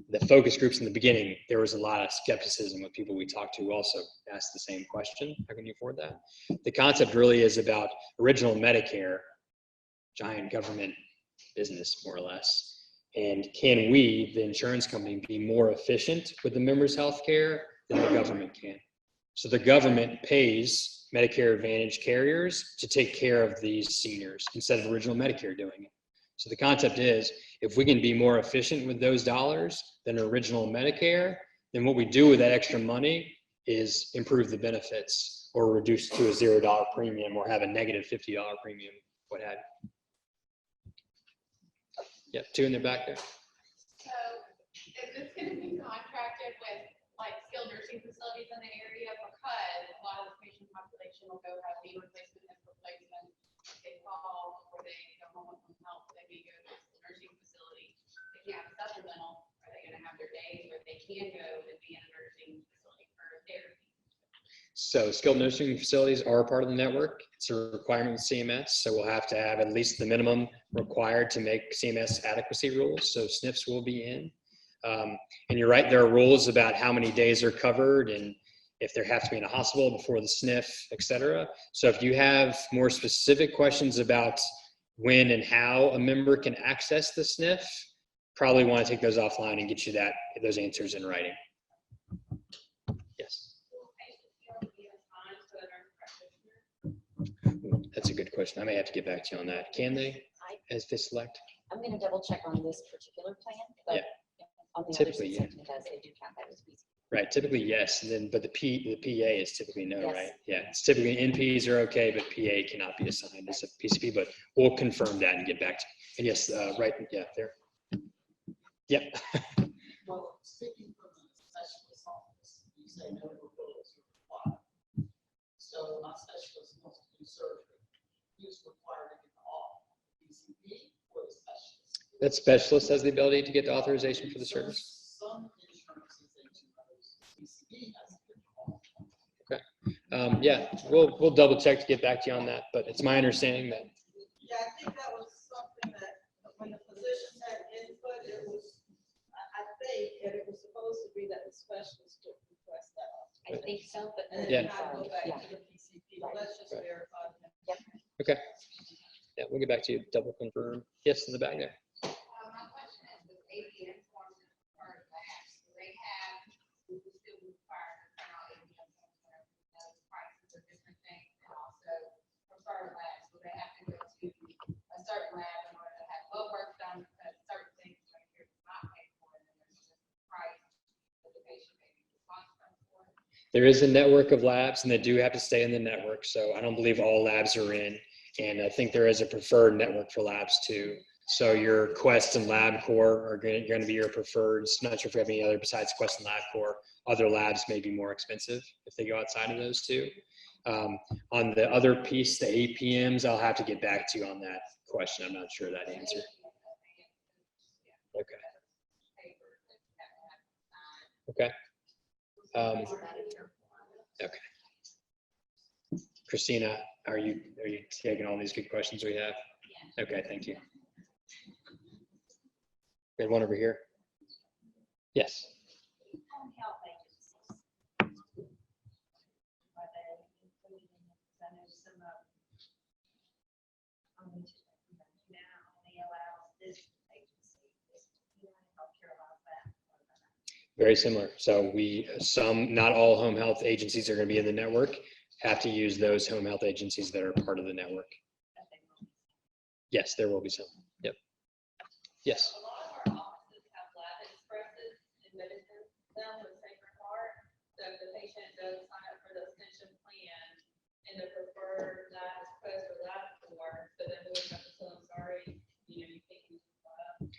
the focus groups in the beginning, there was a lot of skepticism with people we talked to who also asked the same question. How can you afford that? The concept really is about original Medicare, giant government business, more or less. And can we, the insurance company, be more efficient with the members' health care than the government can? So the government pays Medicare Advantage carriers to take care of these seniors instead of original Medicare doing it. So the concept is, if we can be more efficient with those dollars than original Medicare, then what we do with that extra money is improve the benefits or reduce to a $0 premium or have a negative $50 premium, what have you. Yep, two in the back there. So is this going to be contracted with like skilled nursing facilities in the area? Because a lot of the patient population will go have knee replacement, hip replacement. They fall before they go home with some help. They may go to a skilled nursing facility. They can't have supplemental. Are they going to have their days where they can go and be in a nursing facility for therapy? So skilled nursing facilities are part of the network. It's a requirement with CMS. So we'll have to have at least the minimum required to make CMS adequacy rules. So SNFs will be in. And you're right, there are rules about how many days are covered and if there have to be in a hospital before the SNF, et cetera. So if you have more specific questions about when and how a member can access the SNF, probably want to take those offline and get you those answers in writing. Yes. That's a good question. I may have to get back to you on that. Can they, as they select? I'm going to double check on this particular plan, but Yeah. on the Typically, other yeah. because they do count that as PCP. Right, typically yes, and then but the PA is typically no, Yes. right? Yeah, it's typically NPs are okay, but PA cannot be assigned as a PCP. But we'll confirm that and get back to you. And yes, right, yeah, there. Yep. Well, speaking from the specialist office, you say no referrals are required. So my specialist wants to do surgery. Who's required to get the off? PCP or the specialist? That specialist has the ability to get the authorization for the service. Some insurances, PCP has to get the off. Okay. Yeah, we'll double check to get back to you on that. But it's my understanding that. Yeah, I think that was something that when the physicians had input, it was, I think, that it was supposed to be that the specialist would request that. I think so, but. And Yeah. then I go back Yeah. to the PCP, but let's just Right. verify. Yep. Okay. Yeah, we'll get back to you. Double confirm. Yes, in the back there. My question is, with ABM forms and preferred labs, do they have, we still require to print out ABM forms where those prices are different things, and also preferred labs, will they have to go to a certain lab in order to have blood work done, because certain things Medicare does not pay for, and then there's just a price that the patient may be responsible for? There is a network of labs and they do have to stay in the network. So I don't believe all labs are in. And I think there is a preferred network for labs too. So your Quest and LabCorp are going to be your preferreds. Not sure if we have any other besides Quest and LabCorp. Other labs may be more expensive if they go outside of those two. On the other piece, the APMs, I'll have to get back to you on that question. I'm not sure that answer. Okay. Okay. Okay. Christina, are you taking all these good questions we have? Okay, thank you. We have one over here. Yes. Home health agencies. Are they included in it? 'Cause I know some of them now only allows this agency, this healthcare allows that. Very similar. So not all home health agencies are going to be in the network. Have to use those home health agencies that are part of the network. Yes, there will be some. Yep. Yes. A lot of our offices have lab expresses admitted to them with Sacred Heart. So if the patient does sign up for the extension plan and the preferred lab express or LabCorp, so then we would have to tell them, sorry, you can't use the lab.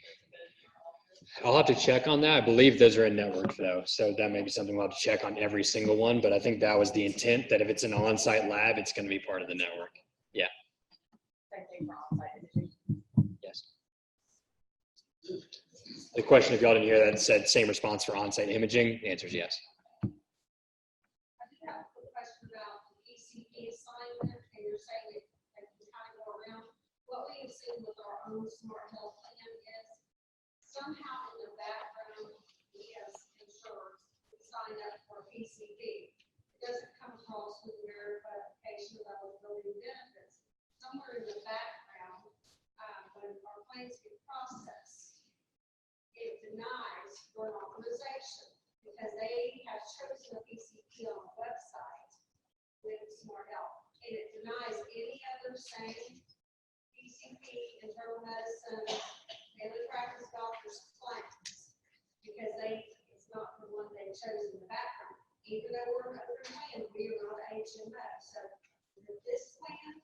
I'll have to check on that. I believe those are in network though. So that may be something we'll have to check on every single one, but I think that was the intent, that if it's an on-site lab, it's going to be part of the network. Yeah. Same thing for on-site. Yes. The question, if y'all didn't hear that, said same response for on-site imaging. The answer is yes. I do have a quick question about the ECP assignment, and you're saying it can kind of go around. What we have seen with our own smart health plan is somehow in the background, we as insurers sign up for PCP. It doesn't come across with verification of eligibility benefits. Somewhere in the background, when our claims get processed, denies your authorization because they have chosen a PCP on the website with Smart Health. And it denies any other same PCP, internal medicine, family practice doctors claims because it's not the one they chose in the background. Even though we're an other plan, we are not HMO. So with this plan,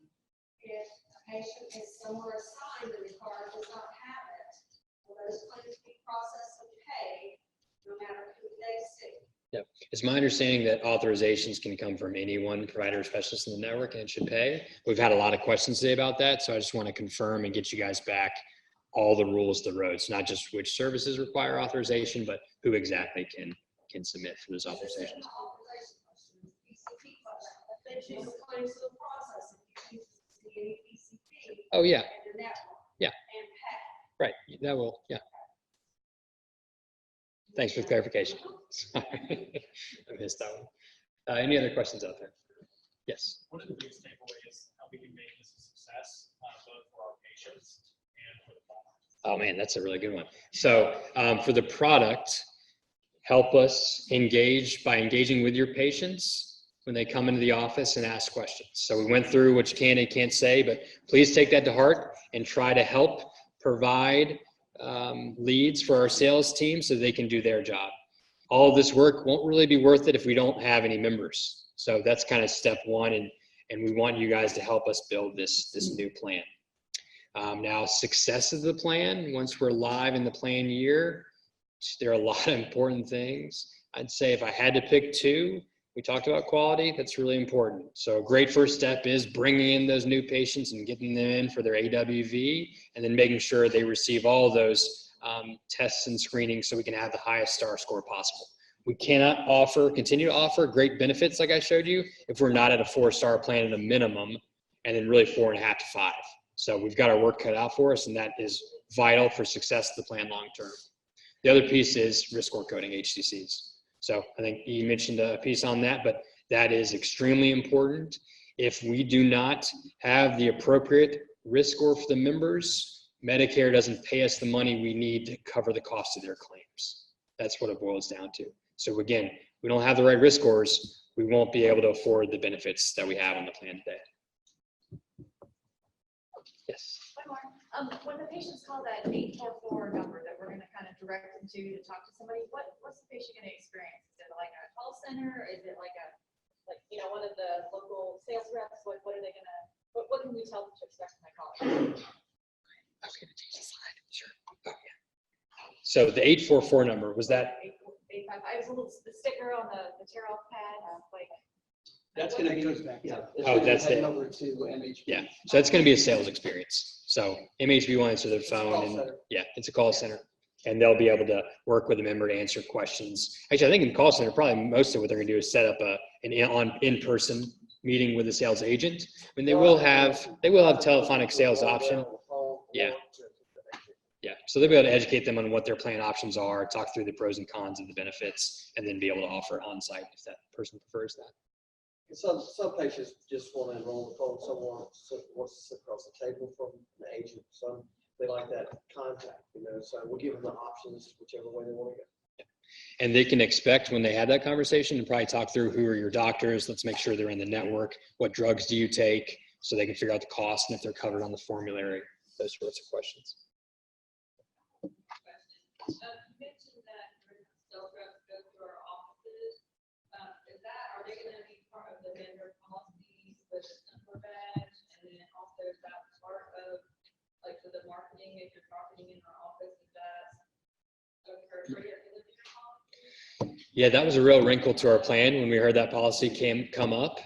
if a patient is somewhere assigned and the card does not have it, will those claims be processed and paid no matter who they see? Yep. It's my understanding that authorizations can come from anyone, provider or specialist in the network, and it should pay. We've had a lot of questions today about that, so I just want to confirm and get you guys back all the rules to the road. It's not just which services require authorization, but who exactly can submit for those authorizations. Oh, yeah. Yeah. Right. That will, yeah. Thanks for the clarification. Sorry, I missed that one. Any other questions out there? Yes. What are the biggest takeaways, how we can make this a success, both for our patients and for the product? Oh man, that's a really good one. So for the product, help us engage by engaging with your patients when they come into the office and ask questions. So we went through what you can and can't say, but please take that to heart and try to help provide leads for our sales team so they can do their job. All of this work won't really be worth it if we don't have any members. So that's kind of step one, and we want you guys to help us build this new plan. Now, success of the plan, once we're live in the plan year, there are a lot of important things. I'd say if I had to pick two, we talked about quality, that's really important. So a great first step is bringing in those new patients and getting them in for their AWV, and then making sure they receive all those tests and screenings so we can have the highest star score possible. We cannot continue to offer great benefits like I showed you if we're not at a 4-star plan at a minimum, and then really 4.5 to 5. So we've got our work cut out for us, and that is vital for success of the plan long term. The other piece is risk score coding, HCCs. So I think you mentioned a piece on that, but that is extremely important. If we do not have the appropriate risk score for the members, Medicare doesn't pay us the money we need to cover the cost of their claims. That's what it boils down to. So again, we don't have the right risk scores, we won't be able to afford the benefits that we have on the plan today. Yes. When the patients call that 844 number that we're going to kind of direct them to talk to somebody, what's the patient going to experience? Is it like a call center? Is it like one of the local sales reps? What are they going to? What can we tell them to expect when they call? I was going to change the slide. Sure. Oh yeah. So the 844 number was that? 855. I was a little the sticker on the tear off pad, like. That's going to be back. Yeah. Oh, that's the number to MHB. Yeah. So that's going to be a sales experience. So MHB will answer their phone, and yeah, it's a call center, and they'll be able to work with the member to answer questions. Actually, I think in the call center, probably most of what they're going to do is set up an in-person meeting with the sales agent. I mean, they will have telephonic sales option. Yeah. Yeah. So they'll be able to educate them on what their plan options are, talk through the pros and cons of the benefits, and then be able to offer on-site if that person prefers that. Some patients just want to enroll in the phone. Someone wants to sit across the table from the agent. Some they like that contact, so we'll give them the options whichever way they want to go. And they can expect when they have that conversation to probably talk through who are your doctors. Let's make sure they're in the network. What drugs do you take? So they can figure out the cost and if they're covered on the formulary, those sorts of questions. You mentioned that sales reps go through our offices. Are they going to be part of the vendor policies with the number badge? And then also is that part of like the marketing, if you're marketing in our office, is that Yeah, that was a real wrinkle to our plan when we heard that policy come up.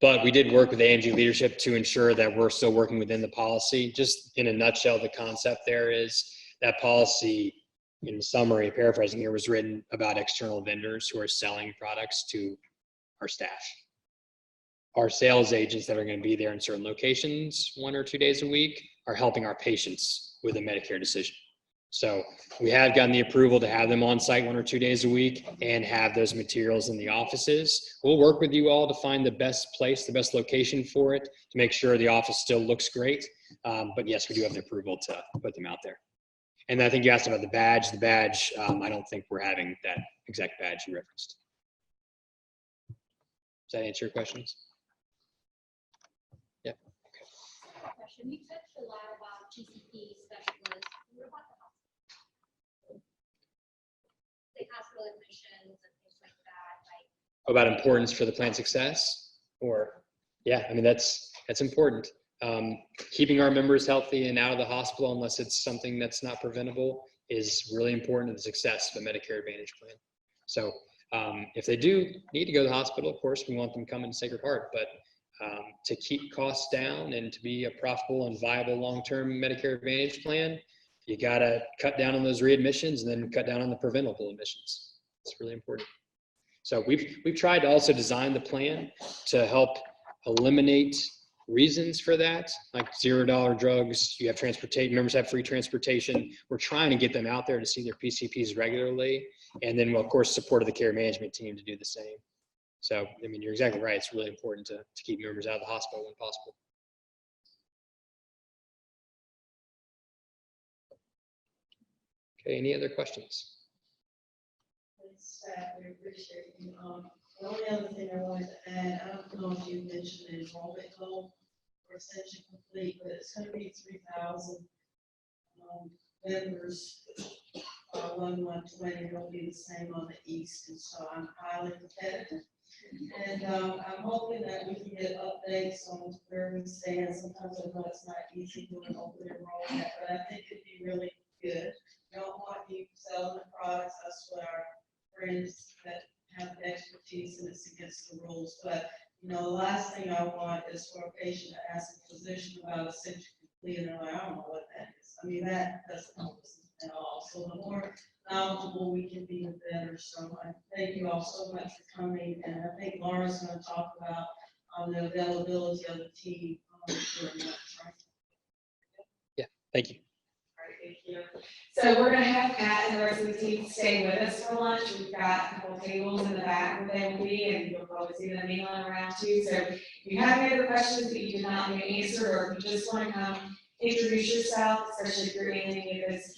But we did work with AMG leadership to ensure that we're still working within the policy. Just in a nutshell, the concept there is that policy, in summary, paraphrasing here, was written about external vendors who are selling products to our staff. Our sales agents that are going to be there in certain locations 1 or 2 days a week are helping our patients with a Medicare decision. So we have gotten the approval to have them on site 1 or 2 days a week and have those materials in the offices. We'll work with you all to find the best place, the best location for it to make sure the office still looks great. But yes, we do have the approval to put them out there. And I think you asked about the badge. The badge, I don't think we're having that exact badge you referenced. Does that answer your questions? Yeah. Question, you touched a lot about PCP specialists. What about the hospital? Like hospital admissions and things like that, like. About importance for the plan success? Or, yeah, I mean, that's important. Keeping our members healthy and out of the hospital, unless it's something that's not preventable, is really important to the success of a Medicare Advantage plan. So if they do need to go to the hospital, of course, we want them coming to Sacred Heart, but to keep costs down and to be a profitable and viable long-term Medicare Advantage plan, you gotta cut down on those readmissions and then cut down on the preventable admissions. It's really important. So we've tried to also design the plan to help eliminate reasons for that, like $0 drugs. You have transportation, members have free transportation. We're trying to get them out there to see their PCPs regularly, and then, well, of course, support of the care management team to do the same. So, I mean, you're exactly right. It's really important to keep members out of the hospital when possible. Okay, any other questions? We appreciate you. The only other thing I wanted to add, I don't know if you mentioned the enrollment goal for Ascension Complete, but it's going to be 3,000 members. 1/1/20 will be the same on the east, and so I'm highly competitive. And I'm hoping that we can get updates on where we stand. Sometimes I know it's not easy doing open enrollment, but I think it'd be really good. I don't want you selling the products. That's what our friends that have expertise and it's against the rules. But you know, the last thing I want is for a patient to ask a physician about Ascension Complete, and they're like, I don't know what that is. I mean, that doesn't help us at all. So the more knowledgeable we can be, the better. So I thank you all so much for coming, and I think Laura's going to talk about the availability of the team during that, right? Yeah, thank you. Thank you. So we're going to have Matt and the rest of the team stay with us for lunch. We've got a couple of tables in the back where they will be, and you'll probably see them mingling around too. So if you have any other questions that you did not get answered, or if you just want to come introduce yourself, especially if you're anything of this